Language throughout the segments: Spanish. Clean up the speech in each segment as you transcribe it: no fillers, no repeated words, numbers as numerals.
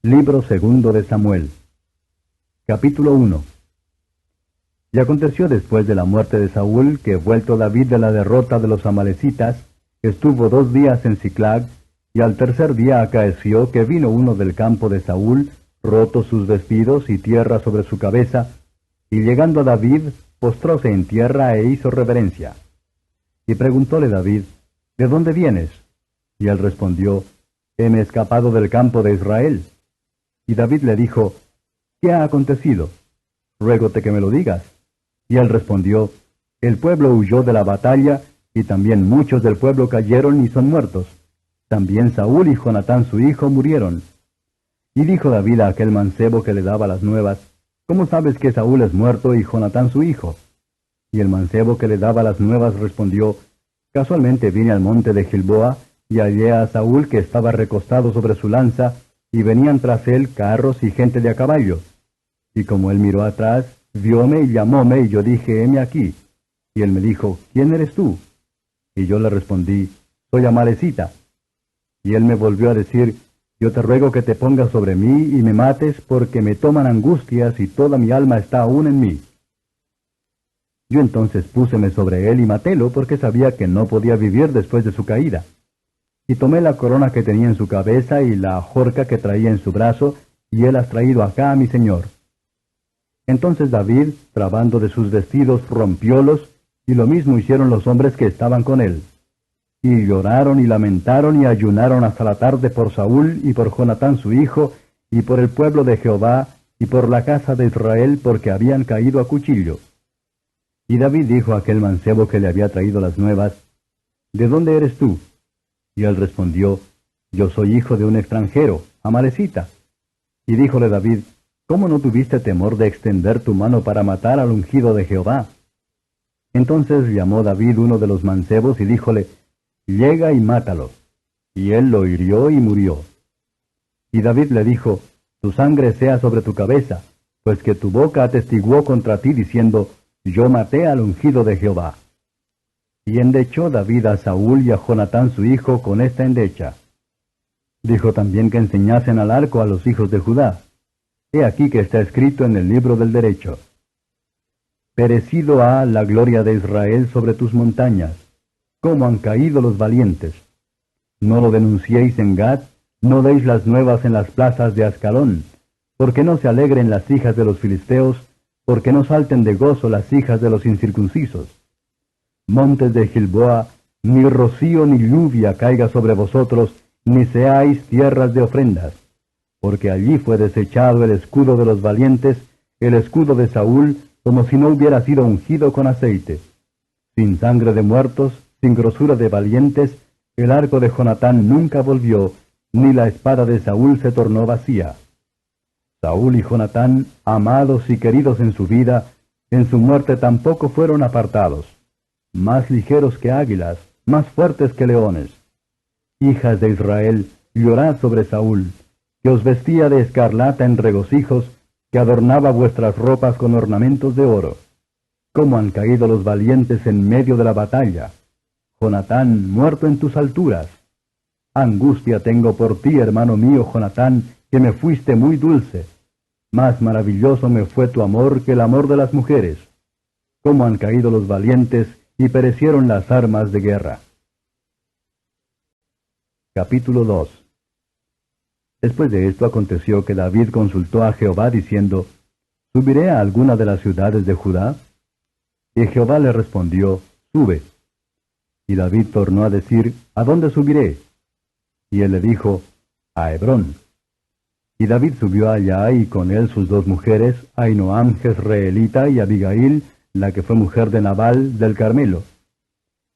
Libro segundo de Samuel. Capítulo 1. Y aconteció después de la muerte de Saúl, que vuelto David de la derrota de los amalecitas, estuvo 2 días en Siclag, y al tercer día acaeció que vino uno del campo de Saúl, rotos sus vestidos y tierra sobre su cabeza, y llegando a David, postróse en tierra e hizo reverencia. Y preguntóle David, ¿de dónde vienes? Y él respondió, heme escapado del campo de Israel. Y David le dijo, ¿qué ha acontecido? Ruégote que me lo digas. Y él respondió, el pueblo huyó de la batalla, y también muchos del pueblo cayeron y son muertos. También Saúl y Jonatán su hijo murieron. Y dijo David a aquel mancebo que le daba las nuevas, ¿cómo sabes que Saúl es muerto y Jonatán su hijo? Y el mancebo que le daba las nuevas respondió, casualmente vine al monte de Gilboa, y hallé a Saúl que estaba recostado sobre su lanza, y venían tras él carros y gente de a caballo. Y como él miró atrás, vióme y llamóme, y yo dije, heme aquí. Y él me dijo, ¿quién eres tú? Y yo le respondí, soy amalecita. Y él me volvió a decir, yo te ruego que te pongas sobre mí y me mates, porque me toman angustias y toda mi alma está aún en mí. Yo entonces púseme sobre él y matélo, porque sabía que no podía vivir después de su caída. Y tomé la corona que tenía en su cabeza y la ajorca que traía en su brazo, y él has traído acá a mi señor. Entonces David, trabando de sus vestidos, rompiólos, y lo mismo hicieron los hombres que estaban con él. Y lloraron y lamentaron y ayunaron hasta la tarde por Saúl y por Jonatán su hijo, y por el pueblo de Jehová, y por la casa de Israel, porque habían caído a cuchillo. Y David dijo a aquel mancebo que le había traído las nuevas, ¿de dónde eres tú? Y él respondió, yo soy hijo de un extranjero, amalecita. Y díjole David, ¿cómo no tuviste temor de extender tu mano para matar al ungido de Jehová? Entonces llamó David uno de los mancebos y díjole, llega y mátalo. Y él lo hirió y murió. Y David le dijo, tu sangre sea sobre tu cabeza, pues que tu boca atestiguó contra ti diciendo, yo maté al ungido de Jehová. Y endechó David a Saúl y a Jonatán su hijo con esta endecha. Dijo también que enseñasen al arco a los hijos de Judá. He aquí que está escrito en el libro del derecho. Perecido ha la gloria de Israel sobre tus montañas. ¿Cómo han caído los valientes? No lo denunciéis en Gad, no deis las nuevas en las plazas de Ascalón, porque no se alegren las hijas de los filisteos, porque no salten de gozo las hijas de los incircuncisos. Montes de Gilboa, ni rocío ni lluvia caiga sobre vosotros, ni seáis tierras de ofrendas, porque allí fue desechado el escudo de los valientes, el escudo de Saúl, como si no hubiera sido ungido con aceite. Sin sangre de muertos, sin grosura de valientes, el arco de Jonatán nunca volvió, ni la espada de Saúl se tornó vacía. Saúl y Jonatán, amados y queridos en su vida, en su muerte tampoco fueron apartados. Más ligeros que águilas, más fuertes que leones. Hijas de Israel, llorad sobre Saúl, que os vestía de escarlata en regocijos, que adornaba vuestras ropas con ornamentos de oro. Cómo han caído los valientes en medio de la batalla. Jonatán, muerto en tus alturas. Angustia tengo por ti, hermano mío Jonatán, que me fuiste muy dulce. Más maravilloso me fue tu amor que el amor de las mujeres. Cómo han caído los valientes y perecieron las armas de guerra. Capítulo 2. Después de esto aconteció que David consultó a Jehová diciendo, ¿subiré a alguna de las ciudades de Judá? Y Jehová le respondió, sube. Y David tornó a decir, ¿a dónde subiré? Y él le dijo, a Hebrón. Y David subió allá y con él sus 2 mujeres, Ahinoam jezreelita y Abigail, la que fue mujer de Nabal del Carmelo.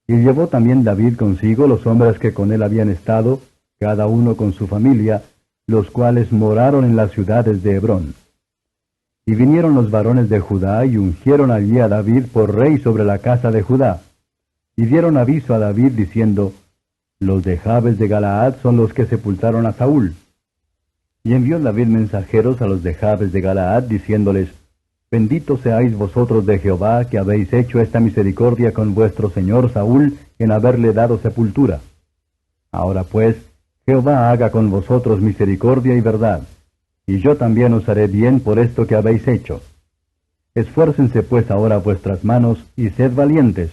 Y llevó también David consigo los hombres que con él habían estado, cada uno con su familia, los cuales moraron en las ciudades de Hebrón. Y vinieron los varones de Judá y ungieron allí a David por rey sobre la casa de Judá. Y dieron aviso a David diciendo, los de Jabes de Galaad son los que sepultaron a Saúl. Y envió David mensajeros a los de Jabes de Galaad diciéndoles, bendito seáis vosotros de Jehová, que habéis hecho esta misericordia con vuestro señor Saúl, en haberle dado sepultura. Ahora pues, Jehová haga con vosotros misericordia y verdad, y yo también os haré bien por esto que habéis hecho. Esfuércense pues ahora vuestras manos, y sed valientes,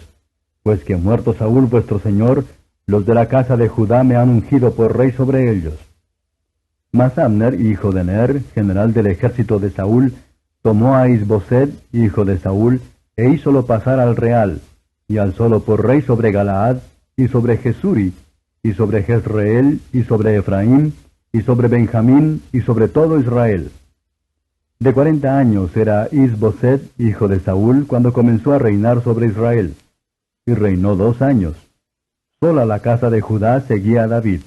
pues que muerto Saúl vuestro señor, los de la casa de Judá me han ungido por rey sobre ellos. Mas Abner, hijo de Ner, general del ejército de Saúl, tomó a Isboset, hijo de Saúl, e hízolo pasar al real, y alzólo por rey sobre Galaad, y sobre Jesuri, y sobre Jezreel, y sobre Efraín, y sobre Benjamín, y sobre todo Israel. De 40 años era Isboset, hijo de Saúl, cuando comenzó a reinar sobre Israel, y reinó 2 años. Sola la casa de Judá seguía a David.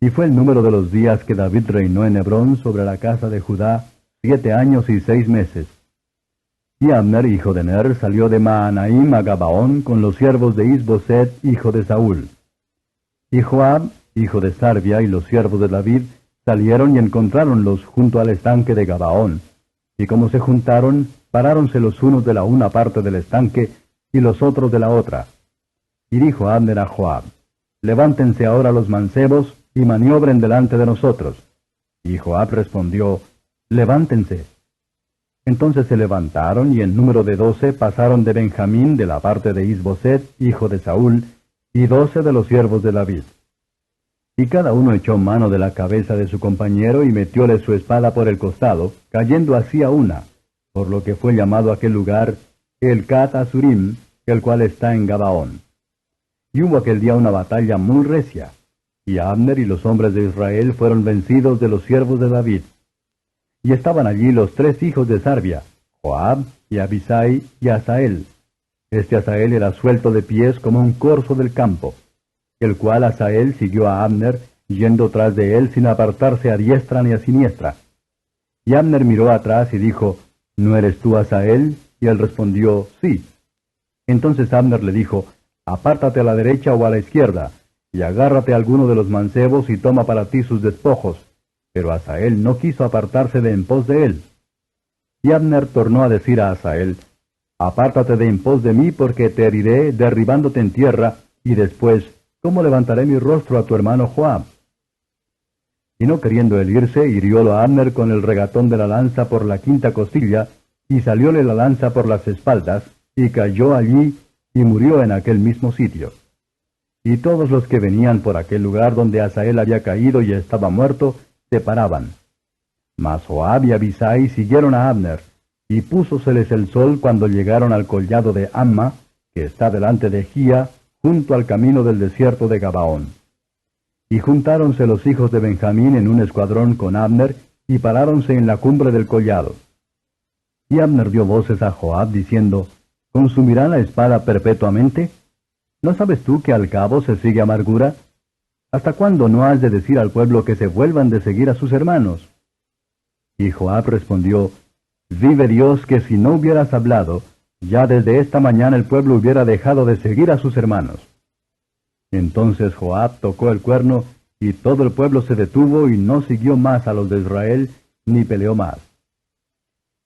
Y fue el número de los días que David reinó en Hebrón sobre la casa de Judá, 7 años y 6 meses. Y Abner, hijo de Ner, salió de Mahanaim a Gabaón con los siervos de Isboset, hijo de Saúl. Y Joab, hijo de Sarvia, y los siervos de David salieron y encontráronlos junto al estanque de Gabaón. Y como se juntaron, paráronse los unos de la una parte del estanque y los otros de la otra. Y dijo Abner a Joab: Levántense ahora los mancebos y maniobren delante de nosotros. Y Joab respondió: Levántense. Entonces se levantaron, y en número de 12 pasaron de Benjamín de la parte de Isboset, hijo de Saúl, y 12 de los siervos de David. Y cada uno echó mano de la cabeza de su compañero, y metióle su espada por el costado, cayendo así a una, por lo que fue llamado aquel lugar el Cat Azurim, el cual está en Gabaón. Y hubo aquel día una batalla muy recia, y Abner y los hombres de Israel fueron vencidos de los siervos de David. Y estaban allí los 3 hijos de Sarvia, Joab, y Abisai, y Asael. Este Asael era suelto de pies como un corzo del campo, el cual Asael siguió a Abner, yendo tras de él sin apartarse a diestra ni a siniestra. Y Abner miró atrás y dijo: ¿No eres tú Asael? Y él respondió: Sí. Entonces Abner le dijo: Apártate a la derecha o a la izquierda, y agárrate a alguno de los mancebos y toma para ti sus despojos. Pero Asael no quiso apartarse de en pos de él. Y Abner tornó a decir a Asael: Apártate de en pos de mí, porque te heriré derribándote en tierra, y después, ¿cómo levantaré mi rostro a tu hermano Joab? Y no queriendo él irse, hiriólo a Abner con el regatón de la lanza por la 5ª costilla, y salióle la lanza por las espaldas, y cayó allí, y murió en aquel mismo sitio. Y todos los que venían por aquel lugar donde Asael había caído y estaba muerto, se paraban. Mas Joab y Abisai siguieron a Abner, y púsoseles el sol cuando llegaron al collado de Amma, que está delante de Gía, junto al camino del desierto de Gabaón. Y juntáronse los hijos de Benjamín en un escuadrón con Abner, y paráronse en la cumbre del collado. Y Abner dio voces a Joab, diciendo: ¿Consumirá la espada perpetuamente? ¿No sabes tú que al cabo se sigue amargura? ¿Hasta cuándo no has de decir al pueblo que se vuelvan de seguir a sus hermanos? Y Joab respondió: Vive Dios, que si no hubieras hablado, ya desde esta mañana el pueblo hubiera dejado de seguir a sus hermanos. Entonces Joab tocó el cuerno, y todo el pueblo se detuvo y no siguió más a los de Israel, ni peleó más.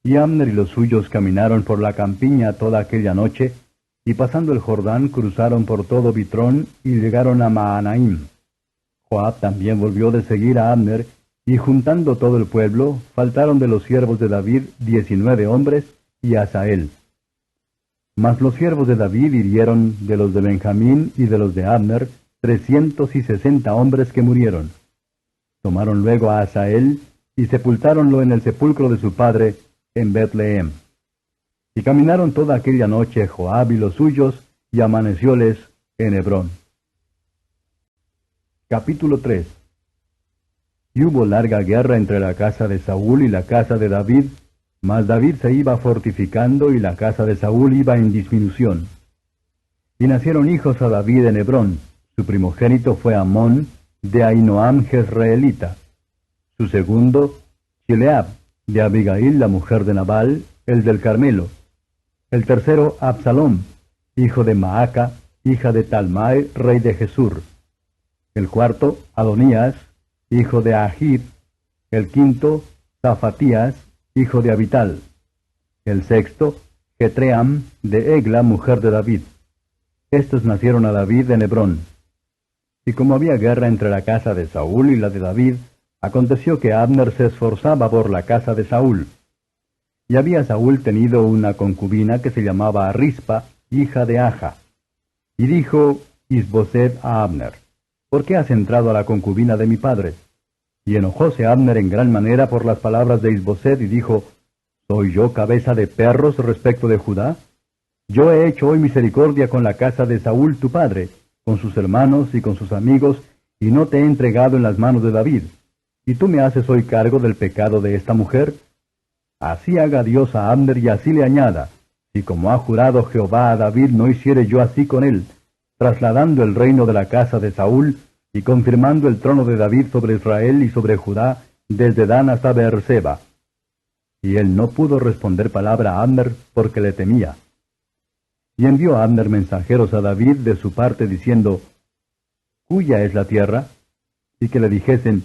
Y Abner y los suyos caminaron por la campiña toda aquella noche, y pasando el Jordán cruzaron por todo Bitrón y llegaron a Mahanaim. Joab también volvió de seguir a Abner, y juntando todo el pueblo, faltaron de los siervos de David 19 hombres, y Asael. Mas los siervos de David hirieron de los de Benjamín y de los de Abner 360 hombres que murieron. Tomaron luego a Asael, y sepultáronlo en el sepulcro de su padre, en Betlehem. Y caminaron toda aquella noche Joab y los suyos, y amanecióles en Hebrón. Capítulo 3. Y hubo larga guerra entre la casa de Saúl y la casa de David, mas David se iba fortificando y la casa de Saúl iba en disminución. Y nacieron hijos a David en Hebrón. Su primogénito fue Amón, de Ahinoam Jezreelita. Su segundo, Chileab, de Abigail, la mujer de Nabal, el del Carmelo. El tercero, Absalom, hijo de Maaca, hija de Talmai, rey de Jesur. El cuarto, Adonías, hijo de Ahid. El quinto, Zafatías, hijo de Abital. El sexto, Jetream, de Egla, mujer de David. Estos nacieron a David en Hebrón. Y como había guerra entre la casa de Saúl y la de David, Aconteció que Abner se esforzaba por la casa de Saúl. Y había Saúl tenido una concubina que se llamaba Rispa, hija de Aja. Y dijo Isboset a Abner, ¿por qué has entrado a la concubina de mi padre? Y enojóse Abner en gran manera por las palabras de Isboset y dijo, ¿soy yo cabeza de perros respecto de Judá? Yo he hecho hoy misericordia con la casa de Saúl tu padre, con sus hermanos y con sus amigos, y no te he entregado en las manos de David. ¿Y tú me haces hoy cargo del pecado de esta mujer? Así haga Dios a Abner y así le añada, si como ha jurado Jehová a David no hiciere yo así con él, trasladando el reino de la casa de Saúl y confirmando el trono de David sobre Israel y sobre Judá, desde Dan hasta Beerseba. Y él no pudo responder palabra a Abner porque le temía. Y envió a Abner mensajeros a David de su parte diciendo, ¿cuya es la tierra? Y que le dijesen,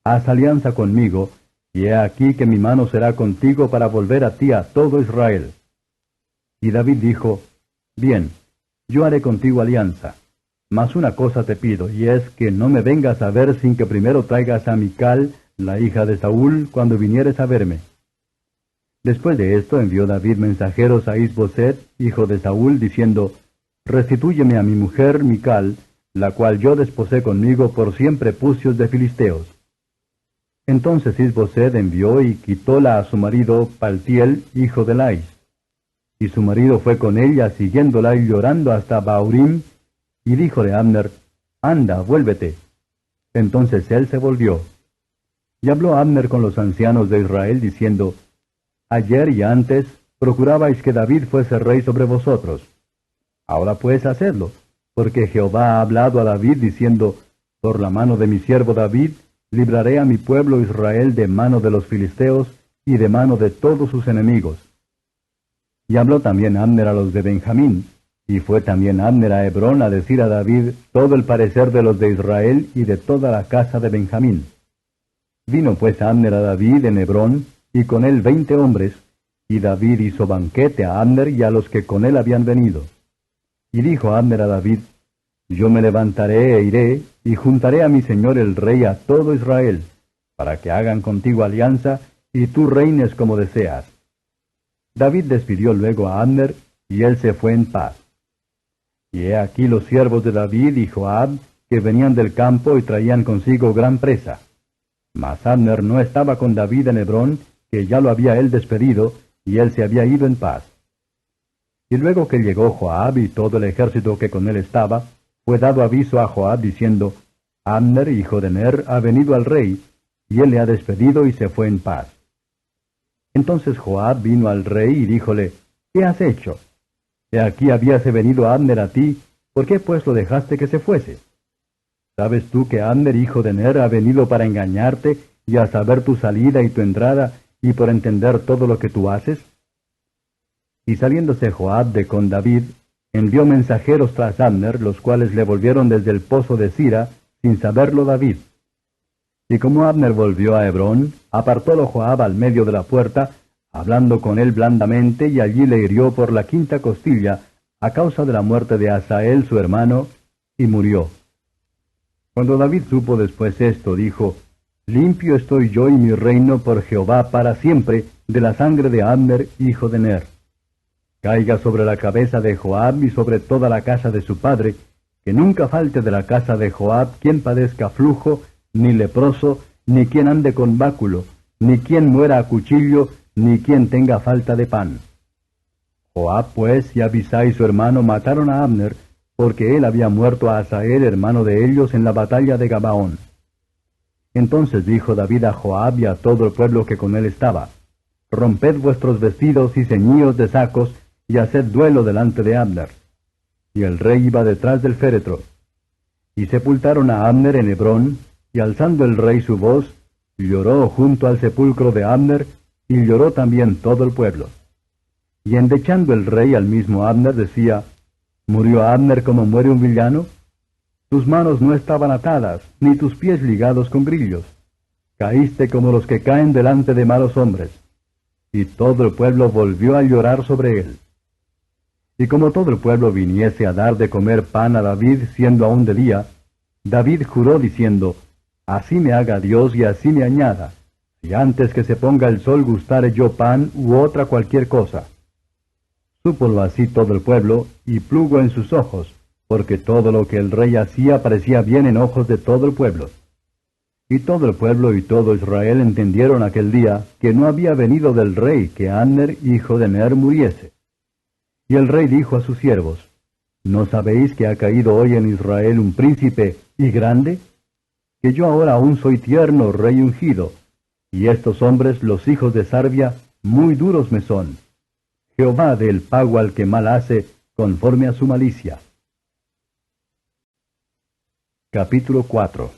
haz alianza conmigo, y he aquí que mi mano será contigo para volver a ti a todo Israel. Y David dijo, bien, yo haré contigo alianza. Mas una cosa te pido, y es que no me vengas a ver sin que primero traigas a Mical, la hija de Saúl, cuando vinieres a verme. Después de esto envió David mensajeros a Isboset, hijo de Saúl, diciendo, restitúyeme a mi mujer Mical, la cual yo desposé conmigo por 100 prepucios de filisteos. Entonces Isboset envió y quitóla a su marido Paltiel, hijo de Lais. Y su marido fue con ella, siguiéndola y llorando hasta Baurim, y díjole a Abner, anda, vuélvete. Entonces él se volvió. Y habló Abner con los ancianos de Israel, diciendo, ayer y antes procurabais que David fuese rey sobre vosotros. Ahora pues hacedlo, porque Jehová ha hablado a David, diciendo, por la mano de mi siervo David, libraré a mi pueblo Israel de mano de los filisteos y de mano de todos sus enemigos. Y habló también Abner a los de Benjamín, y fue también Abner a Hebrón a decir a David todo el parecer de los de Israel y de toda la casa de Benjamín. Vino pues Abner a David en Hebrón, y con él 20 hombres, y David hizo banquete a Abner y a los que con él habían venido. Y dijo Abner a David, yo me levantaré e iré, y juntaré a mi señor el rey a todo Israel, para que hagan contigo alianza, y tú reines como deseas. David despidió luego a Abner, y él se fue en paz. Y he aquí los siervos de David y Joab, que venían del campo y traían consigo gran presa. Mas Abner no estaba con David en Hebrón, que ya lo había él despedido, y él se había ido en paz. Y luego que llegó Joab y todo el ejército que con él estaba, fue dado aviso a Joab diciendo, Abner, hijo de Ner, ha venido al rey, y él le ha despedido y se fue en paz. Entonces Joab vino al rey y díjole, ¿qué has hecho? He aquí habíase venido Abner a ti, ¿por qué pues lo dejaste que se fuese? ¿Sabes tú que Abner, hijo de Ner, ha venido para engañarte, y a saber tu salida y tu entrada, y por entender todo lo que tú haces? Y saliéndose Joab de con David, envió mensajeros tras Abner, los cuales le volvieron desde el pozo de Sira, sin saberlo David. Y como Abner volvió a Hebrón, apartólo Joab al medio de la puerta, hablando con él blandamente, y allí le hirió por la 5ª costilla, a causa de la muerte de Asael su hermano, y murió. Cuando David supo después esto, dijo, limpio estoy yo y mi reino por Jehová para siempre, de la sangre de Abner, hijo de Ner. Caiga sobre la cabeza de Joab y sobre toda la casa de su padre, que nunca falte de la casa de Joab quien padezca flujo, ni leproso, ni quien ande con báculo, ni quien muera a cuchillo, ni quien tenga falta de pan. Joab pues y Abisai su hermano mataron a Abner, porque él había muerto a Asael, hermano de ellos, en la batalla de Gabaón. Entonces dijo David a Joab y a todo el pueblo que con él estaba, romped vuestros vestidos y ceñíos de sacos, y haced duelo delante de Abner. Y el rey iba detrás del féretro. Y sepultaron a Abner en Hebrón, y alzando el rey su voz, lloró junto al sepulcro de Abner, y lloró también todo el pueblo. Y endechando el rey al mismo Abner, decía, ¿murió Abner como muere un villano? Tus manos no estaban atadas, ni tus pies ligados con grillos. Caíste como los que caen delante de malos hombres. Y todo el pueblo volvió a llorar sobre él. Y como todo el pueblo viniese a dar de comer pan a David, siendo aún de día, David juró diciendo, así me haga Dios y así me añada, si antes que se ponga el sol gustare yo pan u otra cualquier cosa. Súpolo así todo el pueblo, y plugo en sus ojos, porque todo lo que el rey hacía parecía bien en ojos de todo el pueblo. Y todo el pueblo y todo Israel entendieron aquel día que no había venido del rey que Abner, hijo de Ner, muriese. Y el rey dijo a sus siervos, ¿no sabéis que ha caído hoy en Israel un príncipe y grande? Que yo ahora aún soy tierno, rey ungido, y estos hombres, los hijos de Sarvia, muy duros me son. Jehová dé el pago al que mal hace, conforme a su malicia. Capítulo 4.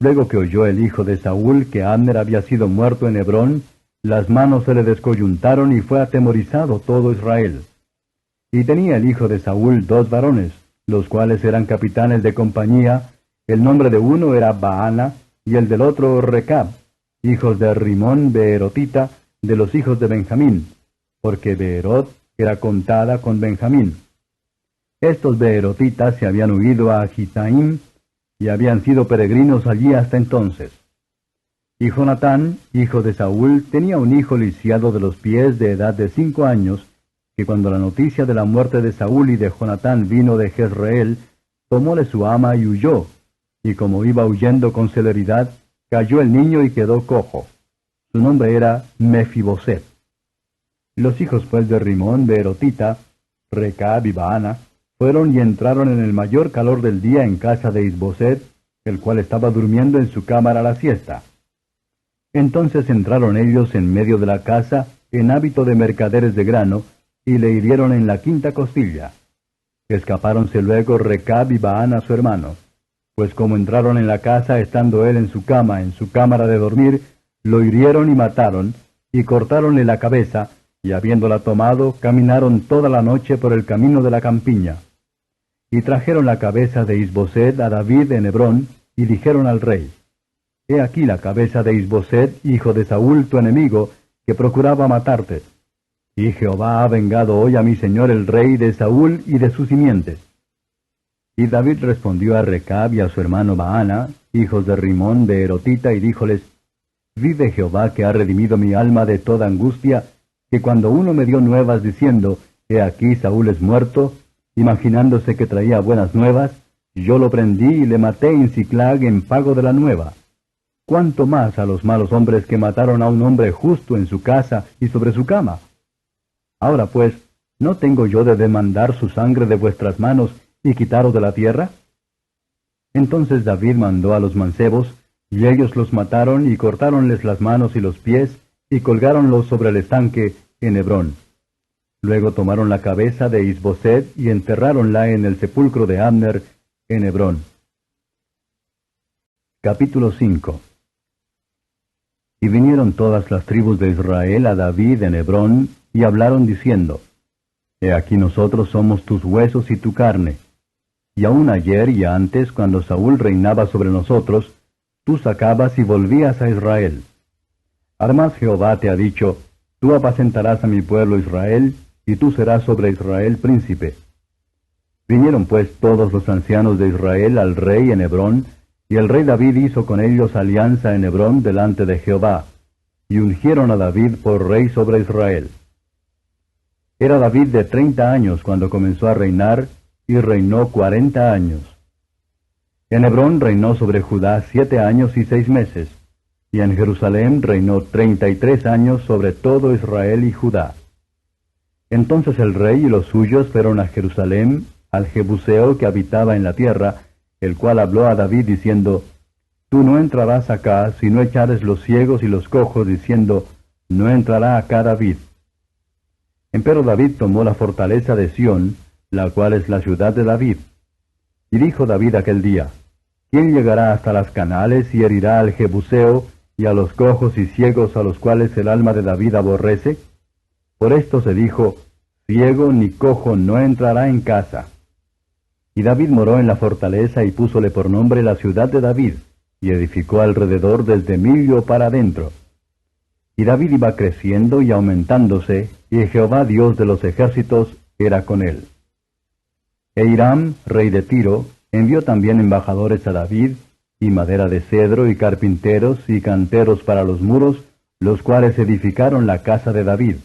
Luego que oyó el hijo de Saúl que Abner había sido muerto en Hebrón, las manos se le descoyuntaron y fue atemorizado todo Israel. Y tenía el hijo de Saúl 2 varones, los cuales eran capitanes de compañía. El nombre de uno era Baana, y el del otro Recab, hijos de Rimón Beerotita, de los hijos de Benjamín, porque Beerot era contada con Benjamín. Estos Beerotitas se habían huido a Gitaim, y habían sido peregrinos allí hasta entonces. Y Jonatán, hijo de Saúl, tenía un hijo lisiado de los pies de edad de 5 años, que cuando la noticia de la muerte de Saúl y de Jonatán vino de Jezreel, tomóle su ama y huyó, y como iba huyendo con celeridad, cayó el niño y quedó cojo. Su nombre era Mefiboset. Los hijos pues de Rimón Beerotita, Recab y Baana, fueron y entraron en el mayor calor del día en casa de Isboset, el cual estaba durmiendo en su cámara a la siesta. Entonces entraron ellos en medio de la casa, en hábito de mercaderes de grano, y le hirieron en la quinta costilla. Escapáronse luego Recab y Baana su hermano, pues como entraron en la casa estando él en su cama, en su cámara de dormir, lo hirieron y mataron, y cortáronle la cabeza, y habiéndola tomado, caminaron toda la noche por el camino de la campiña. Y trajeron la cabeza de Isboset a David en Hebrón, y dijeron al rey, He aquí la cabeza de Isboset, hijo de Saúl, tu enemigo, que procuraba matarte. Y Jehová ha vengado hoy a mi señor el rey de Saúl y de su simiente. Y David respondió a Recab y a su hermano Baana, hijos de Rimón de Erotita, y díjoles, Vive Jehová que ha redimido mi alma de toda angustia, que cuando uno me dio nuevas diciendo, He aquí Saúl es muerto, imaginándose que traía buenas nuevas, yo lo prendí y le maté en Siclag en pago de la nueva. ¿Cuánto más a los malos hombres que mataron a un hombre justo en su casa y sobre su cama? Ahora pues, ¿no tengo yo de demandar su sangre de vuestras manos y quitaros de la tierra? Entonces David mandó a los mancebos, y ellos los mataron y cortáronles las manos y los pies, y colgáronlos sobre el estanque en Hebrón. Luego tomaron la cabeza de Isboset y enterráronla en el sepulcro de Abner en Hebrón. Capítulo 5. Y vinieron todas las tribus de Israel a David en Hebrón, y hablaron diciendo, He aquí nosotros somos tus huesos y tu carne. Y aun ayer y antes, cuando Saúl reinaba sobre nosotros, tú sacabas y volvías a Israel. Además Jehová te ha dicho, Tú apacentarás a mi pueblo Israel, y tú serás sobre Israel príncipe. Vinieron pues todos los ancianos de Israel al rey en Hebrón, y el rey David hizo con ellos alianza en Hebrón delante de Jehová, y ungieron a David por rey sobre Israel. Era David de 30 años cuando comenzó a reinar, y reinó 40 años. En Hebrón reinó sobre Judá 7 años y 6 meses, y en Jerusalén reinó 33 años sobre todo Israel y Judá. Entonces el rey y los suyos fueron a Jerusalén, al Jebuseo que habitaba en la tierra, el cual habló a David diciendo, Tú no entrarás acá si no echares los ciegos y los cojos, diciendo, No entrará acá David. Empero David tomó la fortaleza de Sión, la cual es la ciudad de David. Y dijo David aquel día, ¿Quién llegará hasta las canales y herirá al Jebuseo y a los cojos y ciegos a los cuales el alma de David aborrece? Por esto se dijo, ciego ni cojo no entrará en casa. Y David moró en la fortaleza y púsole por nombre la ciudad de David, y edificó alrededor desde Millo para adentro. Y David iba creciendo y aumentándose, y Jehová Dios de los ejércitos era con él. E Hiram, rey de Tiro, envió también embajadores a David, y madera de cedro, y carpinteros, y canteros para los muros, los cuales edificaron la casa de David.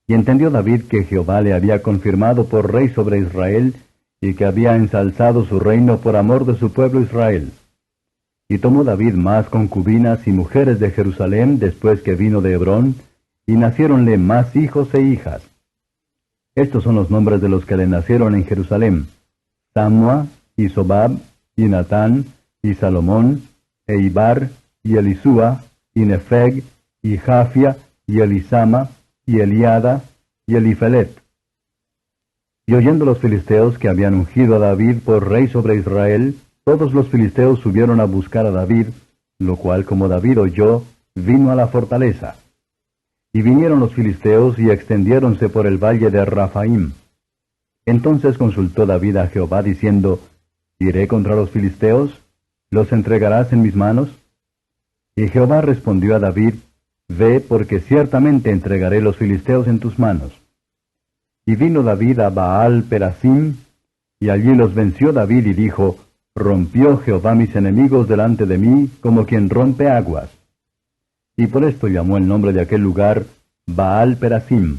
Y entendió David que Jehová le había confirmado por rey sobre Israel, y que había ensalzado su reino por amor de su pueblo Israel. Y tomó David más concubinas y mujeres de Jerusalén después que vino de Hebrón, y naciéronle más hijos e hijas. Estos son los nombres de los que le nacieron en Jerusalén: Samua, y Sobab, y Natán, y Salomón, e Ibar, y Elisúa, y Nefeg, y Jafia, y Elisama, y Eliada, y Elifelet. Y oyendo los filisteos que habían ungido a David por rey sobre Israel, todos los filisteos subieron a buscar a David, lo cual, como David oyó, vino a la fortaleza. Y vinieron los filisteos y extendiéronse por el valle de Rafaim. Entonces consultó David a Jehová, diciendo: ¿Iré contra los filisteos? ¿Los entregarás en mis manos? Y Jehová respondió a David: Ve, porque ciertamente entregaré los filisteos en tus manos. Y vino David a Baal Perasim, y allí los venció David, y dijo: Rompió Jehová mis enemigos delante de mí, como quien rompe aguas. Y por esto llamó el nombre de aquel lugar Baal Perasim.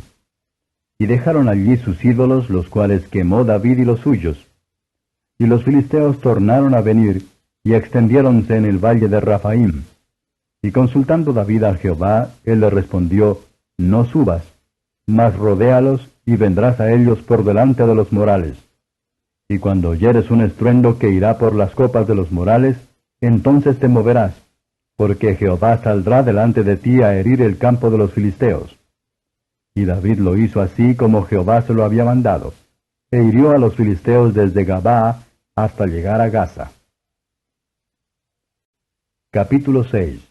Y dejaron allí sus ídolos, los cuales quemó David y los suyos. Y los filisteos tornaron a venir, y extendiéronse en el valle de Rafaim. Y consultando David a Jehová, él le respondió: No subas, mas rodéalos, y vendrás a ellos por delante de los morales. Y cuando oyeres un estruendo que irá por las copas de los morales, entonces te moverás, porque Jehová saldrá delante de ti a herir el campo de los filisteos. Y David lo hizo así como Jehová se lo había mandado, e hirió a los filisteos desde Gabaa hasta llegar a Gaza. Capítulo 6.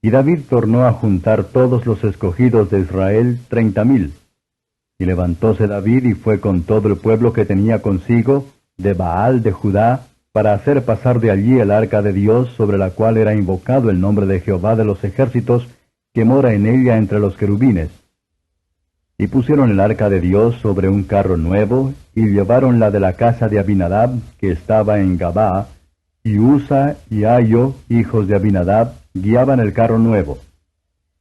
Y David tornó a juntar todos los escogidos de Israel, 30,000. Y levantóse David y fue con todo el pueblo que tenía consigo, de Baal de Judá, para hacer pasar de allí el arca de Dios, sobre la cual era invocado el nombre de Jehová de los ejércitos, que mora en ella entre los querubines. Y pusieron el arca de Dios sobre un carro nuevo, y lleváronla de la casa de Abinadab, que estaba en Gabaa, y Usa y Ayo, hijos de Abinadab, guiaban el carro nuevo.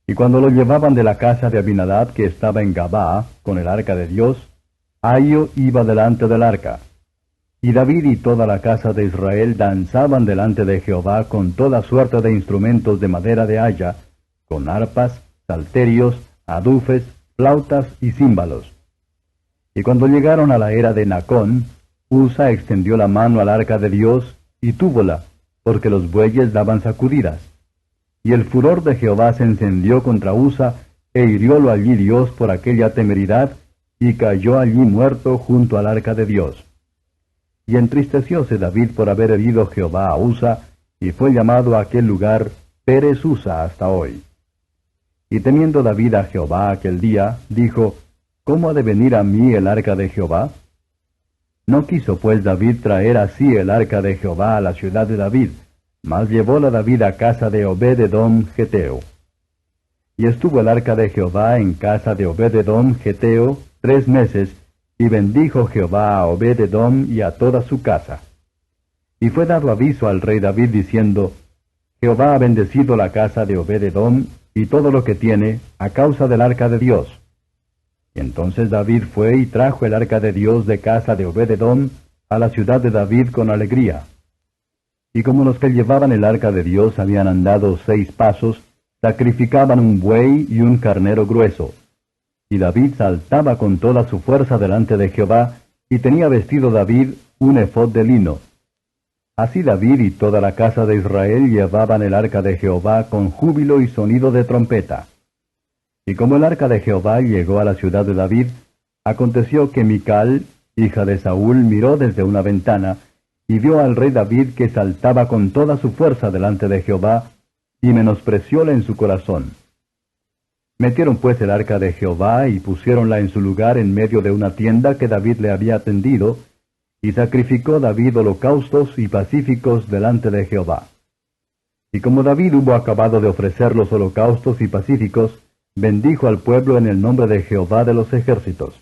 Y cuando lo llevaban de la casa de Abinadab, que estaba en Gabaa, con el arca de Dios, Ayo iba delante del arca. Y David y toda la casa de Israel danzaban delante de Jehová con toda suerte de instrumentos de madera de haya, con arpas, salterios, adufes, flautas y címbalos. Y cuando llegaron a la era de Nacón, Usa extendió la mano al arca de Dios, y túvola, porque los bueyes daban sacudidas. Y el furor de Jehová se encendió contra Usa, e hiriólo allí Dios por aquella temeridad, y cayó allí muerto junto al arca de Dios. Y entristecióse David por haber herido Jehová a Usa, y fue llamado a aquel lugar Pérez Usa hasta hoy. Y temiendo David a Jehová aquel día, dijo: ¿Cómo ha de venir a mí el arca de Jehová? No quiso pues David traer así el arca de Jehová a la ciudad de David, mas llevóla David a casa de Obed-edom Geteo. Y estuvo el arca de Jehová en casa de Obed-edom Geteo 3 meses, y bendijo Jehová a Obed-edom y a toda su casa. Y fue dado aviso al rey David diciendo: Jehová ha bendecido la casa de Obed-edom y todo lo que tiene, a causa del arca de Dios. Y entonces David fue y trajo el arca de Dios de casa de Obed-edom a la ciudad de David con alegría. Y como los que llevaban el arca de Dios habían andado 6 pasos, sacrificaban un buey y un carnero grueso. Y David saltaba con toda su fuerza delante de Jehová, y tenía vestido David un efod de lino. Así David y toda la casa de Israel llevaban el arca de Jehová con júbilo y sonido de trompeta. Y como el arca de Jehová llegó a la ciudad de David, aconteció que Mical, hija de Saúl, miró desde una ventana, y vio al rey David que saltaba con toda su fuerza delante de Jehová, y menosprecióla en su corazón. Metieron pues el arca de Jehová, y pusiéronla en su lugar en medio de una tienda que David le había tendido, y sacrificó David holocaustos y pacíficos delante de Jehová. Y como David hubo acabado de ofrecer los holocaustos y pacíficos, bendijo al pueblo en el nombre de Jehová de los ejércitos.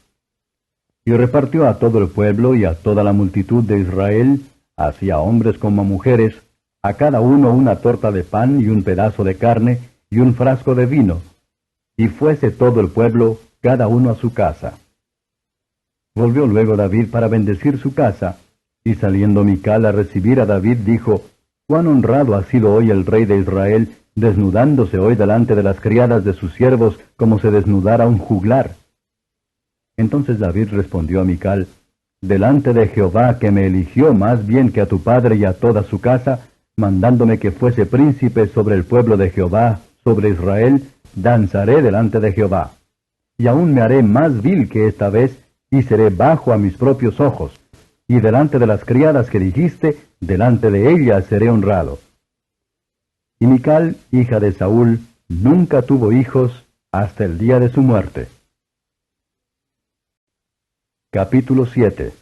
Y repartió a todo el pueblo y a toda la multitud de Israel así a hombres como a mujeres, a cada uno una torta de pan y un pedazo de carne y un frasco de vino, y fuese todo el pueblo, cada uno a su casa. Volvió luego David para bendecir su casa, y saliendo Mical a recibir a David, dijo, «Cuán honrado ha sido hoy el rey de Israel, desnudándose hoy delante de las criadas de sus siervos, como se desnudara un juglar». Entonces David respondió a Mical, «Delante de Jehová, que me eligió más bien que a tu padre y a toda su casa, mandándome que fuese príncipe sobre el pueblo de Jehová, sobre Israel, danzaré delante de Jehová. Y aún me haré más vil que esta vez, y seré bajo a mis propios ojos. Y delante de las criadas que dijiste, delante de ellas seré honrado». Y Mical, hija de Saúl, nunca tuvo hijos hasta el día de su muerte. Capítulo 7.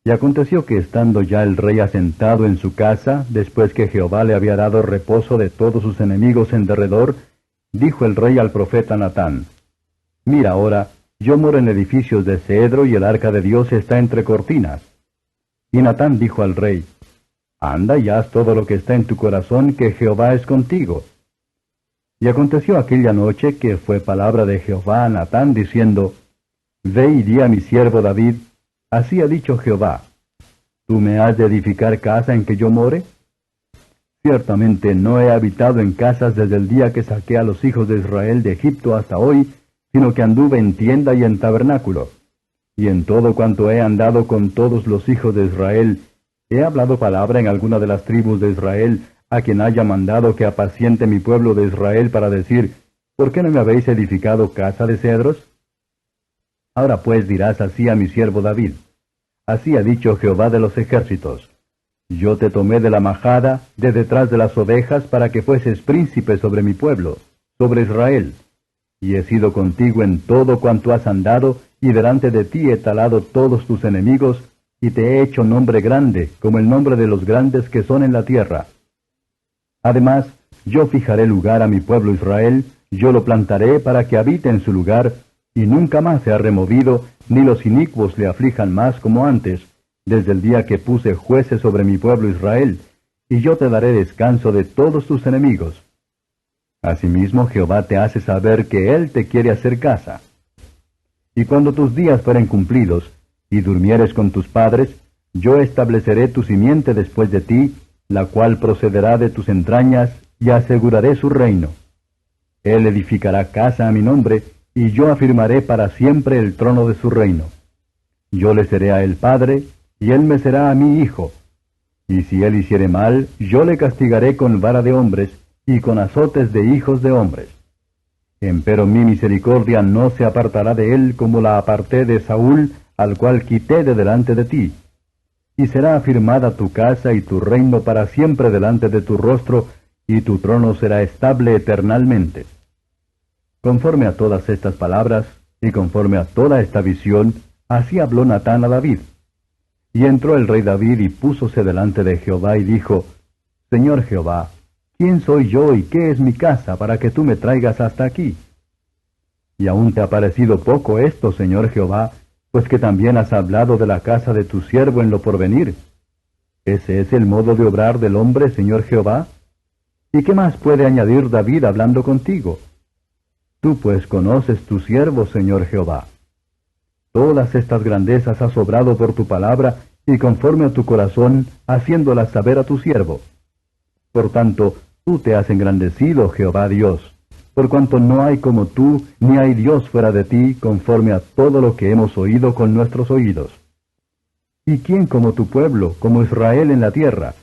Y aconteció que estando ya el rey asentado en su casa, después que Jehová le había dado reposo de todos sus enemigos en derredor, dijo el rey al profeta Natán, «Mira ahora, yo moro en edificios de cedro y el arca de Dios está entre cortinas». Y Natán dijo al rey, «Anda y haz todo lo que está en tu corazón, que Jehová es contigo». Y aconteció aquella noche que fue palabra de Jehová a Natán, diciendo, «Ve y di a mi siervo David, así ha dicho Jehová, ¿tú me has de edificar casa en que yo more? Ciertamente no he habitado en casas desde el día que saqué a los hijos de Israel de Egipto hasta hoy, sino que anduve en tienda y en tabernáculo. Y en todo cuanto he andado con todos los hijos de Israel, ¿he hablado palabra en alguna de las tribus de Israel, a quien haya mandado que apaciente mi pueblo de Israel para decir, ¿por qué no me habéis edificado casa de cedros? Ahora pues dirás así a mi siervo David, así ha dicho Jehová de los ejércitos, yo te tomé de la majada, de detrás de las ovejas, para que fueses príncipe sobre mi pueblo, sobre Israel, y he sido contigo en todo cuanto has andado, y delante de ti he talado todos tus enemigos, y te he hecho nombre grande, como el nombre de los grandes que son en la tierra. Además, yo fijaré lugar a mi pueblo Israel, yo lo plantaré para que habite en su lugar, y nunca más se ha removido, ni los inicuos le aflijan más como antes, desde el día que puse jueces sobre mi pueblo Israel, y yo te daré descanso de todos tus enemigos. Asimismo Jehová te hace saber que Él te quiere hacer casa. Y cuando tus días fueren cumplidos, y durmieres con tus padres, yo estableceré tu simiente después de ti, la cual procederá de tus entrañas, y aseguraré su reino. Él edificará casa a mi nombre, y yo afirmaré para siempre el trono de su reino. Yo le seré a él padre, y él me será a mí hijo. Y si él hiciere mal, yo le castigaré con vara de hombres, y con azotes de hijos de hombres. Empero mi misericordia no se apartará de él como la aparté de Saúl, al cual quité de delante de ti. Y será afirmada tu casa y tu reino para siempre delante de tu rostro, y tu trono será estable eternalmente. Conforme a todas estas palabras, y conforme a toda esta visión, así habló Natán a David. Y entró el rey David y púsose delante de Jehová y dijo, Señor Jehová, ¿quién soy yo y qué es mi casa para que tú me traigas hasta aquí? Y aún te ha parecido poco esto, Señor Jehová, pues que también has hablado de la casa de tu siervo en lo porvenir. ¿Ese es el modo de obrar del hombre, Señor Jehová? ¿Y qué más puede añadir David hablando contigo? Tú pues conoces tu siervo, Señor Jehová. Todas estas grandezas has obrado por tu palabra y conforme a tu corazón, haciéndolas saber a tu siervo. Por tanto, tú te has engrandecido, Jehová Dios, por cuanto no hay como tú, ni hay Dios fuera de ti, conforme a todo lo que hemos oído con nuestros oídos. ¿Y quién como tu pueblo, como Israel en la tierra?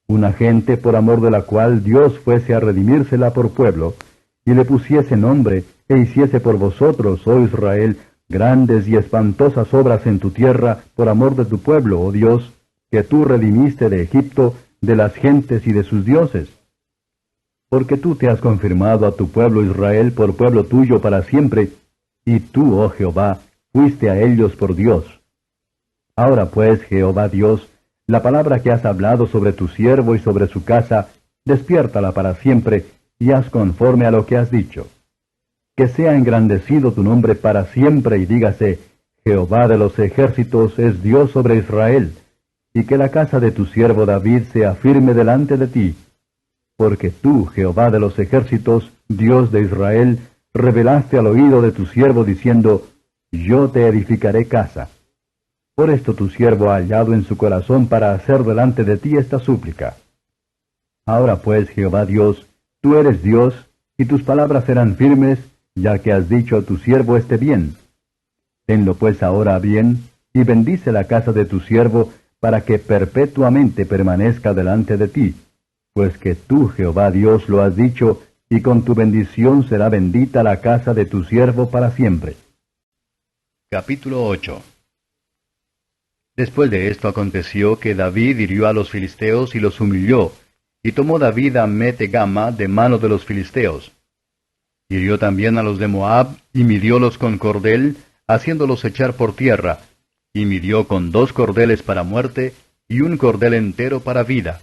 Una gente por amor de la cual Dios fuese a redimírsela por pueblo, y le pusiese nombre, e hiciese por vosotros, oh Israel, grandes y espantosas obras en tu tierra, por amor de tu pueblo, oh Dios, que tú redimiste de Egipto, de las gentes y de sus dioses. Porque tú te has confirmado a tu pueblo Israel por pueblo tuyo para siempre, y tú, oh Jehová, fuiste a ellos por Dios. Ahora pues, Jehová Dios, la palabra que has hablado sobre tu siervo y sobre su casa, despiértala para siempre, y haz conforme a lo que has dicho. Que sea engrandecido tu nombre para siempre, y dígase, Jehová de los ejércitos es Dios sobre Israel, y que la casa de tu siervo David sea firme delante de ti. Porque tú, Jehová de los ejércitos, Dios de Israel, revelaste al oído de tu siervo diciendo, yo te edificaré casa. Por esto tu siervo ha hallado en su corazón para hacer delante de ti esta súplica. Ahora pues, Jehová Dios, tú eres Dios, y tus palabras serán firmes, ya que has dicho a tu siervo este bien. Tenlo pues ahora bien, y bendice la casa de tu siervo, para que perpetuamente permanezca delante de ti, pues que tú, Jehová Dios, lo has dicho, y con tu bendición será bendita la casa de tu siervo para siempre. Capítulo 8. Después de esto aconteció que David hirió a los filisteos y los humilló, y tomó David a Met-Gama de mano de los filisteos. Hirió también a los de Moab, y midiólos con cordel, haciéndolos echar por tierra, y midió con 2 cordeles para muerte, y 1 cordel entero para vida.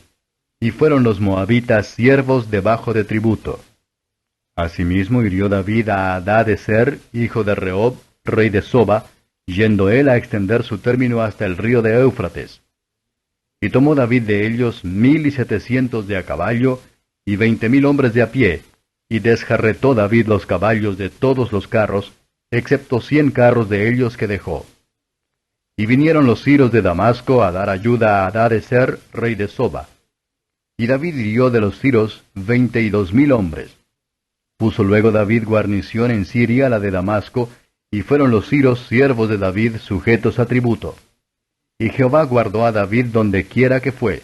Y fueron los moabitas siervos debajo de tributo. Asimismo hirió David a Hadad-ezer, hijo de Rehob, rey de Soba, yendo él a extender su término hasta el río de Éufrates. Y tomó David de ellos 1,700 de a caballo, y 20,000 hombres de a pie, y desjarretó David los caballos de todos los carros, excepto 100 carros de ellos que dejó. Y vinieron los siros de Damasco a dar ayuda a Hadad-ezer, rey de Soba. Y David hirió de los siros 22,000 hombres. Puso luego David guarnición en Siria, la de Damasco, y fueron los siros siervos de David sujetos a tributo. Y Jehová guardó a David donde quiera que fue.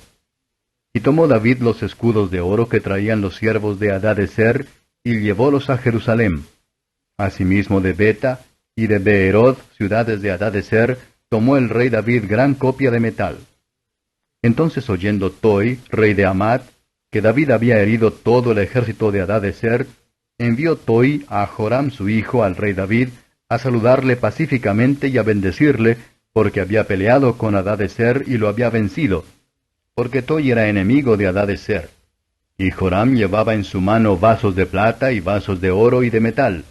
Y tomó David los escudos de oro que traían los siervos de Hadad-ezer, y llevólos a Jerusalén. Asimismo de Beta y de Beerod, ciudades de Hadad-ezer, tomó el rey David gran copia de metal. Entonces oyendo Toi, rey de Amat, que David había herido todo el ejército de Hadad-ezer, envió Toi a Joram su hijo al rey David, a saludarle pacíficamente y a bendecirle, porque había peleado con Hadad-ezer y lo había vencido, porque Toi era enemigo de Hadad-ezer. Y Joram llevaba en su mano vasos de plata y vasos de oro y de metal,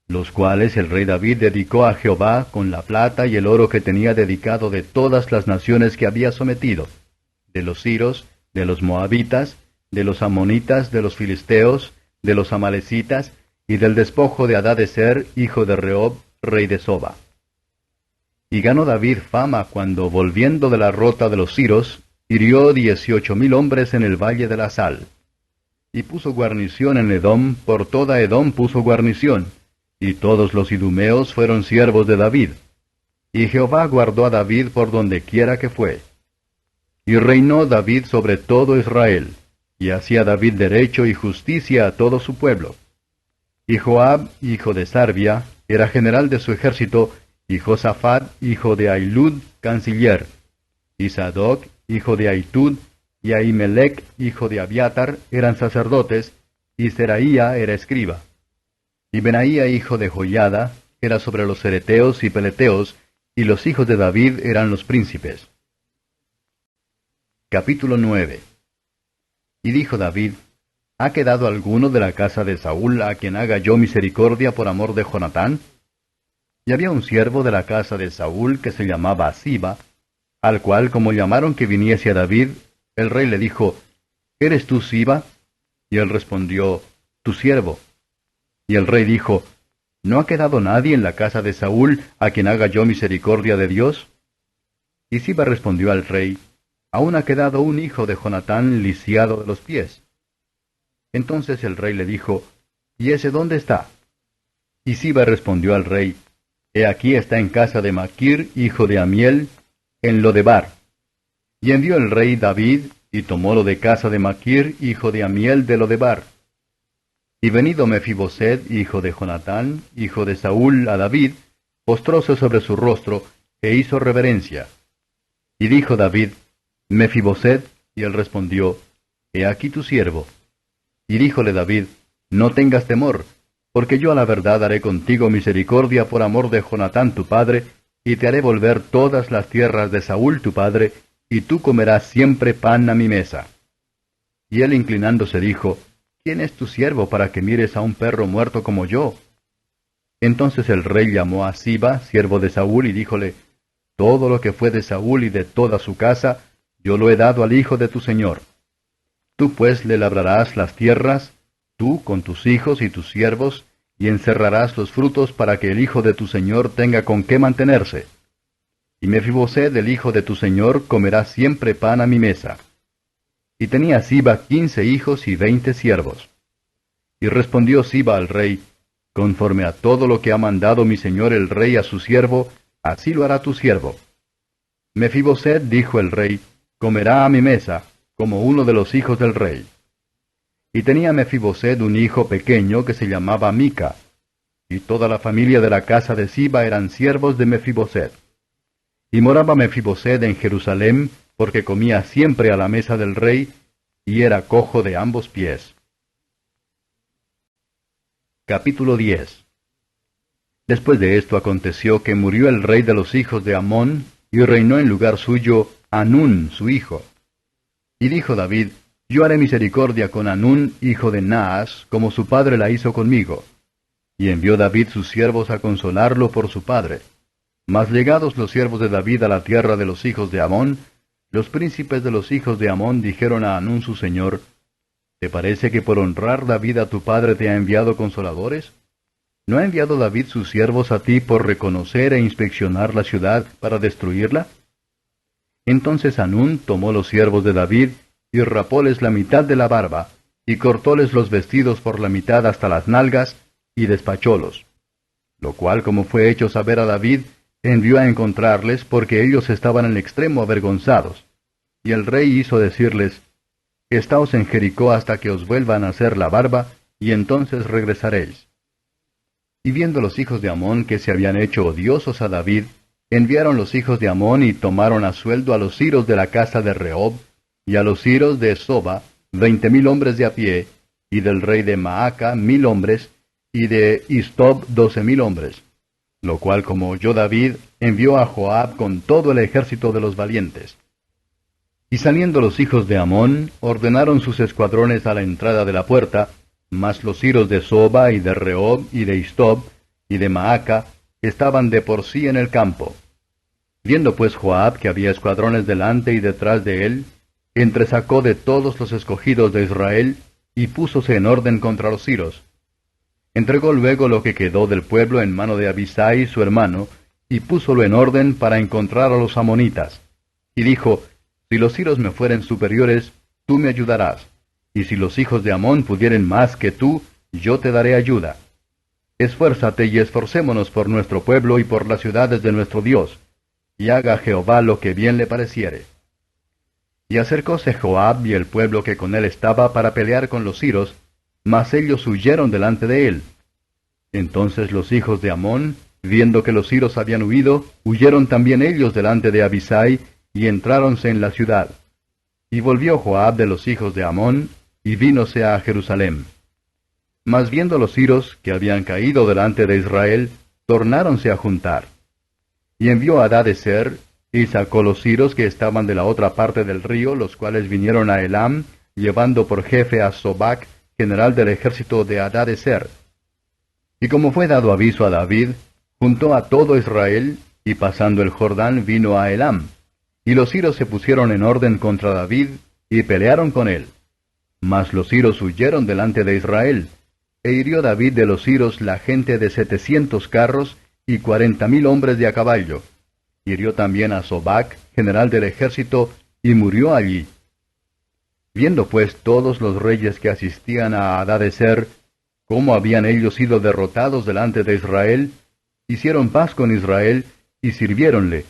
los cuales el rey David dedicó a Jehová con la plata y el oro que tenía dedicado de todas las naciones que había sometido, de los siros, de los moabitas, de los amonitas, de los filisteos, de los amalecitas, y del despojo de Hadad-ezer, hijo de Rehob, rey de Soba. Y ganó David fama cuando, volviendo de la rota de los siros, hirió 18,000 hombres en el valle de la Sal. Y puso guarnición en Edom, por toda Edom puso guarnición, y todos los idumeos fueron siervos de David. Y Jehová guardó a David por donde quiera que fue. Y reinó David sobre todo Israel, y hacía David derecho y justicia a todo su pueblo. Y Joab, hijo de Sarbia, era general de su ejército, y Josafat, hijo de Ahilud, canciller. Y Sadoc, hijo de Ahitud, y Ahimelech, hijo de Abiatar, eran sacerdotes, y Seraía era escriba. Y Benaía, hijo de Joiada, era sobre los cereteos y peleteos, y los hijos de David eran los príncipes. Capítulo 9. Y dijo David, ¿ha quedado alguno de la casa de Saúl a quien haga yo misericordia por amor de Jonatán? Y había un siervo de la casa de Saúl que se llamaba Siba, al cual como llamaron que viniese a David, el rey le dijo, ¿eres tú Siba? Y él respondió, tu siervo. Y el rey dijo, ¿no ha quedado nadie en la casa de Saúl a quien haga yo misericordia de Dios? Y Siba respondió al rey, aún ha quedado un hijo de Jonatán lisiado de los pies. Entonces el rey le dijo, ¿y ese dónde está? Y Siba respondió al rey, he aquí está en casa de Maquir, hijo de Amiel, en Lodebar. Y envió el rey David, y tomólo de casa de Maquir, hijo de Amiel de Lodebar. Y venido Mefiboset, hijo de Jonatán, hijo de Saúl, a David, postróse sobre su rostro, e hizo reverencia. Y dijo David, Mefiboset, y él respondió, he aquí tu siervo. Y díjole David, no tengas temor, porque yo a la verdad haré contigo misericordia por amor de Jonatán tu padre, y te haré volver todas las tierras de Saúl tu padre, y tú comerás siempre pan a mi mesa. Y él inclinándose dijo, ¿quién es tu siervo para que mires a un perro muerto como yo? Entonces el rey llamó a Siba, siervo de Saúl, y díjole, todo lo que fue de Saúl y de toda su casa, yo lo he dado al hijo de tu señor. Tú pues le labrarás las tierras, tú con tus hijos y tus siervos, y encerrarás los frutos para que el hijo de tu señor tenga con qué mantenerse. Y Mefiboset, el hijo de tu señor, comerá siempre pan a mi mesa. Y tenía Siba 15 hijos y 20 siervos. Y respondió Siba al rey, conforme a todo lo que ha mandado mi señor el rey a su siervo, así lo hará tu siervo. Mefiboset, dijo el rey, comerá a mi mesa, como uno de los hijos del rey. Y tenía Mefiboset un hijo pequeño que se llamaba Mica, y toda la familia de la casa de Siba eran siervos de Mefiboset. Y moraba Mefiboset en Jerusalén, porque comía siempre a la mesa del rey, y era cojo de ambos pies. Capítulo 10. Después de esto aconteció que murió el rey de los hijos de Amón, y reinó en lugar suyo Hanún su hijo. Y dijo David, yo haré misericordia con Hanún hijo de Naas, como su padre la hizo conmigo. Y envió David sus siervos a consolarlo por su padre. Mas llegados los siervos de David a la tierra de los hijos de Amón, los príncipes de los hijos de Amón dijeron a Hanún su señor, ¿te parece que por honrar David a tu padre te ha enviado consoladores? ¿No ha enviado David sus siervos a ti por reconocer e inspeccionar la ciudad para destruirla? Entonces Hanún tomó los siervos de David, y rapóles la mitad de la barba, y cortóles los vestidos por la mitad hasta las nalgas, y despachólos. Lo cual, como fue hecho saber a David, envió a encontrarles, porque ellos estaban en extremo avergonzados. Y el rey hizo decirles, Estaos en Jericó hasta que os vuelvan a hacer la barba, y entonces regresaréis. Y viendo los hijos de Amón que se habían hecho odiosos a David, enviaron los hijos de Amón y tomaron a sueldo a los siros de la casa de Rehob, y a los siros de Soba, 20,000 hombres de a pie, y del rey de Maaca 1,000 hombres, y de Istob 12,000 hombres. Lo cual, como oyó David, envió a Joab con todo el ejército de los valientes. Y saliendo los hijos de Amón, ordenaron sus escuadrones a la entrada de la puerta, mas los siros de Soba y de Rehob y de Istob y de Maaca estaban de por sí en el campo. Viendo pues Joab que había escuadrones delante y detrás de él, entresacó de todos los escogidos de Israel, y púsose en orden contra los siros. Entregó luego lo que quedó del pueblo en mano de Abisai su hermano, y púsolo en orden para encontrar a los amonitas. Y dijo, si los siros me fueren superiores, tú me ayudarás, y si los hijos de Amón pudieren más que tú, yo te daré ayuda. Esfuérzate y esforcémonos por nuestro pueblo y por las ciudades de nuestro Dios, y haga Jehová lo que bien le pareciere. Y acercóse Joab y el pueblo que con él estaba para pelear con los siros, mas ellos huyeron delante de él. Entonces los hijos de Amón, viendo que los siros habían huido, huyeron también ellos delante de Abisai, y entráronse en la ciudad. Y volvió Joab de los hijos de Amón, y vínose a Jerusalén. Mas viendo los siros que habían caído delante de Israel, tornáronse a juntar. Y envió a Hadadezer, y sacó los siros que estaban de la otra parte del río, los cuales vinieron a Elam, llevando por jefe a Sobac, general del ejército de Hadadezer. Y como fue dado aviso a David, juntó a todo Israel, y pasando el Jordán vino a Elam. Y los siros se pusieron en orden contra David, y pelearon con él. Mas los siros huyeron delante de Israel, e hirió David de los siros la gente de 700 carros, y 40,000 hombres de a caballo. Hirió también a Sobac, general del ejército, y murió allí. Viendo pues todos los reyes que asistían a Hadadezer, cómo habían ellos sido derrotados delante de Israel, hicieron paz con Israel, y sirviéronle.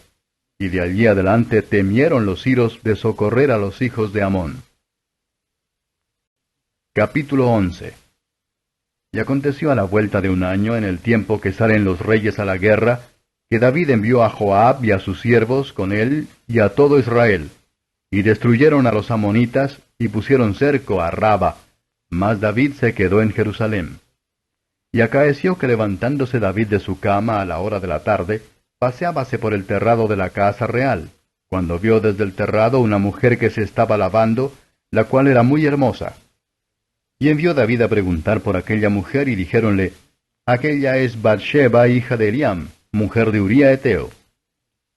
Y de allí adelante temieron los siros de socorrer a los hijos de Amón. Capítulo 11. Y aconteció a la vuelta de un año, en el tiempo que salen los reyes a la guerra, que David envió a Joab y a sus siervos con él y a todo Israel, y destruyeron a los amonitas, y pusieron cerco a Raba, mas David se quedó en Jerusalén. Y acaeció que levantándose David de su cama a la hora de la tarde, paseábase por el terrado de la casa real, cuando vio desde el terrado una mujer que se estaba lavando, la cual era muy hermosa. Y envió David a preguntar por aquella mujer, y dijéronle, aquella es Bathsheba, hija de Eliam, mujer de Uría Eteo.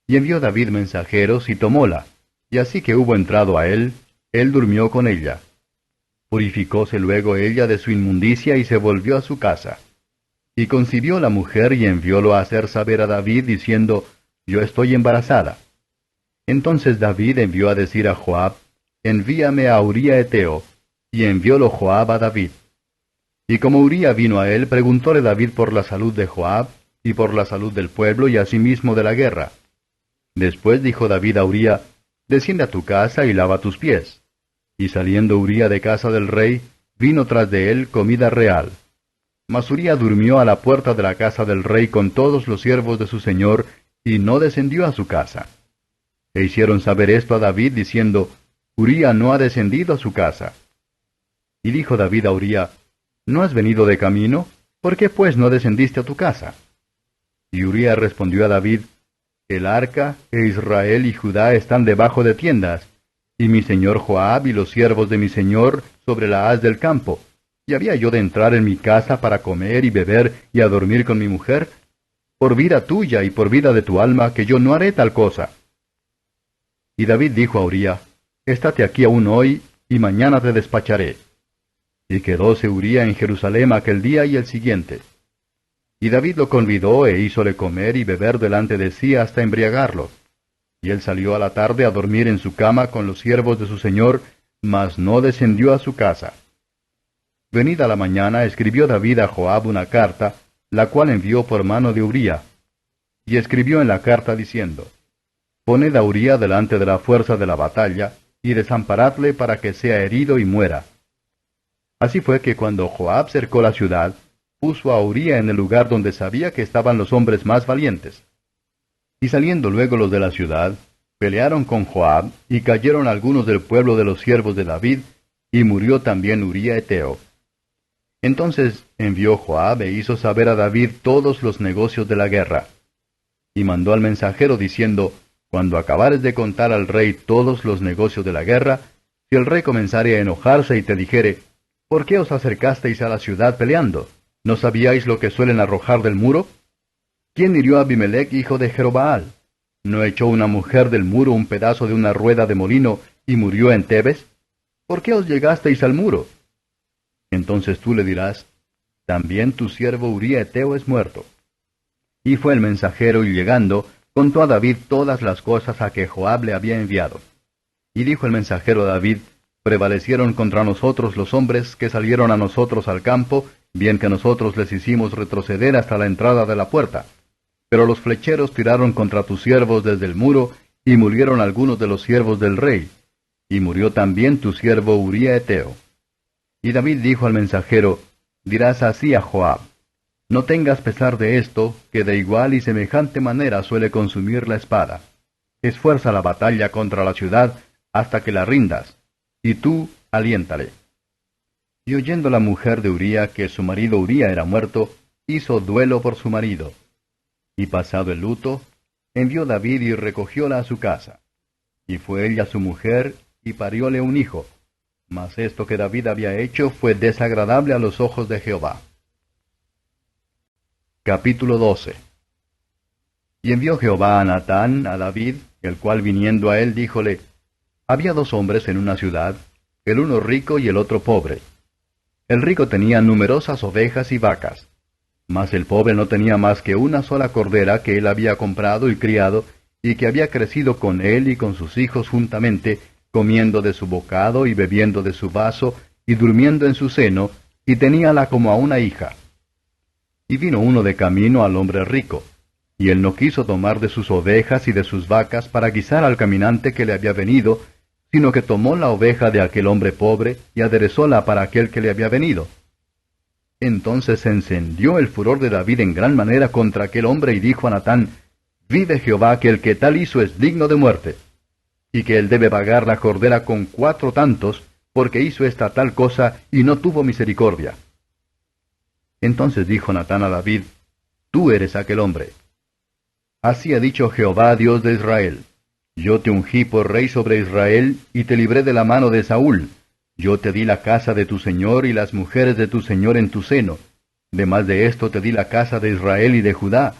Y envió David mensajeros, y tomóla, Y así que hubo entrado a él, él durmió con ella. Purificóse luego ella de su inmundicia y se volvió a su casa. Y concibió la mujer y enviólo a hacer saber a David, diciendo, Yo estoy embarazada. Entonces David envió a decir a Joab, Envíame a Uría Eteo. Y enviólo Joab a David. Y como Uría vino a él, preguntóle David por la salud de Joab, y por la salud del pueblo, y asimismo de la guerra. Después dijo David a Uría, Desciende a tu casa y lava tus pies. Y saliendo Uría de casa del rey, vino tras de él comida real. Mas Uría durmió a la puerta de la casa del rey con todos los siervos de su señor, y no descendió a su casa. E hicieron saber esto a David, diciendo, Uría no ha descendido a su casa. Y dijo David a Uría, ¿No has venido de camino? ¿Por qué pues no descendiste a tu casa? Y Uría respondió a David, El arca, e Israel y Judá están debajo de tiendas, y mi señor Joab y los siervos de mi señor sobre la haz del campo. ¿Y había yo de entrar en mi casa para comer y beber y a dormir con mi mujer? Por vida tuya y por vida de tu alma, que yo no haré tal cosa. Y David dijo a Uría, Estate aquí aún hoy, y mañana te despacharé. Y quedóse Uría en Jerusalén aquel día y el siguiente. Y David lo convidó e hízole comer y beber delante de sí hasta embriagarlo. Y él salió a la tarde a dormir en su cama con los siervos de su señor, mas no descendió a su casa. Venida la mañana, escribió David a Joab una carta, la cual envió por mano de Uría. Y escribió en la carta diciendo, Poned a Uría delante de la fuerza de la batalla, y desamparadle para que sea herido y muera. Así fue que cuando Joab cercó la ciudad, puso a Uría en el lugar donde sabía que estaban los hombres más valientes. Y saliendo luego los de la ciudad, pelearon con Joab, y cayeron algunos del pueblo de los siervos de David, y murió también Uría Eteo. Entonces envió Joab e hizo saber a David todos los negocios de la guerra. Y mandó al mensajero diciendo, Cuando acabares de contar al rey todos los negocios de la guerra, si el rey comenzare a enojarse y te dijere, ¿Por qué os acercasteis a la ciudad peleando? ¿No sabíais lo que suelen arrojar del muro? ¿Quién hirió a Abimelech, hijo de Jerobaal? ¿No echó una mujer del muro un pedazo de una rueda de molino y murió en Tebes? ¿Por qué os llegasteis al muro? Entonces tú le dirás, También tu siervo Uría Eteo es muerto. Y fue el mensajero, y llegando, contó a David todas las cosas a que Joab le había enviado. Y dijo el mensajero a David, Prevalecieron contra nosotros los hombres que salieron a nosotros al campo, bien que nosotros les hicimos retroceder hasta la entrada de la puerta. Pero los flecheros tiraron contra tus siervos desde el muro, y murieron algunos de los siervos del rey. Y murió también tu siervo Uría Eteo. Y David dijo al mensajero, Dirás así a Joab, No tengas pesar de esto, que de igual y semejante manera suele consumir la espada. Esfuerza la batalla contra la ciudad hasta que la rindas, y tú aliéntale. Y oyendo la mujer de Uría que su marido Uría era muerto, hizo duelo por su marido. Y pasado el luto, envió David y recogióla a su casa. Y fue ella su mujer, y parióle un hijo. Mas esto que David había hecho fue desagradable a los ojos de Jehová. Capítulo 12. Y envió Jehová a Natán a David, el cual viniendo a él díjole, Había dos hombres en una ciudad, el uno rico y el otro pobre. El rico tenía numerosas ovejas y vacas, mas el pobre no tenía más que una sola cordera que él había comprado y criado, y que había crecido con él y con sus hijos juntamente, comiendo de su bocado y bebiendo de su vaso, y durmiendo en su seno, y teníala como a una hija. Y vino uno de camino al hombre rico, y él no quiso tomar de sus ovejas y de sus vacas para guisar al caminante que le había venido, sino que tomó la oveja de aquel hombre pobre y aderezóla para aquel que le había venido. Entonces se encendió el furor de David en gran manera contra aquel hombre y dijo a Natán, Vive Jehová que el que tal hizo es digno de muerte, y que él debe pagar la cordera con 4 tantos, porque hizo esta tal cosa y no tuvo misericordia. Entonces dijo Natán a David, Tú eres aquel hombre. Así ha dicho Jehová, Dios de Israel, Yo te ungí por rey sobre Israel, y te libré de la mano de Saúl. Yo te di la casa de tu señor y las mujeres de tu señor en tu seno. Demás de esto te di la casa de Israel y de Judá.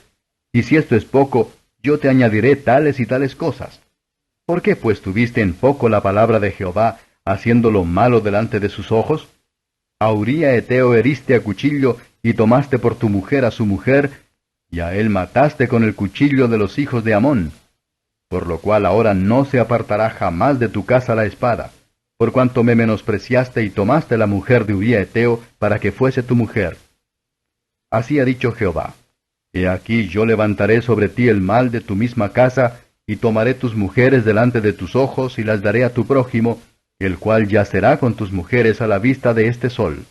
Y si esto es poco, yo te añadiré tales y tales cosas. ¿Por qué pues tuviste en poco la palabra de Jehová, haciendo lo malo delante de sus ojos? A Uría Eteo heriste a cuchillo, y tomaste por tu mujer a su mujer, y a él mataste con el cuchillo de los hijos de Amón. Por lo cual ahora no se apartará jamás de tu casa la espada, por cuanto me menospreciaste y tomaste la mujer de Uría Eteo para que fuese tu mujer. Así ha dicho Jehová: He aquí yo levantaré sobre ti el mal de tu misma casa, y tomaré tus mujeres delante de tus ojos, y las daré a tu prójimo, el cual yacerá con tus mujeres a la vista de este sol.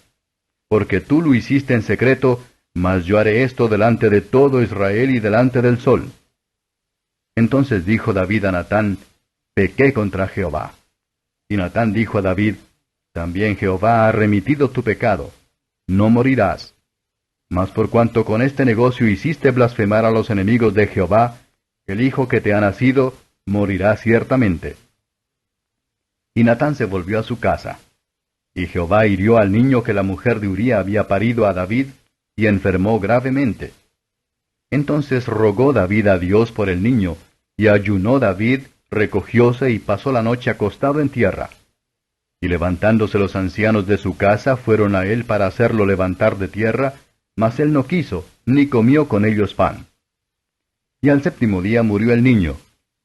Porque tú lo hiciste en secreto, mas yo haré esto delante de todo Israel y delante del sol. Entonces dijo David a Natán: Pequé contra Jehová. Y Natán dijo a David: También Jehová ha remitido tu pecado. No morirás. Mas por cuanto con este negocio hiciste blasfemar a los enemigos de Jehová, el hijo que te ha nacido morirá ciertamente. Y Natán se volvió a su casa. Y Jehová hirió al niño que la mujer de Uría había parido a David, y enfermó gravemente. Entonces rogó David a Dios por el niño, y ayunó David, recogióse y pasó la noche acostado en tierra. Y levantándose los ancianos de su casa fueron a él para hacerlo levantar de tierra, mas él no quiso, ni comió con ellos pan. Y al séptimo día murió el niño,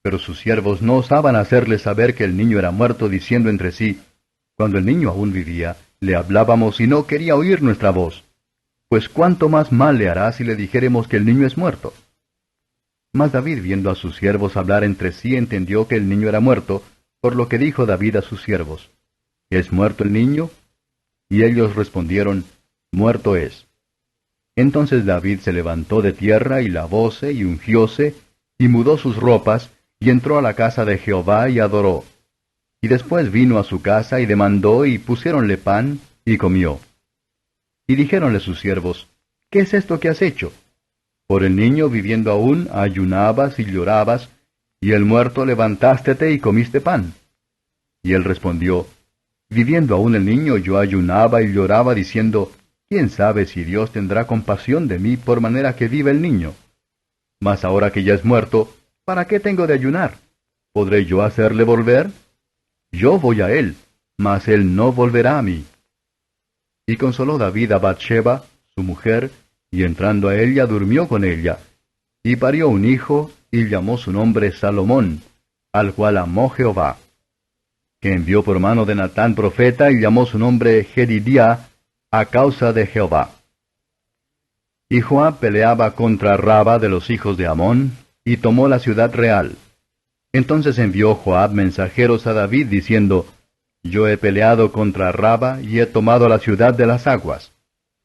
pero sus siervos no osaban hacerle saber que el niño era muerto, diciendo entre sí: Cuando el niño aún vivía, le hablábamos y no quería oír nuestra voz. Pues cuánto más mal le hará si le dijéremos que el niño es muerto. Mas David, viendo a sus siervos hablar entre sí, entendió que el niño era muerto, por lo que dijo David a sus siervos: ¿Es muerto el niño? Y ellos respondieron: Muerto es. Entonces David se levantó de tierra, y lavóse, y ungióse, y mudó sus ropas, y entró a la casa de Jehová, y adoró. Y después vino a su casa, y demandó, y pusiéronle pan, y comió. Y dijéronle sus siervos: ¿Qué es esto que has hecho? Por el niño viviendo aún, ayunabas y llorabas, y el muerto levantástete y comiste pan. Y él respondió: Viviendo aún el niño, yo ayunaba y lloraba, diciendo: ¿Quién sabe si Dios tendrá compasión de mí por manera que viva el niño? Mas ahora que ya es muerto, ¿para qué tengo de ayunar? ¿Podré yo hacerle volver? Yo voy a él, mas él no volverá a mí. Y consoló David a Bathsheba, su mujer, y entrando a ella durmió con ella, y parió un hijo, y llamó su nombre Salomón, al cual amó Jehová, que envió por mano de Natán profeta, y llamó su nombre Jedidiá, a causa de Jehová. Y Joab peleaba contra Raba de los hijos de Amón, y tomó la ciudad real. Entonces envió Joab mensajeros a David, diciendo: Yo he peleado contra Raba, y he tomado la ciudad de las aguas.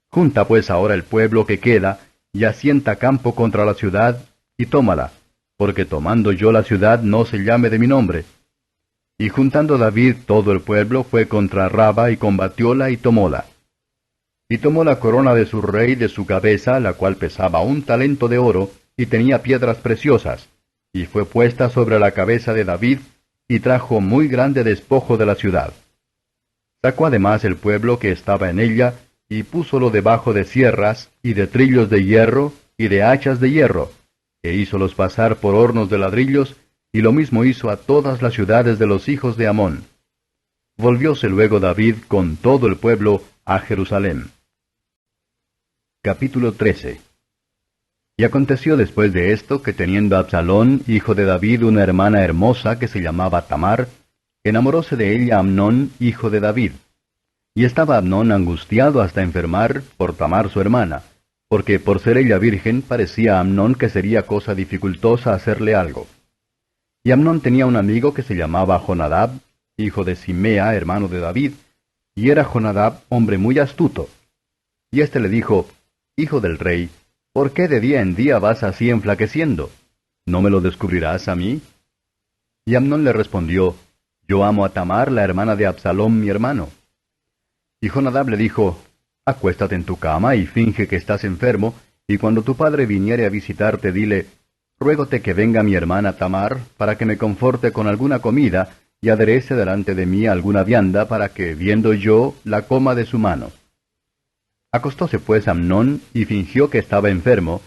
Junta pues ahora el pueblo que queda, y asienta campo contra la ciudad, y tómala, porque tomando yo la ciudad no se llame de mi nombre. Y juntando David todo el pueblo, fue contra Raba, y combatióla, y tomóla. Y tomó la corona de su rey de su cabeza, la cual pesaba 1 talento de oro, y tenía piedras preciosas, y fue puesta sobre la cabeza de David, y trajo muy grande despojo de la ciudad. Sacó además el pueblo que estaba en ella, y púsolo debajo de sierras, y de trillos de hierro, y de hachas de hierro, e hízolos pasar por hornos de ladrillos, y lo mismo hizo a todas las ciudades de los hijos de Amón. Volvióse luego David con todo el pueblo a Jerusalén. Capítulo 13. Y aconteció después de esto que teniendo Absalón, hijo de David, una hermana hermosa que se llamaba Tamar, enamoróse de ella Amnón, hijo de David. Y estaba Amnón angustiado hasta enfermar por Tamar su hermana, porque por ser ella virgen parecía a Amnón que sería cosa dificultosa hacerle algo. Y Amnón tenía un amigo que se llamaba Jonadab, hijo de Simea, hermano de David, y era Jonadab hombre muy astuto. Y éste le dijo: Hijo del rey, ¿por qué de día en día vas así enflaqueciendo? ¿No me lo descubrirás a mí? Y Amnón le respondió: Yo amo a Tamar, la hermana de Absalom, mi hermano. Y Jonadab le dijo: Acuéstate en tu cama y finge que estás enfermo, y cuando tu padre viniere a visitarte, dile: Ruégote que venga mi hermana Tamar, para que me conforte con alguna comida, y aderece delante de mí alguna vianda, para que, viendo yo, la coma de su mano. Acostóse pues Amnón, y fingió que estaba enfermo,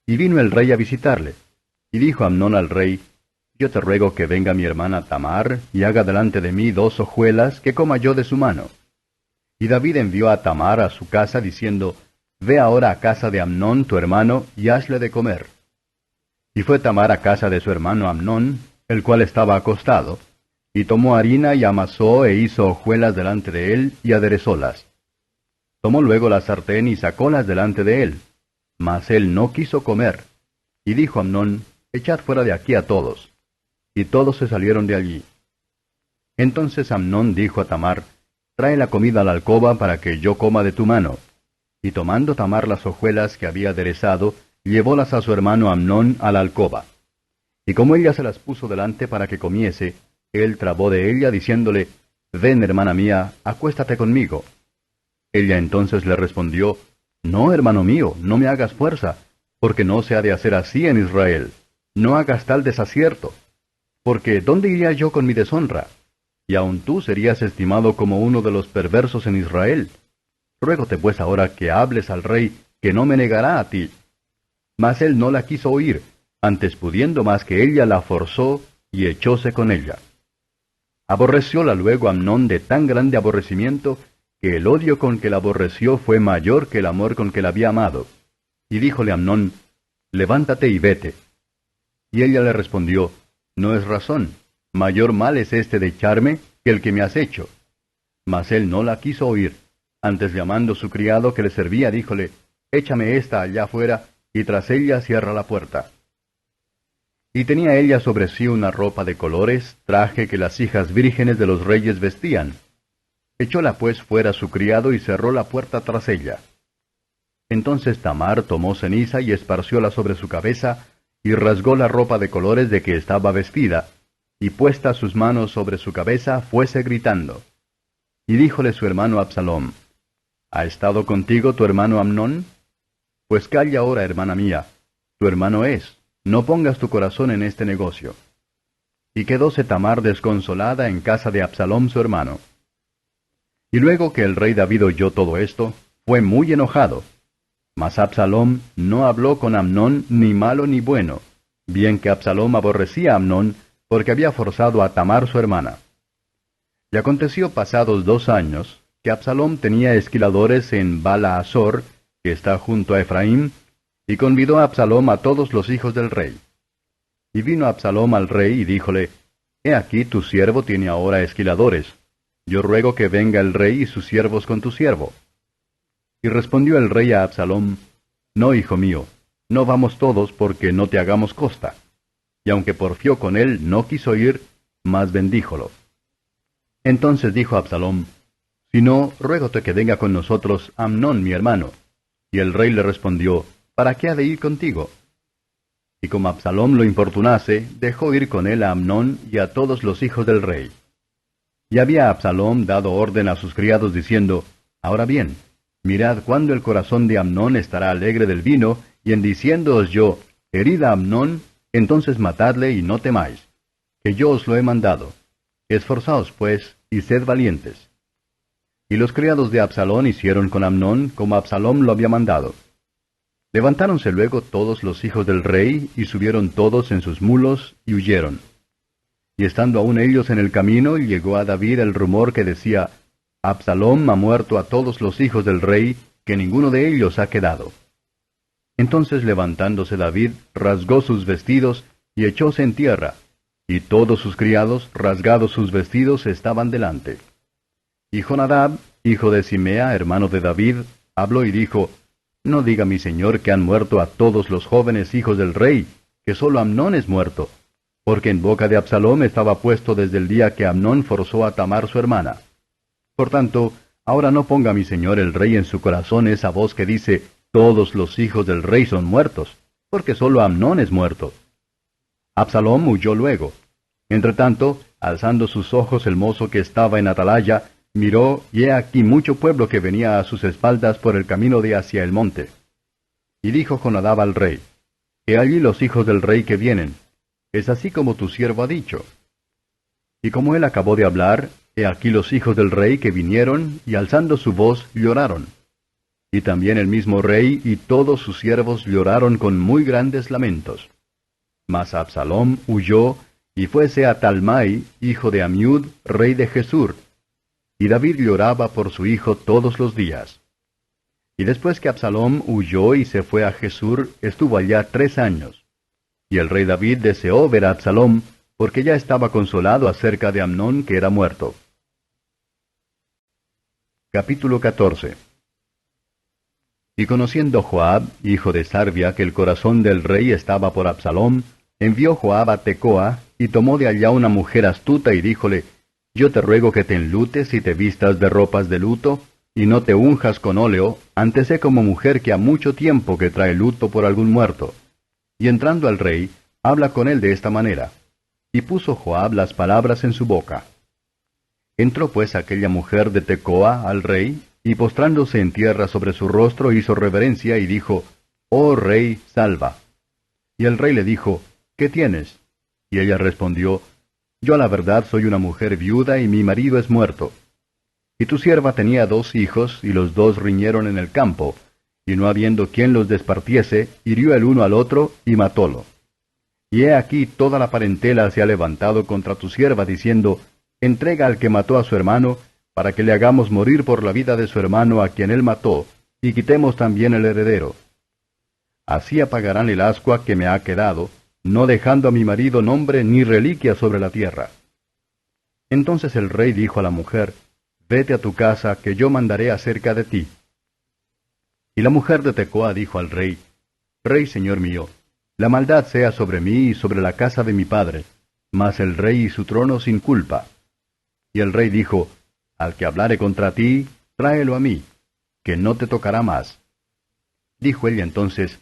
y vino el rey a visitarle. Y dijo Amnón al rey: yo te ruego que venga mi hermana Tamar, y haga delante de mí 2 hojuelas, que coma yo de su mano. Y David envió a Tamar a su casa, diciendo, Ve ahora a casa de Amnón tu hermano, y hazle de comer. Y fue Tamar a casa de su hermano Amnón, el cual estaba acostado, y tomó harina y amasó e hizo hojuelas delante de él, y aderezólas. Tomó luego la sartén y sacólas delante de él. Mas él no quiso comer. Y dijo Amnón, Echad fuera de aquí a todos. Y todos se salieron de allí. Entonces Amnón dijo a Tamar, Trae la comida a la alcoba para que yo coma de tu mano. Y tomando Tamar las hojuelas que había aderezado, llevólas a su hermano Amnón a la alcoba. Y como ella se las puso delante para que comiese, él trabó de ella, diciéndole, Ven, hermana mía, acuéstate conmigo. Ella entonces le respondió, No, hermano mío, no me hagas fuerza, porque no se ha de hacer así en Israel. No hagas tal desacierto. Porque ¿dónde iría yo con mi deshonra? Y aun tú serías estimado como uno de los perversos en Israel. Ruégote pues ahora que hables al rey, que no me negará a ti. Mas él no la quiso oír, antes pudiendo más que ella la forzó, y echóse con ella. Aborrecióla luego Amnón de tan grande aborrecimiento, que el odio con que la aborreció fue mayor que el amor con que la había amado. Y díjole Amnón, Levántate y vete. Y ella le respondió, No es razón, mayor mal es este de echarme que el que me has hecho. Mas él no la quiso oír, antes llamando su criado que le servía, díjole, Échame esta allá afuera, y tras ella cierra la puerta. Y tenía ella sobre sí una ropa de colores, traje que las hijas vírgenes de los reyes vestían. Echóla pues fuera su criado y cerró la puerta tras ella. Entonces Tamar tomó ceniza y esparcióla sobre su cabeza, y rasgó la ropa de colores de que estaba vestida, y puestas sus manos sobre su cabeza, fuese gritando. Y díjole su hermano Absalom, ¿Ha estado contigo tu hermano Amnón? Pues calla ahora, hermana mía, tu hermano es, no pongas tu corazón en este negocio. Y quedóse Tamar desconsolada en casa de Absalom su hermano. Y luego que el rey David oyó todo esto, fue muy enojado. Mas Absalom no habló con Amnón ni malo ni bueno, bien que Absalom aborrecía a Amnón, porque había forzado a Tamar su hermana. Y aconteció pasados 2 años, que Absalom tenía esquiladores en Bala Azor, que está junto a Efraín, y convidó a Absalom a todos los hijos del rey. Y vino Absalom al rey y díjole, He aquí tu siervo tiene ahora esquiladores. Yo ruego que venga el rey y sus siervos con tu siervo. Y respondió el rey a Absalom, No, hijo mío, no vamos todos porque no te hagamos costa. Y aunque porfió con él, no quiso ir, mas bendíjolo. Entonces dijo Absalom, Si no, ruégote que venga con nosotros Amnón mi hermano. Y el rey le respondió, ¿Para qué ha de ir contigo? Y como Absalom lo importunase, dejó ir con él a Amnón y a todos los hijos del rey. Y había Absalom dado orden a sus criados diciendo, Ahora bien, mirad cuándo el corazón de Amnón estará alegre del vino, y en diciéndoos yo, Herid a Amnón, entonces matadle y no temáis, que yo os lo he mandado. Esforzaos pues, y sed valientes. Y los criados de Absalom hicieron con Amnón como Absalom lo había mandado. Levantáronse luego todos los hijos del rey, y subieron todos en sus mulos, y huyeron. Y estando aún ellos en el camino, llegó a David el rumor que decía, Absalom ha muerto a todos los hijos del rey, que ninguno de ellos ha quedado. Entonces levantándose David, rasgó sus vestidos, y echóse en tierra, y todos sus criados, rasgados sus vestidos, estaban delante. Y Jonadab, hijo de Simea, hermano de David, habló y dijo, No diga mi señor que han muerto a todos los jóvenes hijos del rey, que solo Amnón es muerto, porque en boca de Absalom estaba puesto desde el día que Amnón forzó a Tamar su hermana. Por tanto, ahora no ponga mi señor el rey en su corazón esa voz que dice, Todos los hijos del rey son muertos, porque solo Amnón es muerto. Absalom huyó luego. Entretanto, alzando sus ojos el mozo que estaba en atalaya, miró, y he aquí mucho pueblo que venía a sus espaldas por el camino de hacia el monte. Y dijo Jonadab al rey, He allí los hijos del rey que vienen. Es así como tu siervo ha dicho. Y como él acabó de hablar, he aquí los hijos del rey que vinieron, y alzando su voz lloraron. Y también el mismo rey y todos sus siervos lloraron con muy grandes lamentos. Mas Absalom huyó, y fuese a Talmai, hijo de Amiud, rey de Gesur. Y David lloraba por su hijo todos los días. Y después que Absalom huyó y se fue a Gesur, estuvo allá 3 años. Y el rey David deseó ver a Absalom, porque ya estaba consolado acerca de Amnón, que era muerto. Capítulo 14. Y conociendo Joab, hijo de Sarvia, que el corazón del rey estaba por Absalom, envió Joab a Tecoa, y tomó de allá una mujer astuta, y díjole, Yo te ruego que te enlutes y te vistas de ropas de luto, y no te unjas con óleo, antes sé como mujer que ha mucho tiempo que trae luto por algún muerto. Y entrando al rey, habla con él de esta manera. Y puso Joab las palabras en su boca. Entró pues aquella mujer de Tecoa al rey, y postrándose en tierra sobre su rostro hizo reverencia y dijo, Oh rey, salva. Y el rey le dijo, ¿Qué tienes? Y ella respondió, Yo a la verdad soy una mujer viuda y mi marido es muerto. Y tu sierva tenía 2 hijos, y los 2 riñeron en el campo, y no habiendo quien los despartiese, hirió el uno al otro y matólo. Y he aquí toda la parentela se ha levantado contra tu sierva, diciendo, Entrega al que mató a su hermano, para que le hagamos morir por la vida de su hermano a quien él mató, y quitemos también el heredero. Así apagarán el ascua que me ha quedado, no dejando a mi marido nombre ni reliquia sobre la tierra. Entonces el rey dijo a la mujer, Vete a tu casa, que yo mandaré acerca de ti. Y la mujer de Tecoa dijo al rey, Rey señor mío, la maldad sea sobre mí y sobre la casa de mi padre, mas el rey y su trono sin culpa. Y el rey dijo, Al que hablare contra ti, tráelo a mí, que no te tocará más. Dijo ella entonces,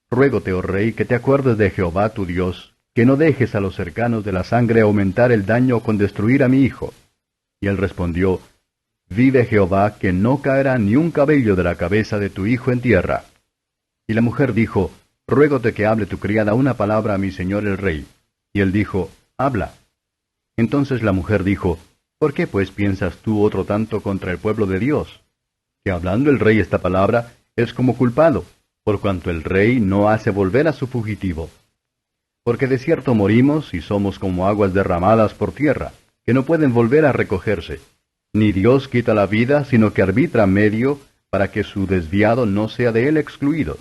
Ruégote, oh rey, que te acuerdes de Jehová tu Dios, que no dejes a los cercanos de la sangre aumentar el daño con destruir a mi hijo. Y él respondió, Vive Jehová, que no caerá ni un cabello de la cabeza de tu hijo en tierra. Y la mujer dijo, Ruégote que hable tu criada una palabra a mi señor el rey. Y él dijo, Habla. Entonces la mujer dijo, ¿Por qué pues piensas tú otro tanto contra el pueblo de Dios? Que hablando el rey esta palabra, es como culpado, por cuanto el rey no hace volver a su fugitivo. Porque de cierto morimos y somos como aguas derramadas por tierra, que no pueden volver a recogerse. Ni Dios quita la vida, sino que arbitra medio para que su desviado no sea de él excluido.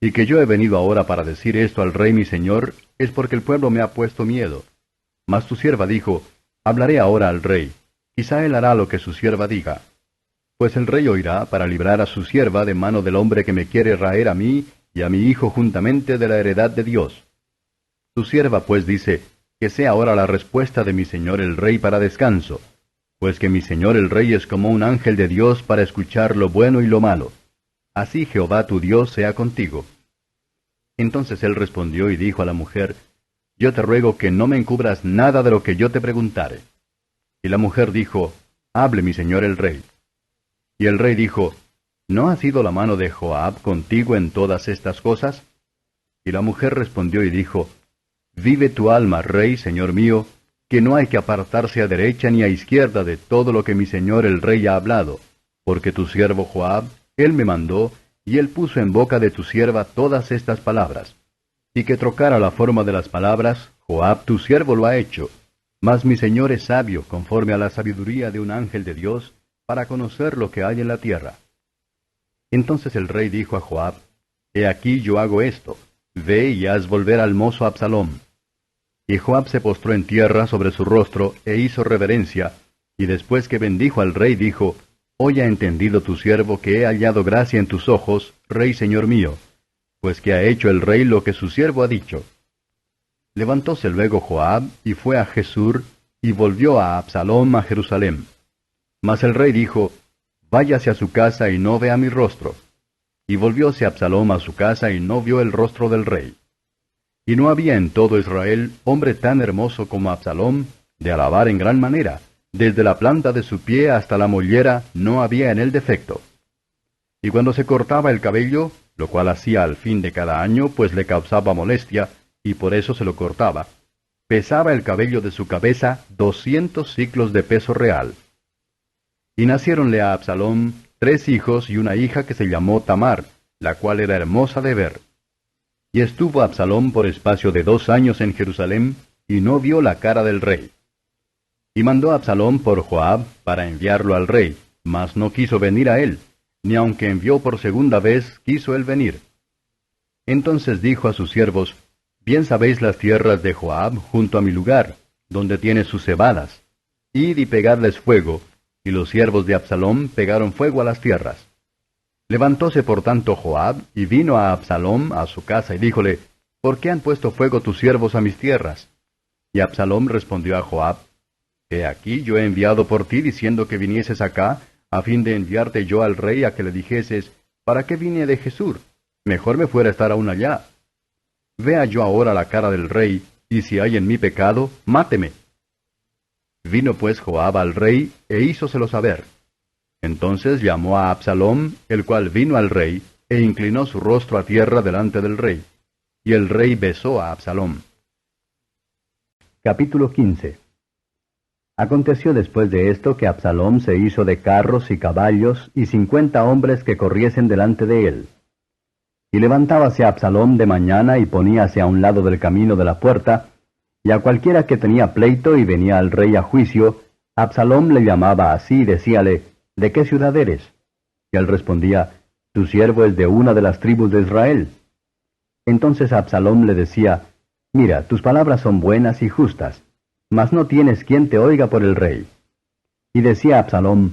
Y que yo he venido ahora para decir esto al rey mi señor, es porque el pueblo me ha puesto miedo. Mas tu sierva dijo, Hablaré ahora al rey, quizá él hará lo que su sierva diga. Pues el rey oirá para librar a su sierva de mano del hombre que me quiere raer a mí y a mi hijo juntamente de la heredad de Dios. Tu sierva pues dice, que sea ahora la respuesta de mi señor el rey para descanso, pues que mi señor el rey es como un ángel de Dios para escuchar lo bueno y lo malo. Así Jehová tu Dios sea contigo. Entonces él respondió y dijo a la mujer, Yo te ruego que no me encubras nada de lo que yo te preguntare. Y la mujer dijo, Hable mi señor el rey. Y el rey dijo, ¿No ha sido la mano de Joab contigo en todas estas cosas? Y la mujer respondió y dijo, Vive tu alma, rey, señor mío, que no hay que apartarse a derecha ni a izquierda de todo lo que mi señor el rey ha hablado, porque tu siervo Joab, él me mandó, y él puso en boca de tu sierva todas estas palabras. Y que trocara la forma de las palabras, Joab tu siervo lo ha hecho. Mas mi señor es sabio, conforme a la sabiduría de un ángel de Dios, para conocer lo que hay en la tierra. Entonces el rey dijo a Joab, He aquí yo hago esto, ve y haz volver al mozo Absalom. Y Joab se postró en tierra sobre su rostro, e hizo reverencia, y después que bendijo al rey dijo, Hoy ha entendido tu siervo que he hallado gracia en tus ojos, rey señor mío, pues que ha hecho el rey lo que su siervo ha dicho. Levantóse luego Joab, y fue a Gesur, y volvió a Absalom a Jerusalén. Mas el rey dijo, Váyase a su casa y no vea mi rostro. Y volvióse Absalom a su casa y no vio el rostro del rey. Y no había en todo Israel hombre tan hermoso como Absalom, de alabar en gran manera, desde la planta de su pie hasta la mollera no había en él defecto. Y cuando se cortaba el cabello, lo cual hacía al fin de cada año, pues le causaba molestia, y por eso se lo cortaba, pesaba el cabello de su cabeza 200 siclos de peso real. Y naciéronle a Absalom 3 hijos y una hija que se llamó Tamar, la cual era hermosa de ver. Y estuvo Absalom por espacio de 2 años en Jerusalén, y no vio la cara del rey. Y mandó Absalom por Joab para enviarlo al rey, mas no quiso venir a él, ni aunque envió por segunda vez, quiso él venir. Entonces dijo a sus siervos, Bien sabéis las tierras de Joab junto a mi lugar, donde tiene sus cebadas. Id y pegadles fuego. Y los siervos de Absalom pegaron fuego a las tierras. Levantóse por tanto Joab, y vino a Absalom a su casa, y díjole, ¿Por qué han puesto fuego tus siervos a mis tierras? Y Absalom respondió a Joab, He aquí yo he enviado por ti diciendo que vinieses acá, a fin de enviarte yo al rey a que le dijeses, ¿para qué vine de Jesús? Mejor me fuera estar aún allá. Vea yo ahora la cara del rey, y si hay en mí pecado, máteme. Vino pues Joab al rey, e hízoselo saber. Entonces llamó a Absalom, el cual vino al rey, e inclinó su rostro a tierra delante del rey. Y el rey besó a Absalom. Capítulo 15. Aconteció después de esto que Absalom se hizo de carros y caballos y 50 hombres que corriesen delante de él. Y levantábase Absalom de mañana y poníase a un lado del camino de la puerta, y a cualquiera que tenía pleito y venía al rey a juicio, Absalom le llamaba así y decíale, ¿de qué ciudad eres? Y él respondía, Tu siervo es de una de las tribus de Israel. Entonces Absalom le decía, Mira, tus palabras son buenas y justas, mas no tienes quien te oiga por el rey. Y decía Absalom,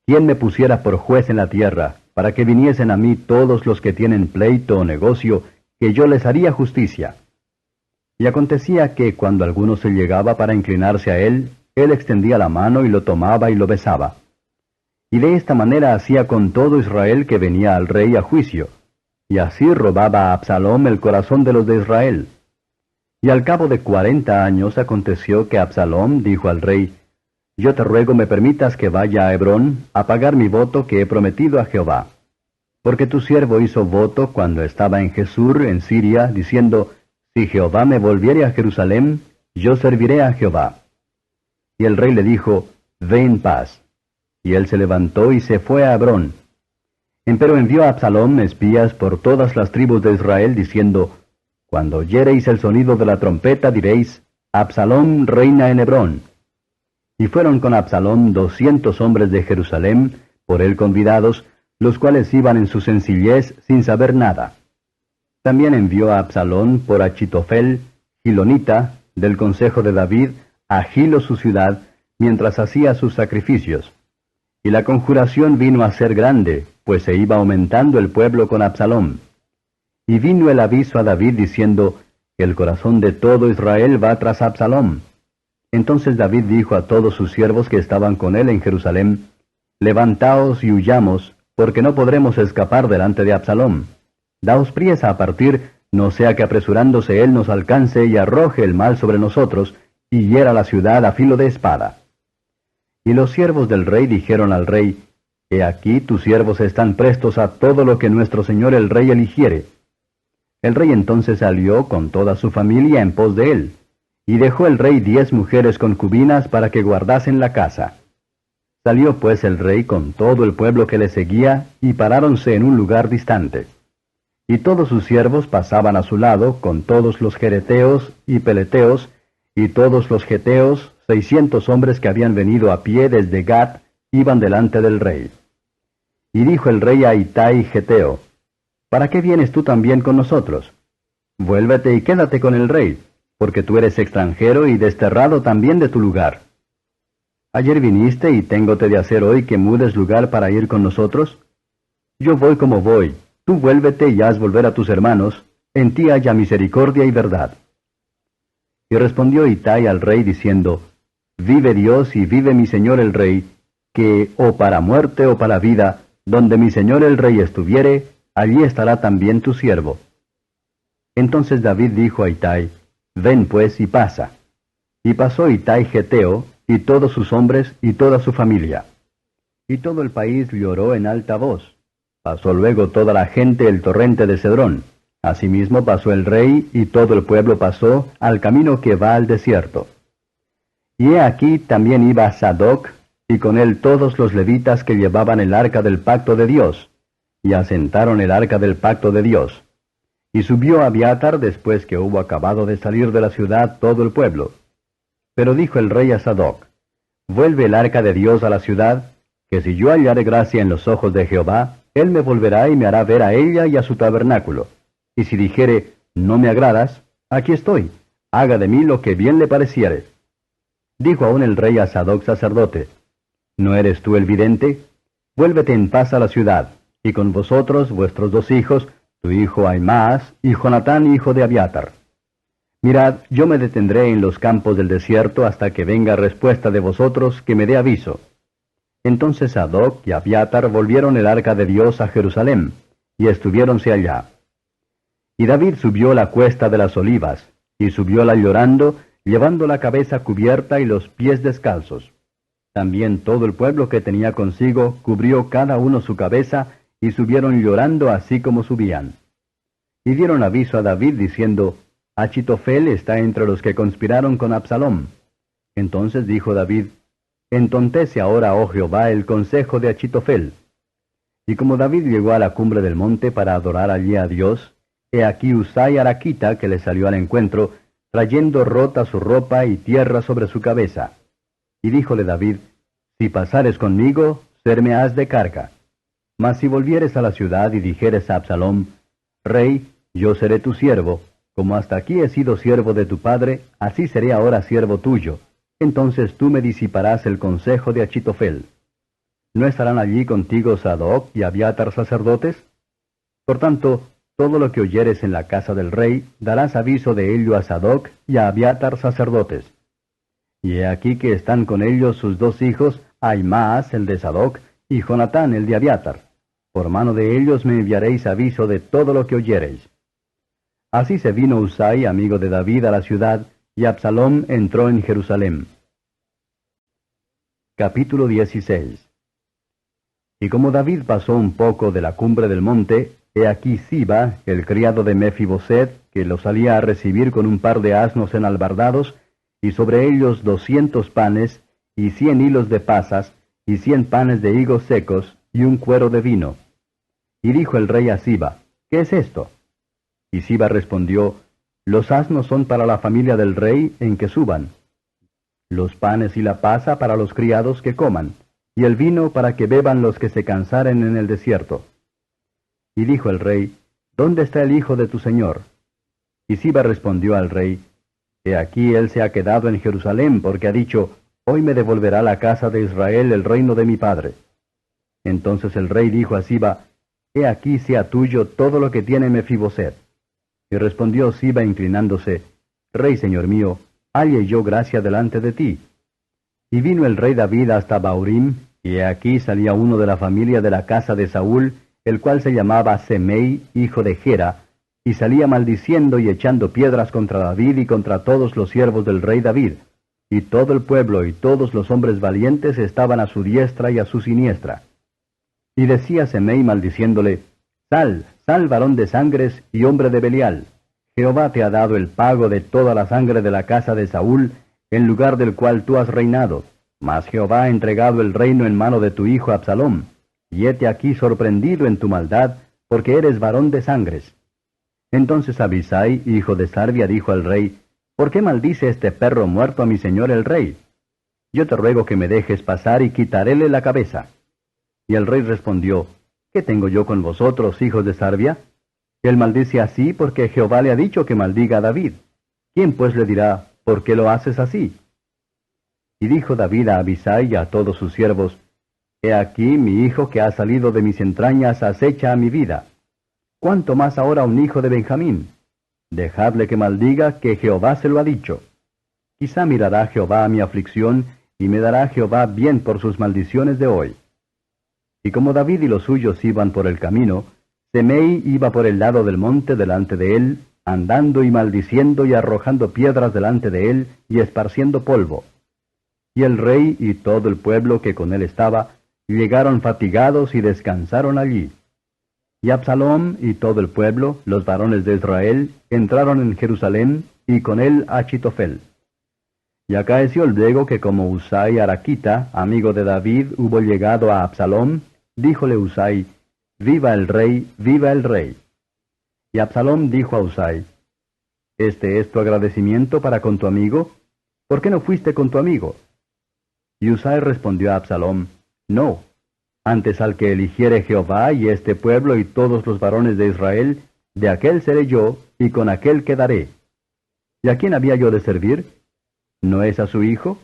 ¿quién me pusiera por juez en la tierra, para que viniesen a mí todos los que tienen pleito o negocio, que yo les haría justicia? Y acontecía que cuando alguno se llegaba para inclinarse a él extendía la mano y lo tomaba y lo besaba. Y de esta manera hacía con todo Israel que venía al rey a juicio, y así robaba a Absalom el corazón de los de Israel. Y al cabo de 40 años aconteció que Absalom dijo al rey, Yo te ruego me permitas que vaya a Hebrón a pagar mi voto que he prometido a Jehová. Porque tu siervo hizo voto cuando estaba en Jesur, en Siria, diciendo, Si Jehová me volviere a Jerusalén, yo serviré a Jehová. Y el rey le dijo, Ve en paz. Y él se levantó y se fue a Hebrón. Empero envió a Absalom espías por todas las tribus de Israel, diciendo, Cuando oyereis el sonido de la trompeta, diréis, Absalom reina en Hebrón. Y fueron con Absalom 200 hombres de Jerusalén, por él convidados, los cuales iban en su sencillez sin saber nada. También envió a Absalom por Achitofel, Gilonita, del consejo de David, a Gilo su ciudad, mientras hacía sus sacrificios. Y la conjuración vino a ser grande, pues se iba aumentando el pueblo con Absalom. Y vino el aviso a David diciendo, El corazón de todo Israel va tras Absalom. Entonces David dijo a todos sus siervos que estaban con él en Jerusalén, Levantaos y huyamos, porque no podremos escapar delante de Absalom. Daos priesa a partir, no sea que apresurándose él nos alcance y arroje el mal sobre nosotros, y hiera la ciudad a filo de espada. Y los siervos del rey dijeron al rey, He aquí tus siervos están prestos a todo lo que nuestro señor el rey eligiere. El rey entonces salió con toda su familia en pos de él, y dejó el rey 10 mujeres concubinas para que guardasen la casa. Salió pues el rey con todo el pueblo que le seguía, y paráronse en un lugar distante. Y todos sus siervos pasaban a su lado, con todos los jereteos y peleteos, y todos los geteos, 600 hombres que habían venido a pie desde Gat, iban delante del rey. Y dijo el rey a Itai geteo, ¿Para qué vienes tú también con nosotros? Vuélvete y quédate con el rey, porque tú eres extranjero y desterrado también de tu lugar. Ayer viniste y téngote de hacer hoy que mudes lugar para ir con nosotros. Yo voy como voy, tú vuélvete y haz volver a tus hermanos, en ti haya misericordia y verdad. Y respondió Itai al rey diciendo, Vive Dios y vive mi señor el rey, que o para muerte o para vida, donde mi señor el rey estuviere, allí estará también tu siervo. Entonces David dijo a Itai, Ven pues y pasa. Y pasó Itai geteo, y todos sus hombres y toda su familia. Y todo el país lloró en alta voz. Pasó luego toda la gente el torrente de Cedrón. Asimismo pasó el rey, y todo el pueblo pasó al camino que va al desierto. Y he aquí también iba Sadoc, y con él todos los levitas que llevaban el arca del pacto de Dios, y asentaron el arca del pacto de Dios. Y subió Abiatar después que hubo acabado de salir de la ciudad todo el pueblo. Pero dijo el rey a Sadoc, vuelve el arca de Dios a la ciudad, que si yo hallare gracia en los ojos de Jehová, él me volverá y me hará ver a ella y a su tabernáculo. Y si dijere, no me agradas, aquí estoy, haga de mí lo que bien le pareciere. Dijo aún el rey a Sadoc sacerdote, ¿no eres tú el vidente? Vuélvete en paz a la ciudad, y con vosotros vuestros 2 hijos, tu hijo Ahimaas y Jonatán hijo de Abiatar. Mirad, yo me detendré en los campos del desierto hasta que venga respuesta de vosotros que me dé aviso. Entonces Sadoc y Abiatar volvieron el arca de Dios a Jerusalén, y estuviéronse allá. Y David subió la cuesta de las olivas, y subióla llorando, llevando la cabeza cubierta y los pies descalzos. También todo el pueblo que tenía consigo cubrió cada uno su cabeza, y subieron llorando así como subían. Y dieron aviso a David diciendo, Achitofel está entre los que conspiraron con Absalom. Entonces dijo David, entontece ahora, oh Jehová, el consejo de Achitofel. Y como David llegó a la cumbre del monte para adorar allí a Dios, he aquí Husai Araquita que le salió al encuentro, trayendo rota su ropa y tierra sobre su cabeza. Y díjole David, si pasares conmigo, serme has de carga. Mas si volvieres a la ciudad y dijeres a Absalom, Rey, yo seré tu siervo, como hasta aquí he sido siervo de tu padre, así seré ahora siervo tuyo. Entonces tú me disiparás el consejo de Achitofel. ¿No estarán allí contigo Sadoc y Abiatar sacerdotes? Por tanto, todo lo que oyeres en la casa del rey, darás aviso de ello a Sadoc y a Abiatar sacerdotes. Y he aquí que están con ellos sus 2 hijos, Ahimaas el de Sadoc, y Jonatán el de Abiatar. Por mano de ellos me enviaréis aviso de todo lo que oyereis. Así se vino Husai, amigo de David, a la ciudad, y Absalom entró en Jerusalén. Capítulo 16. Y como David pasó un poco de la cumbre del monte, he aquí Siba, el criado de Mefiboset, que lo salía a recibir con un par de asnos enalbardados, y sobre ellos 200 panes, y 100 hilos de pasas, y 100 panes de higos secos, y un cuero de vino. Y dijo el rey a Siba, ¿qué es esto? Y Siba respondió, los asnos son para la familia del rey en que suban, los panes y la pasa para los criados que coman, y el vino para que beban los que se cansaren en el desierto. Y dijo el rey, ¿dónde está el hijo de tu señor? Y Siba respondió al rey, he aquí él se ha quedado en Jerusalén, porque ha dicho, hoy me devolverá la casa de Israel el reino de mi padre. Entonces el rey dijo a Siba, he aquí sea tuyo todo lo que tiene Mefiboset. Y respondió Siba inclinándose, Rey señor mío, halle yo gracia delante de ti. Y vino el rey David hasta Baurim, y he aquí salía uno de la familia de la casa de Saúl, el cual se llamaba Semei, hijo de Gera, y salía maldiciendo y echando piedras contra David y contra todos los siervos del rey David. Y todo el pueblo y todos los hombres valientes estaban a su diestra y a su siniestra. Y decía Semei maldiciéndole, Sal, sal varón de sangres y hombre de Belial. Jehová te ha dado el pago de toda la sangre de la casa de Saúl, en lugar del cual tú has reinado. Mas Jehová ha entregado el reino en mano de tu hijo Absalom. Y hete aquí sorprendido en tu maldad, porque eres varón de sangres. Entonces Abisai, hijo de Sarbia, dijo al rey, ¿por qué maldice este perro muerto a mi señor el rey? Yo te ruego que me dejes pasar y quitaréle la cabeza. Y el rey respondió, ¿qué tengo yo con vosotros, hijos de Sarbia? Él maldice así porque Jehová le ha dicho que maldiga a David. ¿Quién pues le dirá, por qué lo haces así? Y dijo David a Abisai y a todos sus siervos, he aquí mi hijo que ha salido de mis entrañas acecha a mi vida. ¿Cuánto más ahora un hijo de Benjamín? Dejadle que maldiga, que Jehová se lo ha dicho. Quizá mirará Jehová a mi aflicción, y me dará Jehová bien por sus maldiciones de hoy. Y como David y los suyos iban por el camino, Semei iba por el lado del monte delante de él, andando y maldiciendo y arrojando piedras delante de él, y esparciendo polvo. Y el rey y todo el pueblo que con él estaba, llegaron fatigados y descansaron allí. Y Absalom y todo el pueblo, los varones de Israel, entraron en Jerusalén, y con él Achitofel. Y acaeció luego que como Husai Araquita, amigo de David, hubo llegado a Absalom, díjole Husai, viva el rey, viva el rey. Y Absalom dijo a Husai, ¿este es tu agradecimiento para con tu amigo? ¿Por qué no fuiste con tu amigo? Y Husai respondió a Absalom, no, antes al que eligiere Jehová y este pueblo y todos los varones de Israel, de aquel seré yo, y con aquel quedaré. ¿Y a quién había yo de servir? ¿No es a su hijo?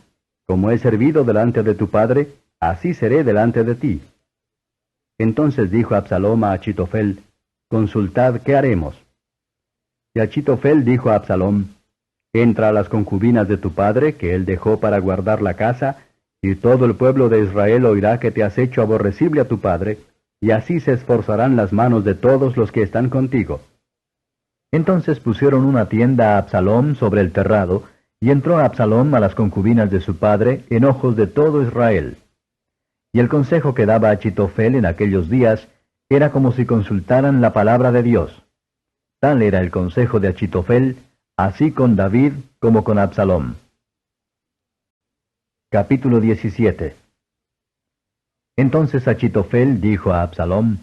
Como he servido delante de tu padre, así seré delante de ti. Entonces dijo Absalom a Achitofel, consultad qué haremos. Y Achitofel dijo a Absalom, entra a las concubinas de tu padre, que él dejó para guardar la casa, y todo el pueblo de Israel oirá que te has hecho aborrecible a tu padre, y así se esforzarán las manos de todos los que están contigo. Entonces pusieron una tienda a Absalom sobre el terrado, y entró Absalom a las concubinas de su padre en ojos de todo Israel. Y el consejo que daba Achitofel en aquellos días era como si consultaran la palabra de Dios. Tal era el consejo de Achitofel, así con David como con Absalom. Capítulo 17. Entonces Achitofel dijo a Absalom,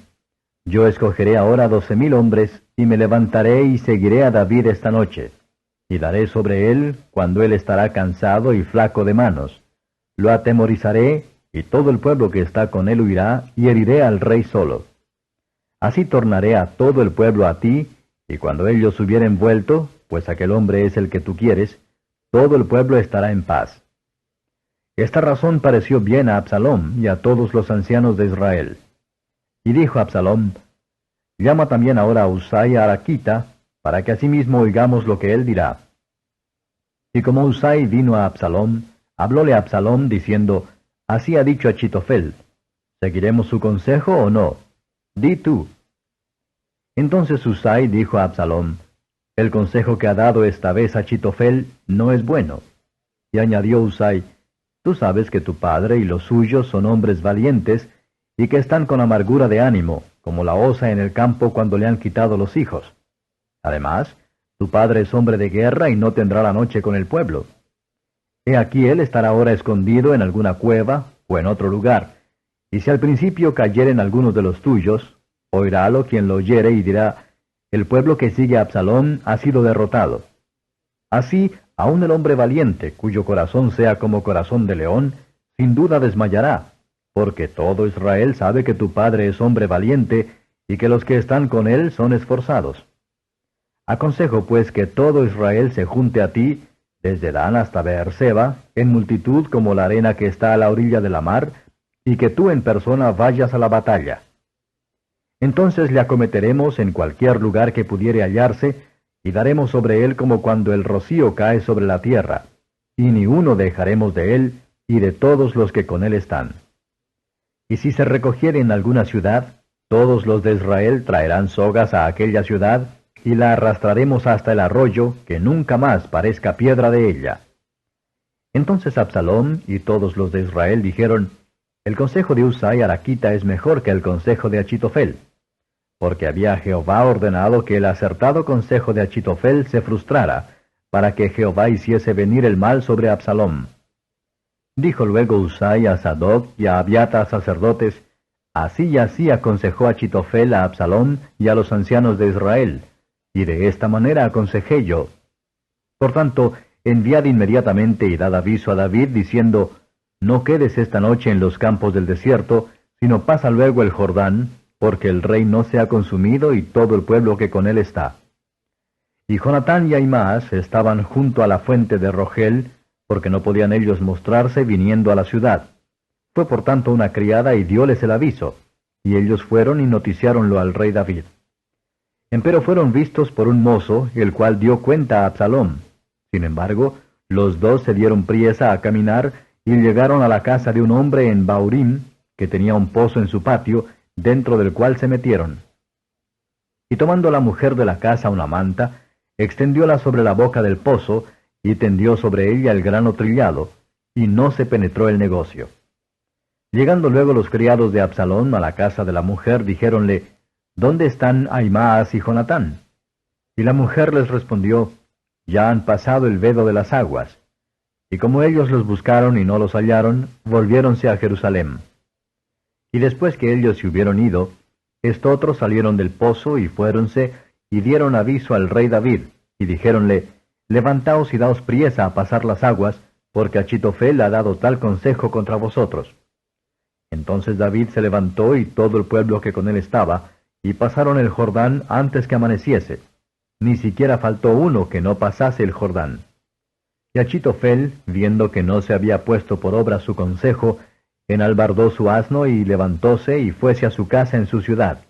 yo escogeré ahora 12,000 hombres, y me levantaré y seguiré a David esta noche, y daré sobre él cuando él estará cansado y flaco de manos. Lo atemorizaré, y todo el pueblo que está con él huirá, y heriré al rey solo. Así tornaré a todo el pueblo a ti, y cuando ellos hubieren vuelto, pues aquel hombre es el que tú quieres, todo el pueblo estará en paz. Esta razón pareció bien a Absalom y a todos los ancianos de Israel. Y dijo Absalom, llama también ahora a Husai Arachita, para que asimismo oigamos lo que él dirá. Y como Husai vino a Absalom, hablóle a Absalom diciendo, así ha dicho Achitofel, ¿seguiremos su consejo o no? Di tú. Entonces Husai dijo a Absalom, el consejo que ha dado esta vez Achitofel no es bueno. Y añadió Husai, tú sabes que tu padre y los suyos son hombres valientes, y que están con amargura de ánimo, como la osa en el campo cuando le han quitado los hijos. Además, tu padre es hombre de guerra y no tendrá la noche con el pueblo. He aquí él estará ahora escondido en alguna cueva o en otro lugar, y si al principio cayeren algunos de los tuyos, oirálo quien lo oyere y dirá, el pueblo que sigue a Absalom ha sido derrotado. Así, aun el hombre valiente, cuyo corazón sea como corazón de león, sin duda desmayará, porque todo Israel sabe que tu padre es hombre valiente, y que los que están con él son esforzados. Aconsejo pues que todo Israel se junte a ti, desde Dan hasta Beerseba, en multitud como la arena que está a la orilla de la mar, y que tú en persona vayas a la batalla. Entonces le acometeremos en cualquier lugar que pudiere hallarse, y daremos sobre él como cuando el rocío cae sobre la tierra, y ni uno dejaremos de él y de todos los que con él están. Y si se recogiere en alguna ciudad, todos los de Israel traerán sogas a aquella ciudad, y la arrastraremos hasta el arroyo, que nunca más parezca piedra de ella. Entonces Absalom y todos los de Israel dijeron, el consejo de Husai Arachita es mejor que el consejo de Achitofel, porque había Jehová ordenado que el acertado consejo de Achitofel se frustrara, para que Jehová hiciese venir el mal sobre Absalom. Dijo luego Husai a Sadoc y a Abiatar sacerdotes, así y así aconsejó Achitofel a Absalom y a los ancianos de Israel, y de esta manera aconsejé yo. Por tanto, enviad inmediatamente y dad aviso a David, diciendo, no quedes esta noche en los campos del desierto, sino pasa luego el Jordán, porque el rey no se ha consumido y todo el pueblo que con él está. Y Jonatán y Ahimaas estaban junto a la fuente de Rogel, porque no podían ellos mostrarse viniendo a la ciudad. Fue por tanto una criada y dióles el aviso, y ellos fueron y noticiáronlo al rey David. Empero fueron vistos por un mozo, el cual dio cuenta a Absalom. Sin embargo, los dos se dieron priesa a caminar y llegaron a la casa de un hombre en Baurim, que tenía un pozo en su patio, dentro del cual se metieron. Y tomando la mujer de la casa una manta, extendióla sobre la boca del pozo, y tendió sobre ella el grano trillado, y no se penetró el negocio. Llegando luego los criados de Absalom a la casa de la mujer, dijéronle, ¿dónde están Ahimaas y Jonatán? Y la mujer les respondió, ya han pasado el vedo de las aguas. Y como ellos los buscaron y no los hallaron, volviéronse a Jerusalén. Y después que ellos se hubieron ido, estotros salieron del pozo y fuéronse, y dieron aviso al rey David, y dijéronle, levantaos y daos priesa a pasar las aguas, porque Achitofel ha dado tal consejo contra vosotros. Entonces David se levantó y todo el pueblo que con él estaba, y pasaron el Jordán antes que amaneciese. Ni siquiera faltó uno que no pasase el Jordán. Y Achitofel, viendo que no se había puesto por obra su consejo, enalbardó su asno y levantóse y fuese a su casa en su ciudad.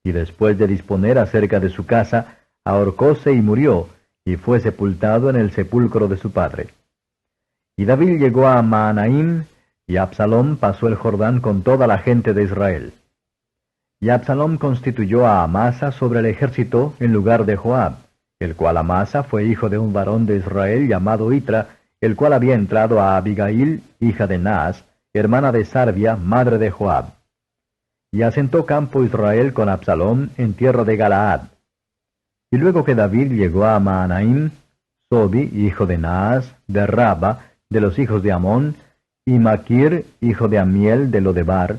Y después de disponer acerca de su casa, ahorcóse y murió, y fue sepultado en el sepulcro de su padre. Y David llegó a Mahanaim, y Absalom pasó el Jordán con toda la gente de Israel. Y Absalom constituyó a Amasa sobre el ejército en lugar de Joab, el cual Amasa fue hijo de un varón de Israel llamado Itra, el cual había entrado a Abigail, hija de Naas, hermana de Sarbia, madre de Joab. Y asentó campo Israel con Absalom en tierra de Galaad. Y luego que David llegó a Mahanaim, Sobi, hijo de Naas, de Raba, de los hijos de Amón, y Maquir, hijo de Amiel, de Lodebar,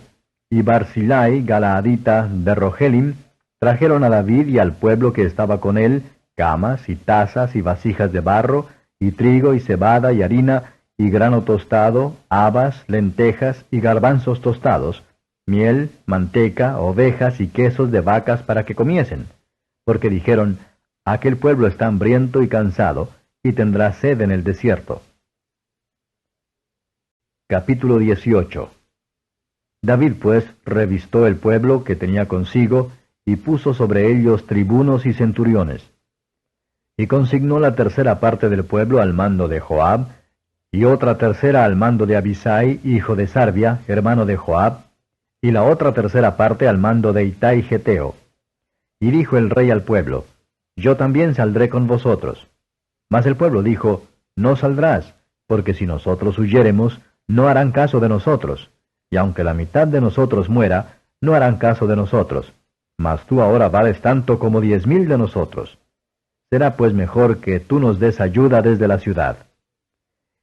y Barzillai, galaadita, de Rogelim, trajeron a David y al pueblo que estaba con él camas y tazas y vasijas de barro, y trigo y cebada y harina, y grano tostado, habas, lentejas y garbanzos tostados, miel, manteca, ovejas y quesos de vacas para que comiesen. Porque dijeron, aquel pueblo está hambriento y cansado, y tendrá sed en el desierto. Capítulo 18. David pues revistó el pueblo que tenía consigo, y puso sobre ellos tribunos y centuriones. Y consignó la tercera parte del pueblo al mando de Joab, y otra tercera al mando de Abisai, hijo de Sarbia, hermano de Joab, y la otra tercera parte al mando de Itai Geteo. Y dijo el rey al pueblo, yo también saldré con vosotros. Mas el pueblo dijo, no saldrás, porque si nosotros huyéremos, no harán caso de nosotros, y aunque la mitad de nosotros muera, no harán caso de nosotros. Mas tú ahora vales tanto como 10,000 de nosotros. Será pues mejor que tú nos des ayuda desde la ciudad.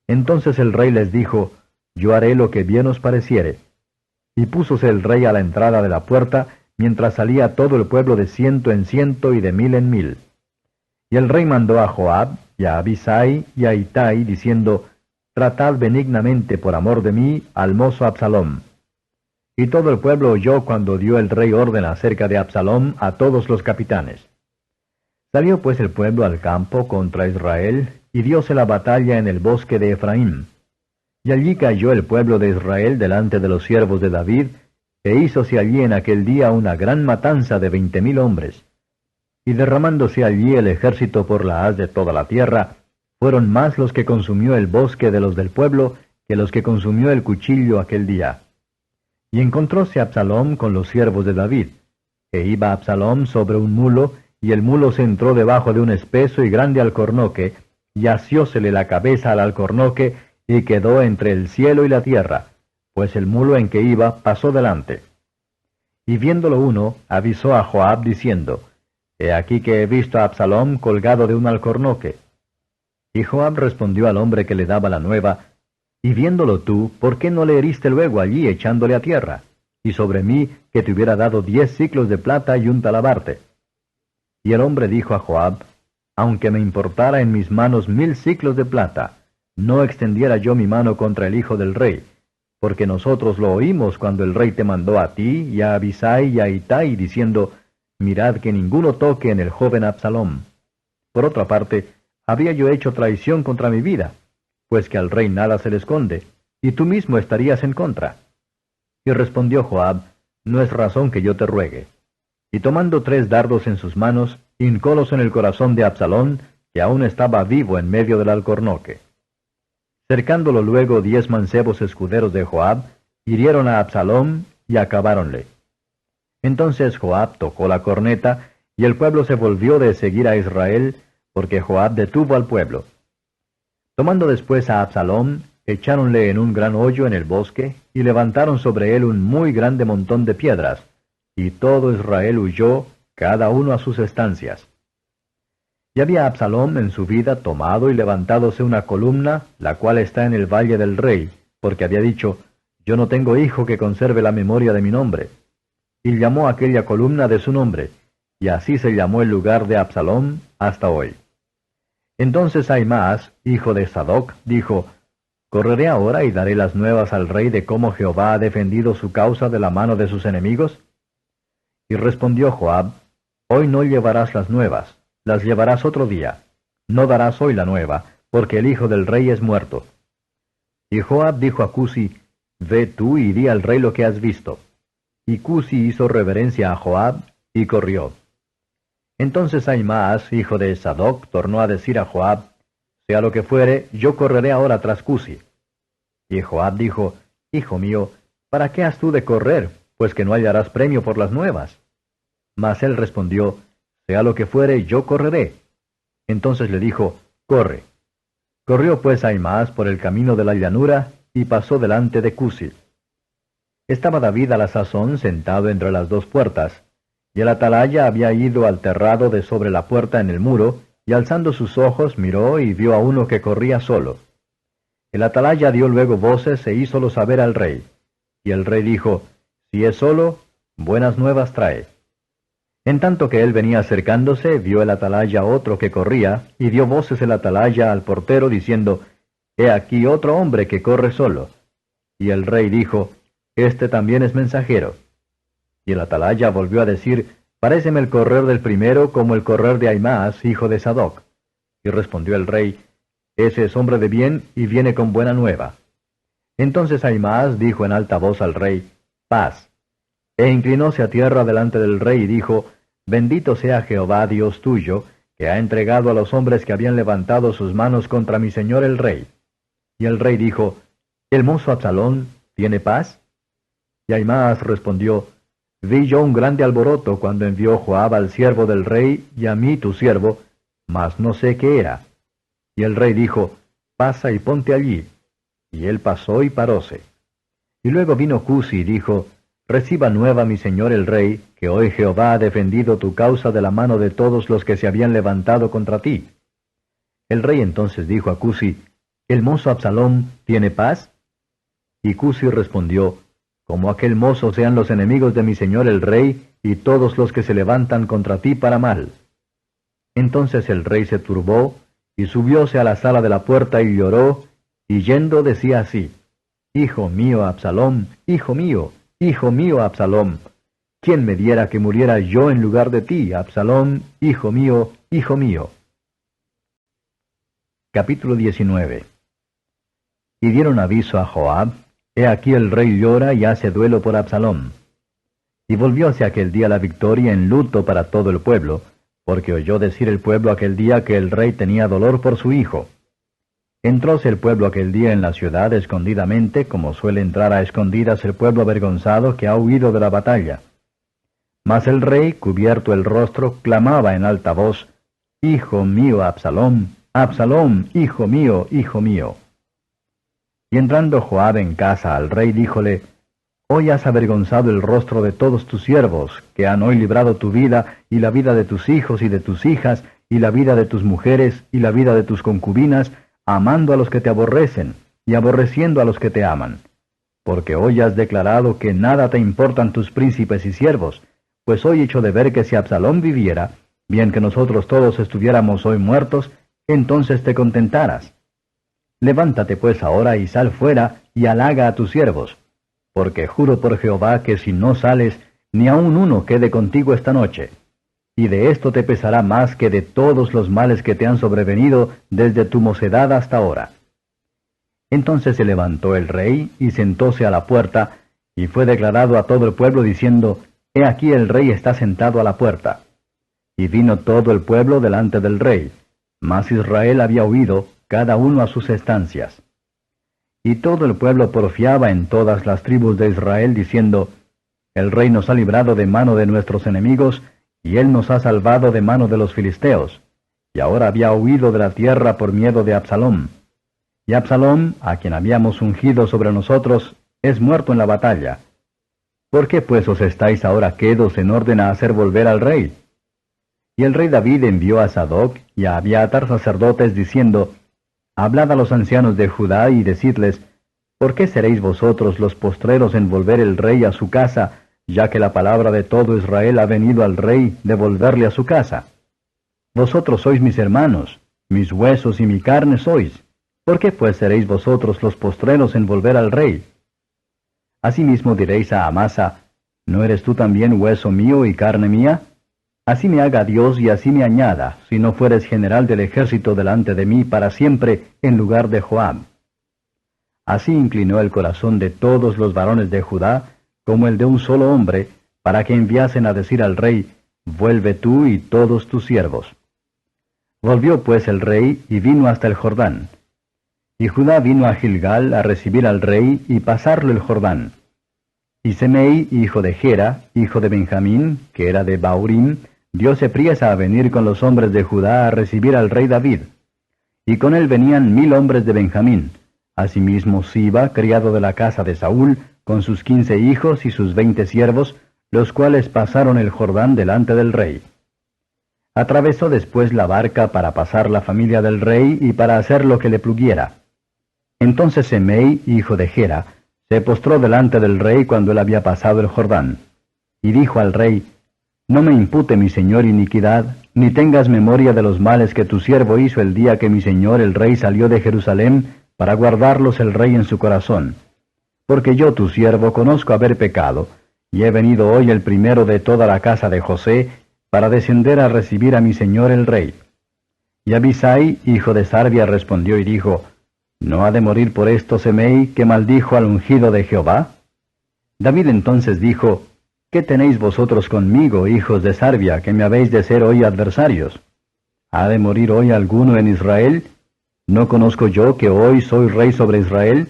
Entonces el rey les dijo, yo haré lo que bien os pareciere. Y púsose el rey a la entrada de la puerta, mientras salía todo el pueblo de 100 en 100 y de 1000 en 1000. Y el rey mandó a Joab, y a Abisai, y a Itai, diciendo, tratad benignamente por amor de mí al mozo Absalom. Y todo el pueblo oyó cuando dio el rey orden acerca de Absalom a todos los capitanes. Salió pues el pueblo al campo contra Israel, y dióse la batalla en el bosque de Efraín. Y allí cayó el pueblo de Israel delante de los siervos de David, e hízose allí en aquel día una gran matanza de 20,000 hombres. Y derramándose allí el ejército por la haz de toda la tierra, fueron más los que consumió el bosque de los del pueblo, que los que consumió el cuchillo aquel día. Y encontróse Absalom con los siervos de David, e iba Absalom sobre un mulo, y el mulo se entró debajo de un espeso y grande alcornoque, y asiósele la cabeza al alcornoque, y quedó entre el cielo y la tierra, pues el mulo en que iba pasó delante. Y viéndolo uno, avisó a Joab diciendo, he aquí que he visto a Absalom colgado de un alcornoque. Y Joab respondió al hombre que le daba la nueva, y viéndolo tú, ¿por qué no le heriste luego allí echándole a tierra? Y sobre mí, que te hubiera dado 10 siclos de plata y un talabarte. Y el hombre dijo a Joab, aunque me importara en mis manos 1000 siclos de plata, no extendiera yo mi mano contra el hijo del rey, porque nosotros lo oímos cuando el rey te mandó a ti, y a Abisai y a Itai, diciendo, mirad que ninguno toque en el joven Absalom. Por otra parte, habría yo hecho traición contra mi vida, pues que al rey nada se le esconde, y tú mismo estarías en contra. Y respondió Joab, no es razón que yo te ruegue. Y tomando 3 dardos en sus manos, hincólos en el corazón de Absalom, que aún estaba vivo en medio del alcornoque. Cercándolo luego 10 mancebos escuderos de Joab, hirieron a Absalom y acabáronle. Entonces Joab tocó la corneta, y el pueblo se volvió de seguir a Israel, porque Joab detuvo al pueblo. Tomando después a Absalom, echáronle en un gran hoyo en el bosque, y levantaron sobre él un muy grande montón de piedras, y todo Israel huyó, cada uno a sus estancias. Y había Absalom en su vida tomado y levantádose una columna, la cual está en el valle del rey, porque había dicho, yo no tengo hijo que conserve la memoria de mi nombre. Y llamó aquella columna de su nombre, y así se llamó el lugar de Absalom hasta hoy. Entonces Ahimaas, hijo de Sadoc, dijo, ¿correré ahora y daré las nuevas al rey de cómo Jehová ha defendido su causa de la mano de sus enemigos? Y respondió Joab, hoy no llevarás las nuevas, las llevarás otro día. No darás hoy la nueva, porque el hijo del rey es muerto. Y Joab dijo a Cusi, ve tú y di al rey lo que has visto. Y Cusi hizo reverencia a Joab y corrió. Entonces Ahimaas, hijo de Sadoc, tornó a decir a Joab, sea lo que fuere, yo correré ahora tras Cusi. Y Joab dijo, hijo mío, ¿para qué has tú de correr, pues que no hallarás premio por las nuevas? Mas él respondió, sea lo que fuere, yo correré. Entonces le dijo, corre. Corrió pues Ahimaas por el camino de la llanura, y pasó delante de Cusi. Estaba David a la sazón sentado entre las dos puertas, y el atalaya había ido al terrado de sobre la puerta en el muro, y alzando sus ojos miró y vio a uno que corría solo. El atalaya dio luego voces e hízolo saber al rey. Y el rey dijo, si es solo, buenas nuevas trae. En tanto que él venía acercándose, vio el atalaya otro que corría, y dio voces el atalaya al portero, diciendo, he aquí otro hombre que corre solo. Y el rey dijo, este también es mensajero. Y el atalaya volvió a decir, paréceme el correr del primero como el correr de Ahimaas, hijo de Sadoc. Y respondió el rey, ese es hombre de bien y viene con buena nueva. Entonces Ahimaas dijo en alta voz al rey, paz. E inclinóse a tierra delante del rey y dijo, bendito sea Jehová Dios tuyo, que ha entregado a los hombres que habían levantado sus manos contra mi señor el rey. Y el rey dijo, ¿el mozo Absalón tiene paz? Y Ahimaas respondió, vi yo un grande alboroto cuando envió Joab al siervo del rey y a mí tu siervo, mas no sé qué era. Y el rey dijo, pasa y ponte allí. Y él pasó y paróse. Y luego vino Cusi y dijo, reciba nueva mi señor el rey, que hoy Jehová ha defendido tu causa de la mano de todos los que se habían levantado contra ti. El rey entonces dijo a Cusi, ¿el mozo Absalom tiene paz? Y Cusi respondió, como aquel mozo sean los enemigos de mi señor el rey, y todos los que se levantan contra ti para mal. Entonces el rey se turbó, y subióse a la sala de la puerta y lloró, y yendo decía así, hijo mío Absalom, hijo mío Absalom, ¿quién me diera que muriera yo en lugar de ti, Absalom, hijo mío, hijo mío? Capítulo 19. Y dieron aviso a Joab, he aquí el rey llora y hace duelo por Absalom. Y volvióse aquel día la victoria en luto para todo el pueblo, porque oyó decir el pueblo aquel día que el rey tenía dolor por su hijo. Entróse el pueblo aquel día en la ciudad escondidamente, como suele entrar a escondidas el pueblo avergonzado que ha huido de la batalla. Mas el rey, cubierto el rostro, clamaba en alta voz, hijo mío Absalom, Absalom, hijo mío, hijo mío. Y entrando Joab en casa al rey, díjole, hoy has avergonzado el rostro de todos tus siervos, que han hoy librado tu vida, y la vida de tus hijos y de tus hijas, y la vida de tus mujeres, y la vida de tus concubinas, amando a los que te aborrecen, y aborreciendo a los que te aman. Porque hoy has declarado que nada te importan tus príncipes y siervos, pues hoy hecho de ver que si Absalom viviera, bien que nosotros todos estuviéramos hoy muertos, entonces te contentarás. Levántate pues ahora y sal fuera, y halaga a tus siervos, porque juro por Jehová que si no sales, ni aun uno quede contigo esta noche. Y de esto te pesará más que de todos los males que te han sobrevenido desde tu mocedad hasta ahora. Entonces se levantó el rey, y sentóse a la puerta, y fue declarado a todo el pueblo, diciendo, he aquí el rey está sentado a la puerta. Y vino todo el pueblo delante del rey, mas Israel había huido, cada uno a sus estancias. Y todo el pueblo porfiaba en todas las tribus de Israel, diciendo, el rey nos ha librado de mano de nuestros enemigos, y él nos ha salvado de mano de los filisteos, y ahora había huido de la tierra por miedo de Absalom. Y Absalom, a quien habíamos ungido sobre nosotros, es muerto en la batalla. ¿Por qué pues os estáis ahora quedos en orden a hacer volver al rey? Y el rey David envió a Sadoc y a Abiatar sacerdotes, diciendo, hablad a los ancianos de Judá y decidles, ¿por qué seréis vosotros los postreros en volver el rey a su casa, ya que la palabra de todo Israel ha venido al rey de volverle a su casa. Vosotros sois mis hermanos, mis huesos y mi carne sois. ¿Por qué pues seréis vosotros los postreros en volver al rey? Asimismo diréis a Amasa, ¿no eres tú también hueso mío y carne mía? Así me haga Dios y así me añada, si no fueres general del ejército delante de mí para siempre en lugar de Joab. Así inclinó el corazón de todos los varones de Judá, como el de un solo hombre, para que enviasen a decir al rey, vuelve tú y todos tus siervos. Volvió pues el rey y vino hasta el Jordán. Y Judá vino a Gilgal a recibir al rey y pasarlo el Jordán. Y Semei, hijo de Gera, hijo de Benjamín, que era de Baurim, dióse priesa a venir con los hombres de Judá a recibir al rey David. Y con él venían 1000 hombres de Benjamín. Asimismo Siba, criado de la casa de Saúl, con sus 15 hijos y sus 20 siervos, los cuales pasaron el Jordán delante del rey. Atravesó después la barca para pasar la familia del rey y para hacer lo que le pluguiera. Entonces Semei, hijo de Gera, se postró delante del rey cuando él había pasado el Jordán. Y dijo al rey, no me impute mi señor iniquidad, ni tengas memoria de los males que tu siervo hizo el día que mi señor el rey salió de Jerusalén, para guardarlos el rey en su corazón. Porque yo, tu siervo, conozco haber pecado, y he venido hoy el primero de toda la casa de José, para descender a recibir a mi señor el rey. Y Abisai, hijo de Sarbia, respondió y dijo, ¿no ha de morir por esto Semei, que maldijo al ungido de Jehová? David entonces dijo, ¿qué tenéis vosotros conmigo, hijos de Sarbia, que me habéis de ser hoy adversarios? ¿Ha de morir hoy alguno en Israel? ¿No conozco yo que hoy soy rey sobre Israel?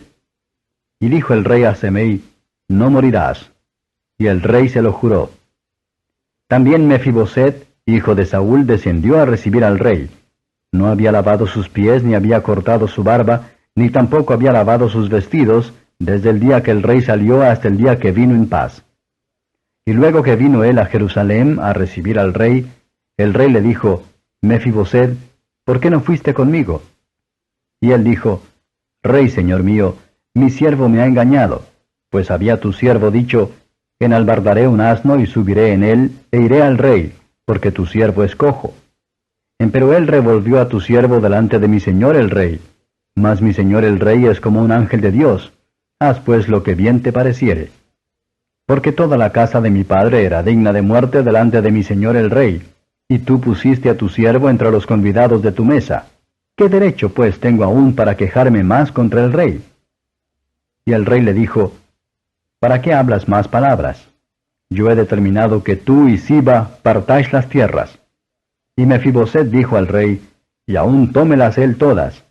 Y dijo el rey a Semei, no morirás. Y el rey se lo juró. También Mefiboset, hijo de Saúl, descendió a recibir al rey. No había lavado sus pies, ni había cortado su barba, ni tampoco había lavado sus vestidos, desde el día que el rey salió hasta el día que vino en paz. Y luego que vino él a Jerusalén a recibir al rey, el rey le dijo, Mefiboset, ¿por qué no fuiste conmigo? Y él dijo, Rey, señor mío, mi siervo me ha engañado, pues había tu siervo dicho, enalbardaré un asno y subiré en él, e iré al rey, porque tu siervo es cojo. Empero él revolvió a tu siervo delante de mi señor el rey. Mas mi señor el rey es como un ángel de Dios. Haz pues lo que bien te pareciere. Porque toda la casa de mi padre era digna de muerte delante de mi señor el rey, y tú pusiste a tu siervo entre los convidados de tu mesa. ¿Qué derecho pues tengo aún para quejarme más contra el rey? Y el rey le dijo, ¿para qué hablas más palabras? Yo he determinado que tú y Siba partáis las tierras. Y Mefiboset dijo al rey, y aún tómelas él todas,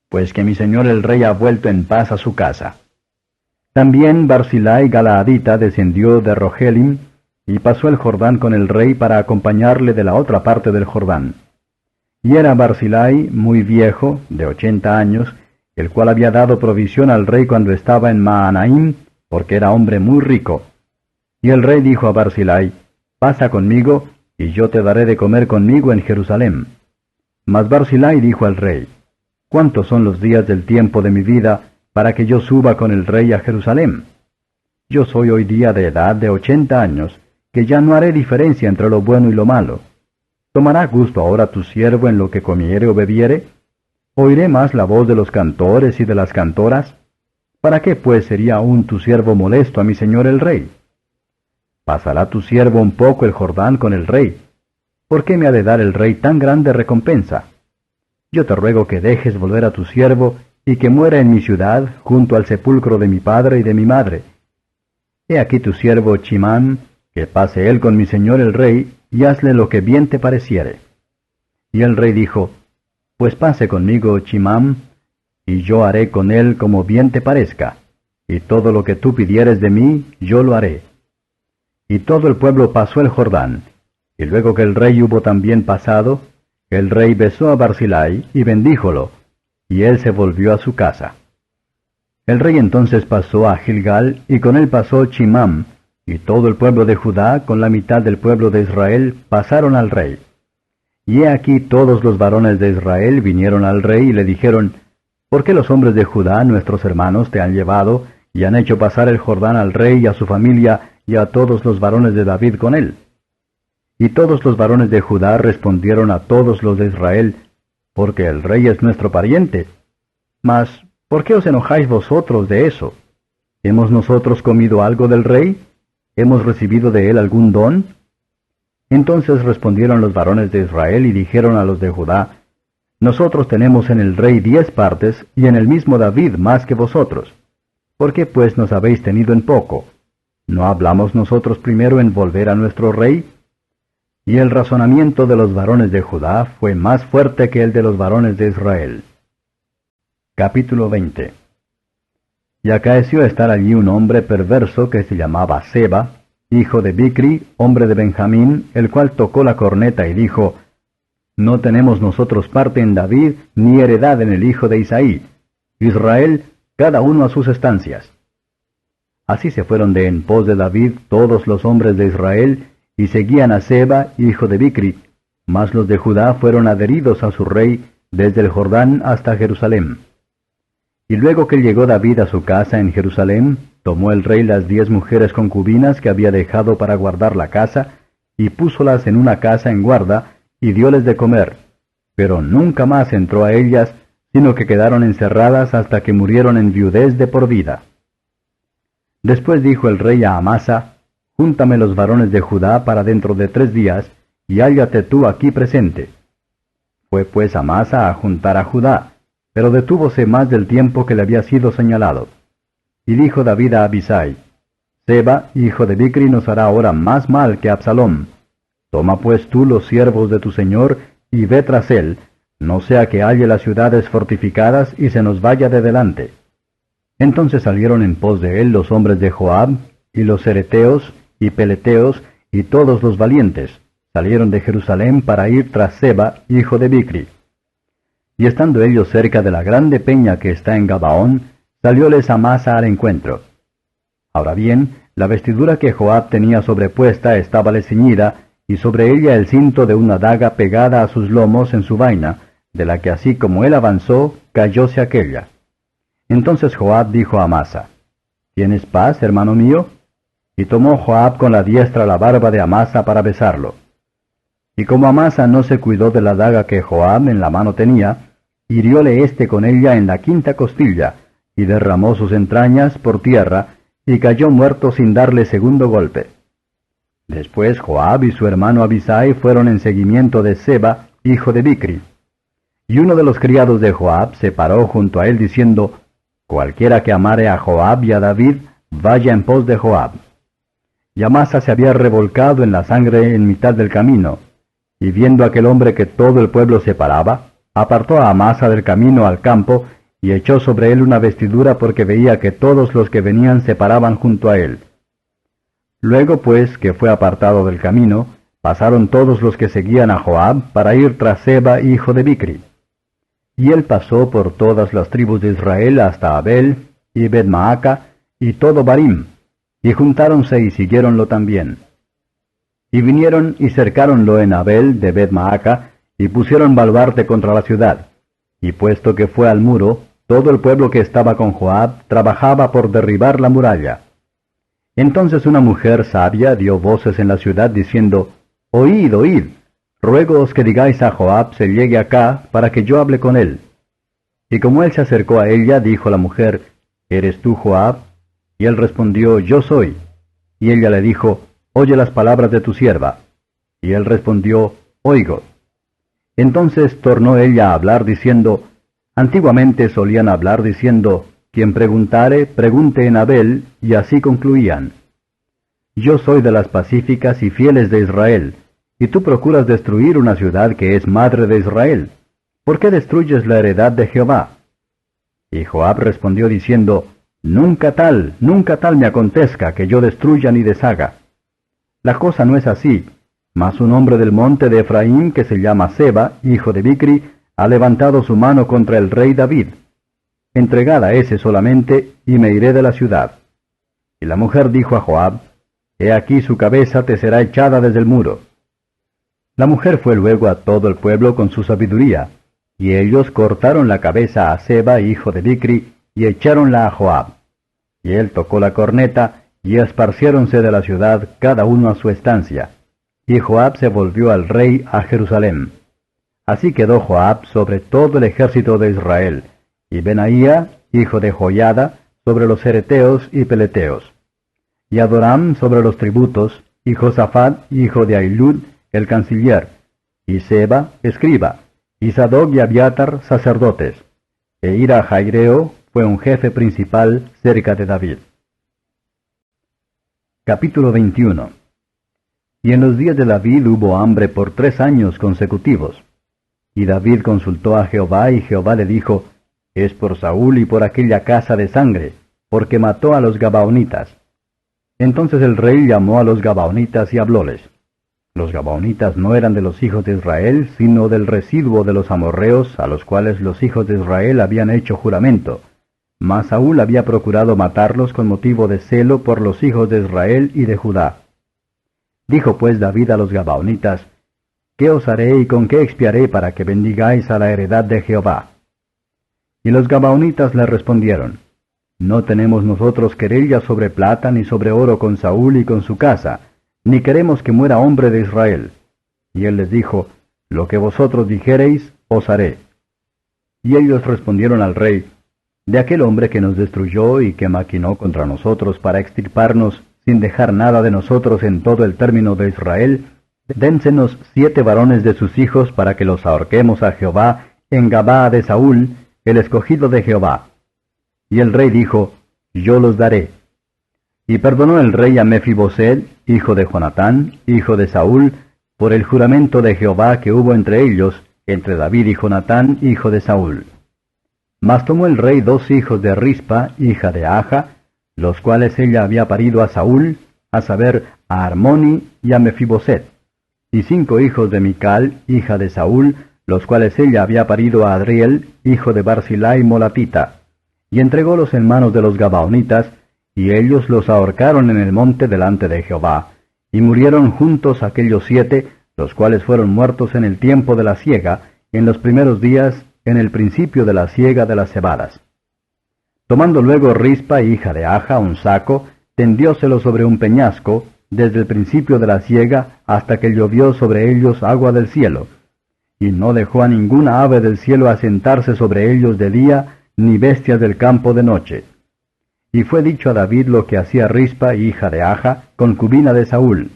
pues que mi señor el rey ha vuelto en paz a su casa. También Barzillai Galaadita descendió de Rogelim, y pasó el Jordán con el rey para acompañarle de la otra parte del Jordán. Y era Barzillai muy viejo, de 80 años, el cual había dado provisión al rey cuando estaba en Maanaim, porque era hombre muy rico. Y el rey dijo a Barzillai, pasa conmigo, y yo te daré de comer conmigo en Jerusalén. Mas Barzillai dijo al rey, ¿cuántos son los días del tiempo de mi vida para que yo suba con el rey a Jerusalén? Yo soy hoy día de edad de 80 años, que ya no haré diferencia entre lo bueno y lo malo. ¿Tomará gusto ahora tu siervo en lo que comiere o bebiere? ¿Oiré más la voz de los cantores y de las cantoras? ¿Para qué pues sería aún tu siervo molesto a mi señor el rey? ¿Pasará tu siervo un poco el Jordán con el rey? ¿Por qué me ha de dar el rey tan grande recompensa? Yo te ruego que dejes volver a tu siervo y que muera en mi ciudad, junto al sepulcro de mi padre y de mi madre. He aquí tu siervo Chimán, que pase él con mi señor el rey, y hazle lo que bien te pareciere. Y el rey dijo, pues pase conmigo Chimán, y yo haré con él como bien te parezca, y todo lo que tú pidieres de mí, yo lo haré. Y todo el pueblo pasó el Jordán, y luego que el rey hubo también pasado, el rey besó a Barzillai y bendíjolo, y él se volvió a su casa. El rey entonces pasó a Gilgal, y con él pasó Chimam, y todo el pueblo de Judá, con la mitad del pueblo de Israel, pasaron al rey. Y he aquí todos los varones de Israel vinieron al rey y le dijeron, ¿por qué los hombres de Judá, nuestros hermanos, te han llevado, y han hecho pasar el Jordán al rey y a su familia, y a todos los varones de David con él. Y todos los varones de Judá respondieron a todos los de Israel, porque el rey es nuestro pariente. Mas, ¿por qué os enojáis vosotros de eso? ¿Hemos nosotros comido algo del rey? ¿Hemos recibido de él algún don? Entonces respondieron los varones de Israel y dijeron a los de Judá, Nosotros tenemos en el rey 10 partes, y en el mismo David más que vosotros. ¿Por qué pues nos habéis tenido en poco? ¿No hablamos nosotros primero en volver a nuestro rey? Y el razonamiento de los varones de Judá fue más fuerte que el de los varones de Israel. Capítulo 20. Y acaeció estar allí un hombre perverso que se llamaba Seba, hijo de Bicri, hombre de Benjamín, el cual tocó la corneta y dijo, No tenemos nosotros parte en David, ni heredad en el hijo de Isaí. Israel, cada uno a sus estancias. Así se fueron de en pos de David todos los hombres de Israel, y seguían a Seba, hijo de Bicri, mas los de Judá fueron adheridos a su rey desde el Jordán hasta Jerusalén. Y luego que llegó David a su casa en Jerusalén, tomó el rey las 10 mujeres concubinas que había dejado para guardar la casa, y púsolas en una casa en guarda, y dióles de comer, pero nunca más entró a ellas, sino que quedaron encerradas hasta que murieron en viudez de por vida. Después dijo el rey a Amasa, Júntame los varones de Judá para dentro de 3 días, y hállate tú aquí presente. Fue pues Amasa a juntar a Judá, pero detúvose más del tiempo que le había sido señalado. Y dijo David a Abisai, Seba, hijo de Bicri, nos hará ahora más mal que Absalom. Toma pues tú los siervos de tu señor, y ve tras él, no sea que halle las ciudades fortificadas y se nos vaya de delante. Entonces salieron en pos de él los hombres de Joab, y los cereteos, y peleteos, y todos los valientes, salieron de Jerusalén para ir tras Seba, hijo de Bicri. Y estando ellos cerca de la grande peña que está en Gabaón, salióles Amasa al encuentro. Ahora bien, la vestidura que Joab tenía sobrepuesta estábale ceñida, y sobre ella el cinto de una daga pegada a sus lomos en su vaina, de la que así como él avanzó, cayóse aquella. Entonces Joab dijo a Amasa, ¿Tienes paz, hermano mío? Y tomó Joab con la diestra la barba de Amasa para besarlo. Y como Amasa no se cuidó de la daga que Joab en la mano tenía, hirióle éste con ella en la 5ª costilla, y derramó sus entrañas por tierra, y cayó muerto sin darle segundo golpe. Después Joab y su hermano Abisai fueron en seguimiento de Seba, hijo de Bicri. Y uno de los criados de Joab se paró junto a él diciendo, Cualquiera que amare a Joab y a David, vaya en pos de Joab. Y Amasa se había revolcado en la sangre en mitad del camino, y viendo aquel hombre que todo el pueblo se paraba, apartó a Amasa del camino al campo, y echó sobre él una vestidura porque veía que todos los que venían se paraban junto a él. Luego pues que fue apartado del camino, pasaron todos los que seguían a Joab para ir tras Seba, hijo de Bicri. Y él pasó por todas las tribus de Israel hasta Abel, y Bet-Maaca, y todo Barim, y juntáronse y siguiéronlo también. Y vinieron y cercáronlo en Abel de Bet-Maaca, y pusieron baluarte contra la ciudad. Y puesto que fue al muro, todo el pueblo que estaba con Joab trabajaba por derribar la muralla. Entonces una mujer sabia dio voces en la ciudad diciendo, Oíd, oíd, ruégoos que digáis a Joab se llegue acá, para que yo hable con él. Y como él se acercó a ella, dijo la mujer, ¿Eres tú Joab? Y él respondió, Yo soy. Y ella le dijo, Oye las palabras de tu sierva. Y él respondió, Oigo. Entonces tornó ella a hablar diciendo, Antiguamente solían hablar diciendo, Quien preguntare, pregunte en Abel, y así concluían. Yo soy de las pacíficas y fieles de Israel, y tú procuras destruir una ciudad que es madre de Israel. ¿Por qué destruyes la heredad de Jehová? Y Joab respondió diciendo, nunca tal me acontezca que yo destruya ni deshaga. La cosa no es así, mas un hombre del monte de Efraín que se llama Seba, hijo de Bicri, ha levantado su mano contra el rey David. Entregad a ese solamente, y me iré de la ciudad. Y la mujer dijo a Joab, He aquí su cabeza te será echada desde el muro. La mujer fue luego a todo el pueblo con su sabiduría, y ellos cortaron la cabeza a Seba, hijo de Bicri, y echáronla a Joab. Y él tocó la corneta, y esparciéronse de la ciudad cada uno a su estancia. Y Joab se volvió al rey a Jerusalén. Así quedó Joab sobre todo el ejército de Israel, y Benaía, hijo de Joiada, sobre los cereteos y peleteos, y Adoram sobre los tributos, y Josafat, hijo de Ahilud, el canciller, y Seba, escriba, y Sadoc y Abiatar, sacerdotes, e Ira Jaireo fue un jefe principal cerca de David. Capítulo 21. Y en los días de David hubo hambre por 3 años consecutivos. Y David consultó a Jehová, y Jehová le dijo, es por Saúl y por aquella casa de sangre, porque mató a los Gabaonitas. Entonces el rey llamó a los Gabaonitas y hablóles. Los Gabaonitas no eran de los hijos de Israel, sino del residuo de los amorreos, a los cuales los hijos de Israel habían hecho juramento. Mas Saúl había procurado matarlos con motivo de celo por los hijos de Israel y de Judá. Dijo pues David a los Gabaonitas, ¿qué os haré y con qué expiaré para que bendigáis a la heredad de Jehová? Y los Gabaonitas le respondieron, no tenemos nosotros querella sobre plata ni sobre oro con Saúl y con su casa, ni queremos que muera hombre de Israel. Y él les dijo, lo que vosotros dijereis, os haré. Y ellos respondieron al rey, de aquel hombre que nos destruyó y que maquinó contra nosotros para extirparnos, sin dejar nada de nosotros en todo el término de Israel, dénsenos 7 varones de sus hijos para que los ahorquemos a Jehová en Gabaa de Saúl, el escogido de Jehová. Y el rey dijo, yo los daré. Y perdonó el rey a Mefiboset, hijo de Jonatán, hijo de Saúl, por el juramento de Jehová que hubo entre ellos, entre David y Jonatán, hijo de Saúl. Mas tomó el rey 2 hijos de Rispa, hija de Aja, los cuales ella había parido a Saúl, a saber, a Armoni y a Mefiboset, y 5 hijos de Mical, hija de Saúl, los cuales ella había parido a Adriel, hijo de Barzilai Molatita, y entrególos en manos de los Gabaonitas, y ellos los ahorcaron en el monte delante de Jehová, y murieron juntos aquellos 7, los cuales fueron muertos en el tiempo de la siega, en los primeros días, en el principio de la siega de las cebadas. Tomando luego Rispa, hija de Aja, un saco, tendióselo sobre un peñasco, desde el principio de la siega hasta que llovió sobre ellos agua del cielo, y no dejó a ninguna ave del cielo asentarse sobre ellos de día, ni bestias del campo de noche. Y fue dicho a David lo que hacía Rispa, hija de Aja, concubina de Saúl.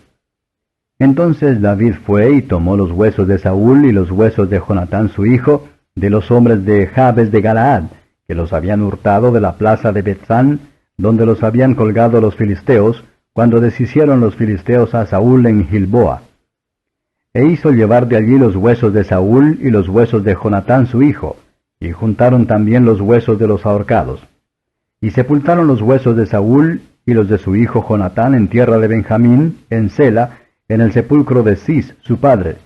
Entonces David fue y tomó los huesos de Saúl y los huesos de Jonatán su hijo, de los hombres de Jabes de Galaad, que los habían hurtado de la plaza de Betzán, donde los habían colgado los filisteos, cuando deshicieron los filisteos a Saúl en Gilboa. E hizo llevar de allí los huesos de Saúl y los huesos de Jonatán su hijo, y juntaron también los huesos de los ahorcados. Y sepultaron los huesos de Saúl y los de su hijo Jonatán en tierra de Benjamín, en Sela, en el sepulcro de Cis, su padre,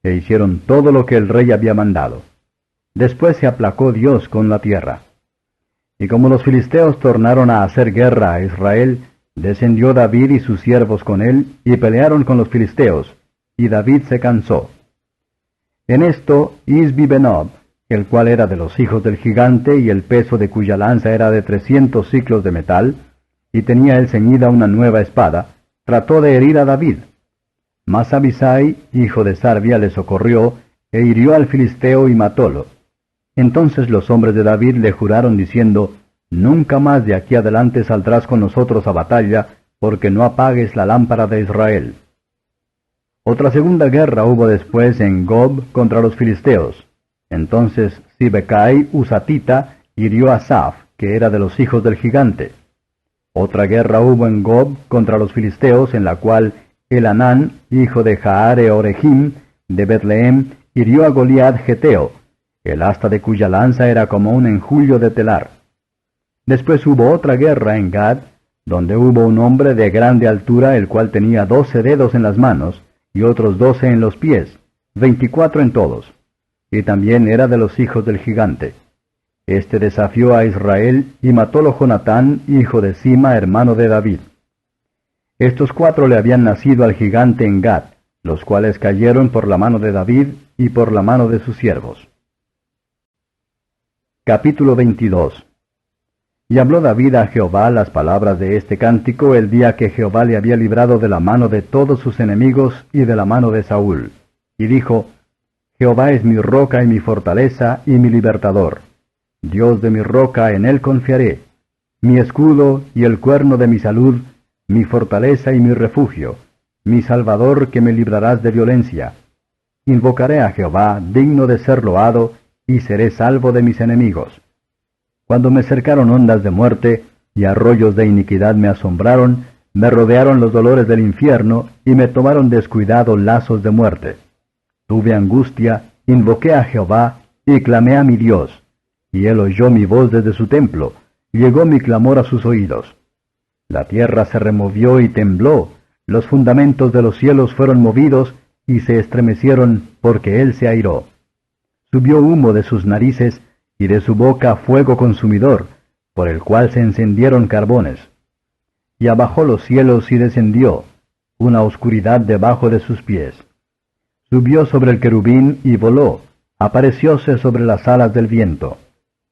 e hicieron todo lo que el rey había mandado. Después se aplacó Dios con la tierra. Y como los filisteos tornaron a hacer guerra a Israel, descendió David y sus siervos con él, y pelearon con los filisteos, y David se cansó. En esto Isbi-Benob, el cual era de los hijos del gigante, y el peso de cuya lanza era de 300 siclos de metal, y tenía él ceñida una nueva espada, trató de herir a David. Mas Abisai, hijo de Sarbia, le socorrió, e hirió al filisteo y matólo. Entonces los hombres de David le juraron diciendo, nunca más de aquí adelante saldrás con nosotros a batalla, porque no apagues la lámpara de Israel. Otra segunda guerra hubo después en Gob contra los filisteos. Entonces Sibecai Usatita hirió a Saf, que era de los hijos del gigante. Otra guerra hubo en Gob contra los filisteos, en la cual Elanán, hijo de Jaare Orejim, de Betlehem, hirió a Goliat Geteo, el asta de cuya lanza era como un enjullo de telar. Después hubo otra guerra en Gad, donde hubo un hombre de grande altura, el cual tenía 12 dedos en las manos, y otros 12 en los pies, 24 en todos, y también era de los hijos del gigante. Este desafió a Israel, y matólo Jonatán, hijo de Sima, hermano de David. Estos 4 le habían nacido al gigante en Gad, los cuales cayeron por la mano de David y por la mano de sus siervos. Capítulo 22. Y habló David a Jehová las palabras de este cántico el día que Jehová le había librado de la mano de todos sus enemigos y de la mano de Saúl. Y dijo, Jehová es mi roca y mi fortaleza y mi libertador. Dios de mi roca, en él confiaré. Mi escudo y el cuerno de mi salud, mi fortaleza y mi refugio, mi salvador que me librarás de violencia. Invocaré a Jehová, digno de ser loado, y seré salvo de mis enemigos. Cuando me cercaron ondas de muerte, y arroyos de iniquidad me asombraron, me rodearon los dolores del infierno, y me tomaron descuidado lazos de muerte. Tuve angustia, invoqué a Jehová, y clamé a mi Dios. Y él oyó mi voz desde su templo, llegó mi clamor a sus oídos. La tierra se removió y tembló, los fundamentos de los cielos fueron movidos, y se estremecieron porque él se airó. Subió humo de sus narices, y de su boca fuego consumidor, por el cual se encendieron carbones. Y abajó los cielos y descendió, una oscuridad debajo de sus pies. Subió sobre el querubín y voló, aparecióse sobre las alas del viento.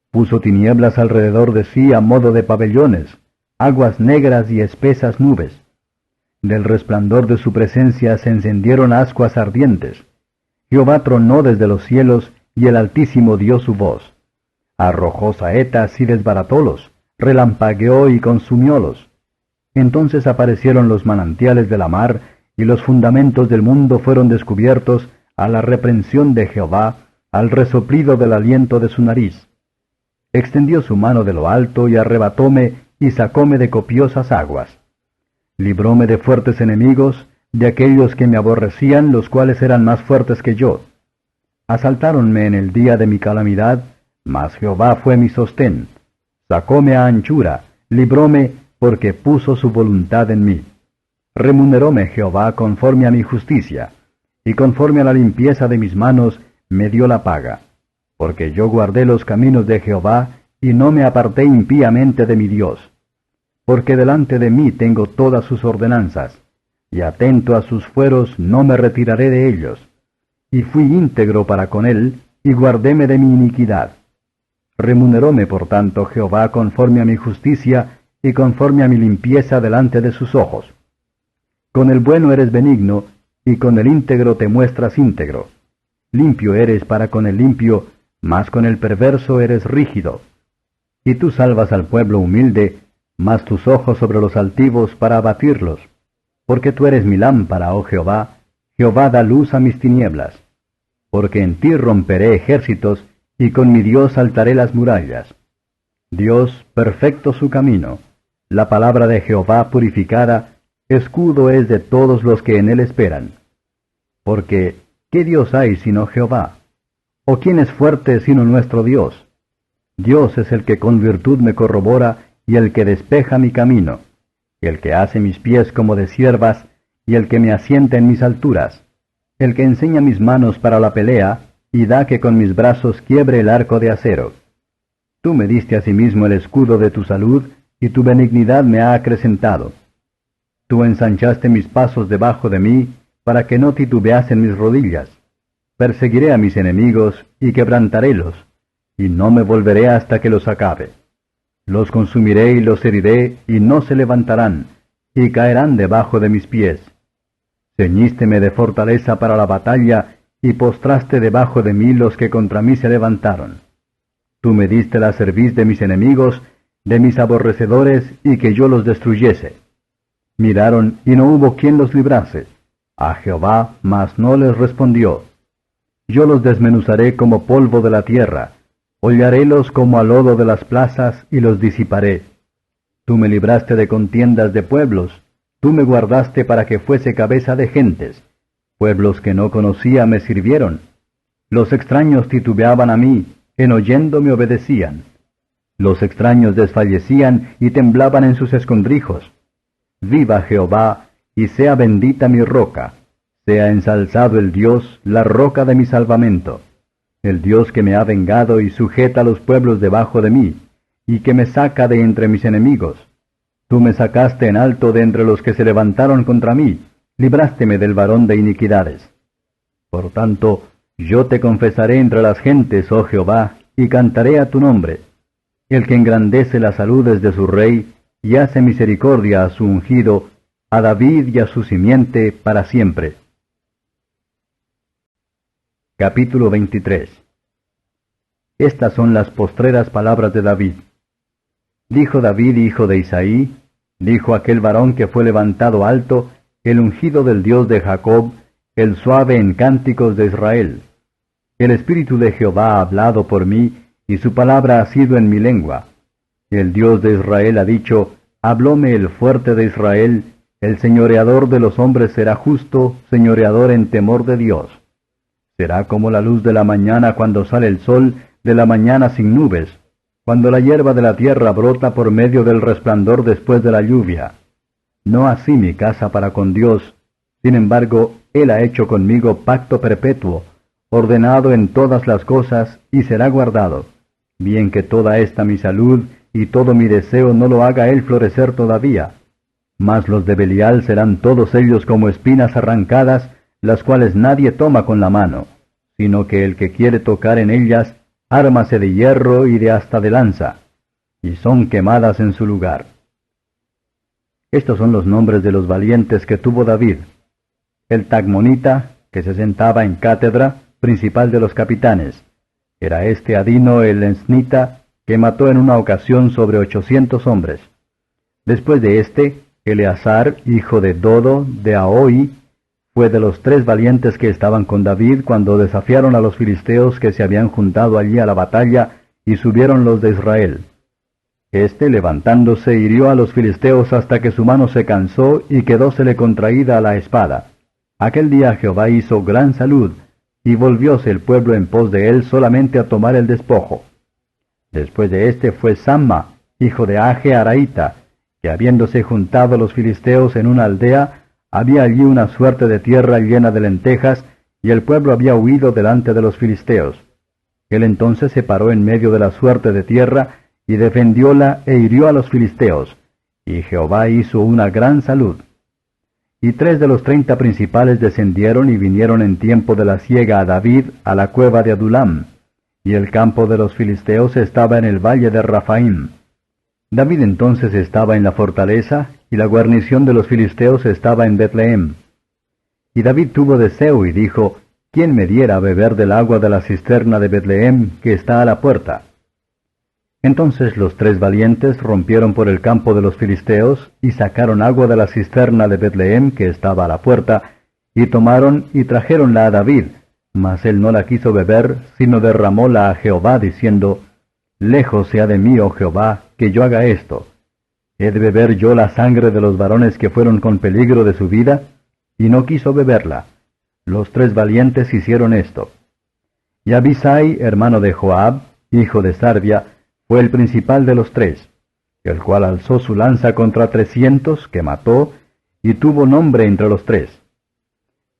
Puso tinieblas alrededor de sí a modo de pabellones, aguas negras y espesas nubes. Del resplandor de su presencia se encendieron ascuas ardientes. Jehová tronó desde los cielos, y el Altísimo dio su voz. Arrojó saetas y desbaratólos, relampagueó y consumiólos. Entonces aparecieron los manantiales de la mar, y los fundamentos del mundo fueron descubiertos a la reprensión de Jehová, al resoplido del aliento de su nariz. Extendió su mano de lo alto y arrebatóme, y sacóme de copiosas aguas. Libróme de fuertes enemigos, de aquellos que me aborrecían, los cuales eran más fuertes que yo. Asaltáronme en el día de mi calamidad, mas Jehová fue mi sostén. Sacóme a anchura, libróme, porque puso su voluntad en mí. Remuneróme Jehová conforme a mi justicia, y conforme a la limpieza de mis manos me dio la paga. Porque yo guardé los caminos de Jehová, y no me aparté impíamente de mi Dios. Porque delante de mí tengo todas sus ordenanzas, y atento a sus fueros no me retiraré de ellos. Y fui íntegro para con él, y guardéme de mi iniquidad. Remuneróme por tanto Jehová conforme a mi justicia, y conforme a mi limpieza delante de sus ojos. Con el bueno eres benigno, y con el íntegro te muestras íntegro. Limpio eres para con el limpio, mas con el perverso eres rígido. Y tú salvas al pueblo humilde, mas tus ojos sobre los altivos para abatirlos. Porque tú eres mi lámpara, oh Jehová, Jehová da luz a mis tinieblas. Porque en ti romperé ejércitos, y con mi Dios saltaré las murallas. Dios, perfecto su camino, la palabra de Jehová purificada, escudo es de todos los que en él esperan. Porque, ¿qué Dios hay sino Jehová? ¿O quién es fuerte sino nuestro Dios? Dios es el que con virtud me corrobora, y el que despeja mi camino, y el que hace mis pies como de ciervas, y el que me asienta en mis alturas, el que enseña mis manos para la pelea, y da que con mis brazos quiebre el arco de acero. Tú me diste asimismo el escudo de tu salud, y tu benignidad me ha acrecentado. Tú ensanchaste mis pasos debajo de mí, para que no titubeasen mis rodillas. Perseguiré a mis enemigos, y quebrantarélos, y no me volveré hasta que los acabe. Los consumiré y los heriré, y no se levantarán, y caerán debajo de mis pies. Ceñísteme de fortaleza para la batalla, y postraste debajo de mí los que contra mí se levantaron. Tú me diste la cerviz de mis enemigos, de mis aborrecedores, y que yo los destruyese. Miraron, y no hubo quien los librase. A Jehová, mas no les respondió. Yo los desmenuzaré como polvo de la tierra, hollarélos como a lodo de las plazas, y los disiparé. Tú me libraste de contiendas de pueblos, tú me guardaste para que fuese cabeza de gentes. Pueblos que no conocía me sirvieron. Los extraños titubeaban a mí, en oyendo me obedecían. Los extraños desfallecían y temblaban en sus escondrijos. Viva Jehová, y sea bendita mi roca. Sea ensalzado el Dios, la roca de mi salvamento. El Dios que me ha vengado y sujeta a los pueblos debajo de mí, y que me saca de entre mis enemigos. Tú me sacaste en alto de entre los que se levantaron contra mí, librásteme del varón de iniquidades. Por tanto, yo te confesaré entre las gentes, oh Jehová, y cantaré a tu nombre. el que engrandece las saludes de su rey, y hace misericordia a su ungido, a David y a su simiente para siempre. Capítulo 23. Estas son las postreras palabras de David. Dijo David, hijo de Isaí, dijo aquel varón que fue levantado alto, el ungido del Dios de Jacob, el suave en cánticos de Israel. El Espíritu de Jehová ha hablado por mí, y su palabra ha sido en mi lengua. El Dios de Israel ha dicho, hablóme el fuerte de Israel, el señoreador de los hombres será justo, señoreador en temor de Dios. Será como la luz de la mañana cuando sale el sol, de la mañana sin nubes, cuando la hierba de la tierra brota por medio del resplandor después de la lluvia. No así mi casa para con Dios, sin embargo, Él ha hecho conmigo pacto perpetuo, ordenado en todas las cosas, y será guardado, bien que toda esta mi salud y todo mi deseo no lo haga Él florecer todavía. Mas los de Belial serán todos ellos como espinas arrancadas, las cuales nadie toma con la mano, sino que el que quiere tocar en ellas, ármase de hierro y de asta de lanza, y son quemadas en su lugar. Estos son los nombres de los valientes que tuvo David. El Tagmonita, que se sentaba en cátedra, principal de los capitanes. Era este Adino el Ensnita, que mató en una ocasión sobre 800 hombres. Después de este, Eleazar, hijo de Dodo, de Ahoí, fue de los 3 valientes que estaban con David cuando desafiaron a los filisteos que se habían juntado allí a la batalla, y subieron los de Israel. Este, levantándose, hirió a los filisteos hasta que su mano se cansó y quedósele contraída a la espada. Aquel día Jehová hizo gran salud, y volvióse el pueblo en pos de él solamente a tomar el despojo. Después de este fue Samma, hijo de Age Araíta, que habiéndose juntado los filisteos en una aldea, había allí una suerte de tierra llena de lentejas, y el pueblo había huido delante de los filisteos. Él entonces se paró en medio de la suerte de tierra, y defendióla e hirió a los filisteos, y Jehová hizo una gran salud. Y 3 de los 30 principales descendieron y vinieron en tiempo de la siega a David a la cueva de Adulam, y el campo de los filisteos estaba en el valle de Rafaim. David entonces estaba en la fortaleza, y la guarnición de los filisteos estaba en Betlehem. Y David tuvo deseo y dijo, ¿quién me diera a beber del agua de la cisterna de Betlehem que está a la puerta? Entonces los 3 valientes rompieron por el campo de los filisteos, y sacaron agua de la cisterna de Betlehem que estaba a la puerta, y tomaron y trajéronla a David, mas él no la quiso beber, sino derramóla a Jehová, diciendo, lejos sea de mí, oh Jehová, que yo haga esto. ¿He de beber yo la sangre de los varones que fueron con peligro de su vida? Y no quiso beberla. Los 3 valientes hicieron esto. Y Abisai, hermano de Joab, hijo de Sarvia, fue el principal de los 3, el cual alzó su lanza contra 300, que mató, y tuvo nombre entre los 3.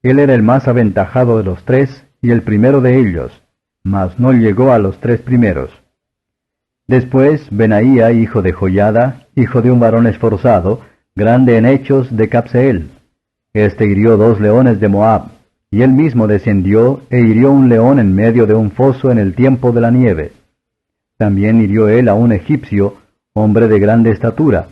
Él era el más aventajado de los 3, y el primero de ellos, mas no llegó a los 3 primeros. Después Benaía, hijo de Joiada, hijo de un varón esforzado, grande en hechos de Capseel. Este hirió 2 leones de Moab, y él mismo descendió e hirió un león en medio de un foso en el tiempo de la nieve. También hirió él a un egipcio, hombre de grande estatura,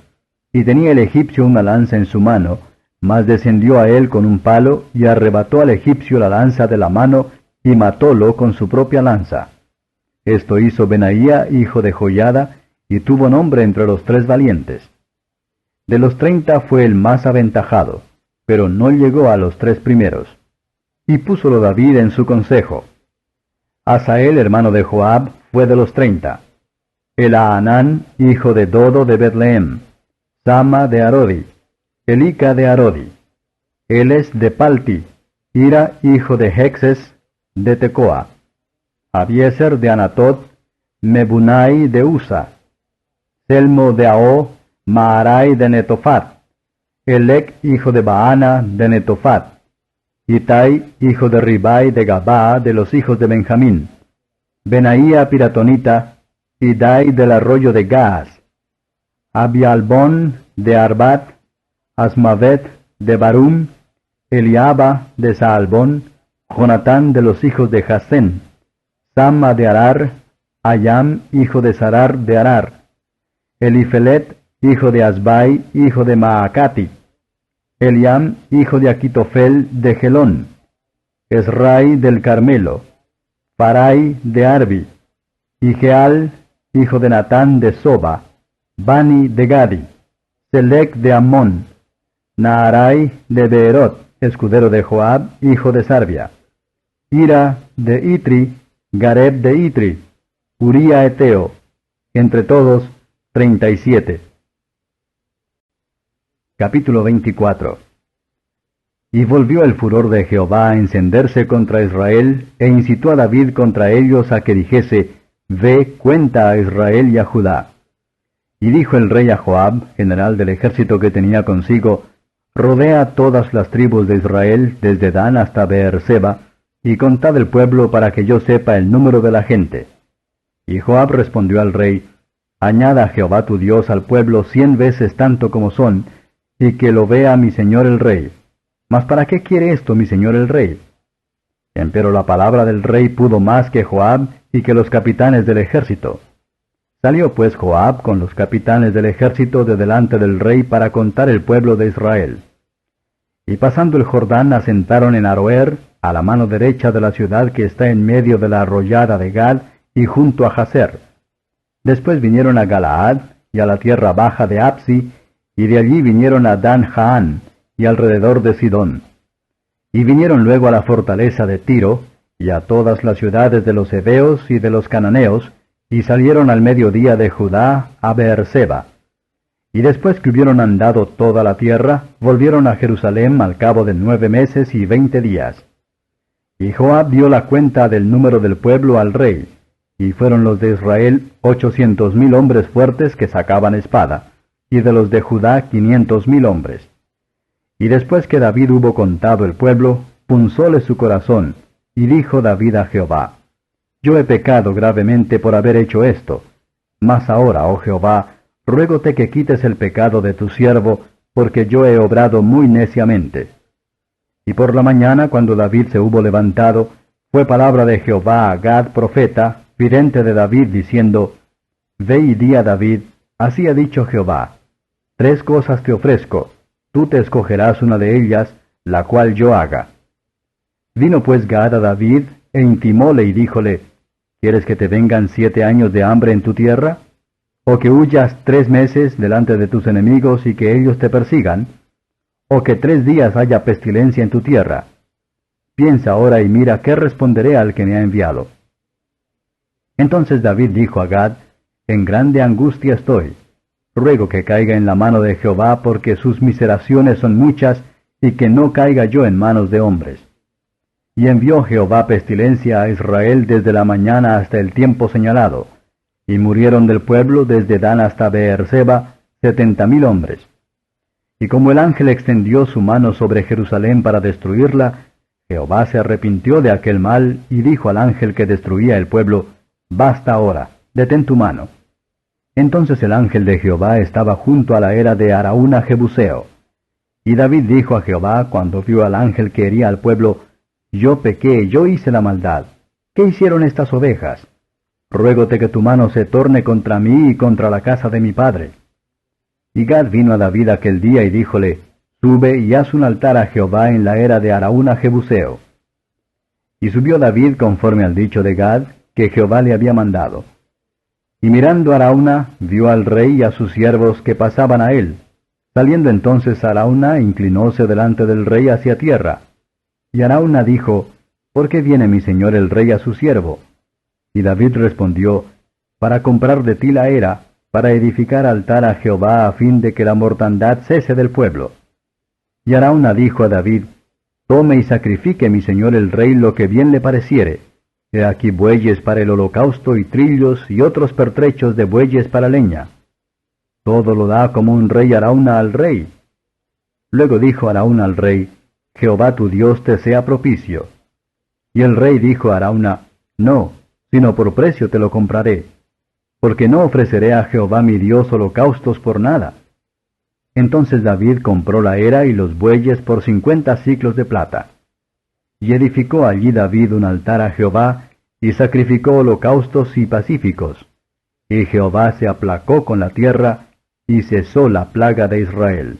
y tenía el egipcio una lanza en su mano, mas descendió a él con un palo, y arrebató al egipcio la lanza de la mano, y matólo con su propia lanza. Esto hizo Benaía, hijo de Joiada, y tuvo nombre entre los 3 valientes. De los 30 fue el más aventajado, pero no llegó a los 3 primeros. Y púsolo David en su consejo. Asael, hermano de Joab, fue de los 30. Elhaanán, hijo de Dodo de Betlehem. Sama de Arodi. Elica de Arodi. Eles de Palti. Ira, hijo de Hexes, de Tecoa. Abieser de Anatot, Mebunai de Usa, Selmo de Ao, Maarai de Netofat, Elec, hijo de Baana, de Netofat, Itai, hijo de Ribai de Gabaa, de los hijos de Benjamín, Benaía piratonita, Idai del arroyo de Gaas, Abialbón de Arbat, Asmavet de Barum, Eliaba de Saalbón, Jonatán de los hijos de Jasén, Samma de Arar, Ayam, hijo de Sarar de Arar, Elifelet, hijo de Asbai, hijo de Maacati, Eliam, hijo de Aquitofel de Gelón, Esrai del Carmelo, Parai de Arbi, Igeal, hijo de Natán de Soba, Bani de Gadi, Selec de Amón, Naarai de Beerot, escudero de Joab, hijo de Sarbia, Ira de Itri, Gareb de Itri, Uría Eteo, entre todos 37. Capítulo 24. Y volvió el furor de Jehová a encenderse contra Israel, e incitó a David contra ellos a que dijese, Ve, cuenta a Israel y a Judá. Y dijo el rey a Joab, general del ejército que tenía consigo, Rodea todas las tribus de Israel, desde Dan hasta Beerseba, y contad el pueblo para que yo sepa el número de la gente. Y Joab respondió al rey, Añada Jehová tu Dios al pueblo 100 veces tanto como son, y que lo vea mi señor el rey. Mas ¿para qué quiere esto mi señor el rey? Empero la palabra del rey pudo más que Joab y que los capitanes del ejército. Salió pues Joab con los capitanes del ejército de delante del rey para contar el pueblo de Israel. Y pasando el Jordán asentaron en Aroer, a la mano derecha de la ciudad que está en medio de la arroyada de Gad y junto a Jazer. Después vinieron a Galaad y a la tierra baja de Apsi, y de allí vinieron a Dan-Jaán y alrededor de Sidón. Y vinieron luego a la fortaleza de Tiro, y a todas las ciudades de los heveos y de los cananeos, y salieron al mediodía de Judá a Beerseba. Y después que hubieron andado toda la tierra, volvieron a Jerusalén al cabo de 9 meses y 20 días. Y Joab dio la cuenta del número del pueblo al rey, y fueron los de Israel 800,000 hombres fuertes que sacaban espada, y de los de Judá 500,000 hombres. Y después que David hubo contado el pueblo, punzóle su corazón, y dijo David a Jehová, Yo he pecado gravemente por haber hecho esto, mas ahora, oh Jehová, ruégote que quites el pecado de tu siervo, porque yo he obrado muy neciamente. Y por la mañana, cuando David se hubo levantado, fue palabra de Jehová a Gad profeta, vidente de David, diciendo, Ve y di a David, así ha dicho Jehová, 3 cosas te ofrezco, tú te escogerás una de ellas, la cual yo haga. Vino pues Gad a David, e intimóle y díjole, ¿quieres que te vengan 7 años de hambre en tu tierra? ¿O que huyas 3 meses delante de tus enemigos y que ellos te persigan? ¿O que 3 días haya pestilencia en tu tierra? Piensa ahora y mira qué responderé al que me ha enviado. Entonces David dijo a Gad, En grande angustia estoy. Ruego que caiga en la mano de Jehová, porque sus miseraciones son muchas, y que no caiga yo en manos de hombres. Y envió Jehová pestilencia a Israel desde la mañana hasta el tiempo señalado, y murieron del pueblo desde Dan hasta Beerseba 70,000 hombres. Y como el ángel extendió su mano sobre Jerusalén para destruirla, Jehová se arrepintió de aquel mal, y dijo al ángel que destruía el pueblo, Basta ahora, detén tu mano. Entonces el ángel de Jehová estaba junto a la era de Araúna Jebuseo. Y David dijo a Jehová cuando vio al ángel que hería al pueblo, Yo pequé, yo hice la maldad. ¿Qué hicieron estas ovejas? Ruégote que tu mano se torne contra mí y contra la casa de mi padre. Y Gad vino a David aquel día y díjole, Sube y haz un altar a Jehová en la era de Araúna Jebuseo. Y subió David conforme al dicho de Gad, que Jehová le había mandado. Y mirando Araúna, vio al rey y a sus siervos que pasaban a él. Saliendo entonces Araúna, inclinóse delante del rey hacia tierra. Y Araúna dijo, ¿Por qué viene mi señor el rey a su siervo? Y David respondió, Para comprar de ti la era, para edificar altar a Jehová a fin de que la mortandad cese del pueblo. Y Araúna dijo a David, Tome y sacrifique mi señor el rey lo que bien le pareciere. He aquí bueyes para el holocausto y trillos y otros pertrechos de bueyes para leña. Todo lo da como un rey Araúna al rey. Luego dijo Araúna al rey, Jehová tu Dios te sea propicio. Y el rey dijo a Araúna, No, sino por precio te lo compraré, porque no ofreceré a Jehová mi Dios holocaustos por nada. Entonces David compró la era y los bueyes por 50 siclos de plata. Y edificó allí David un altar a Jehová, y sacrificó holocaustos y pacíficos. Y Jehová se aplacó con la tierra, y cesó la plaga de Israel.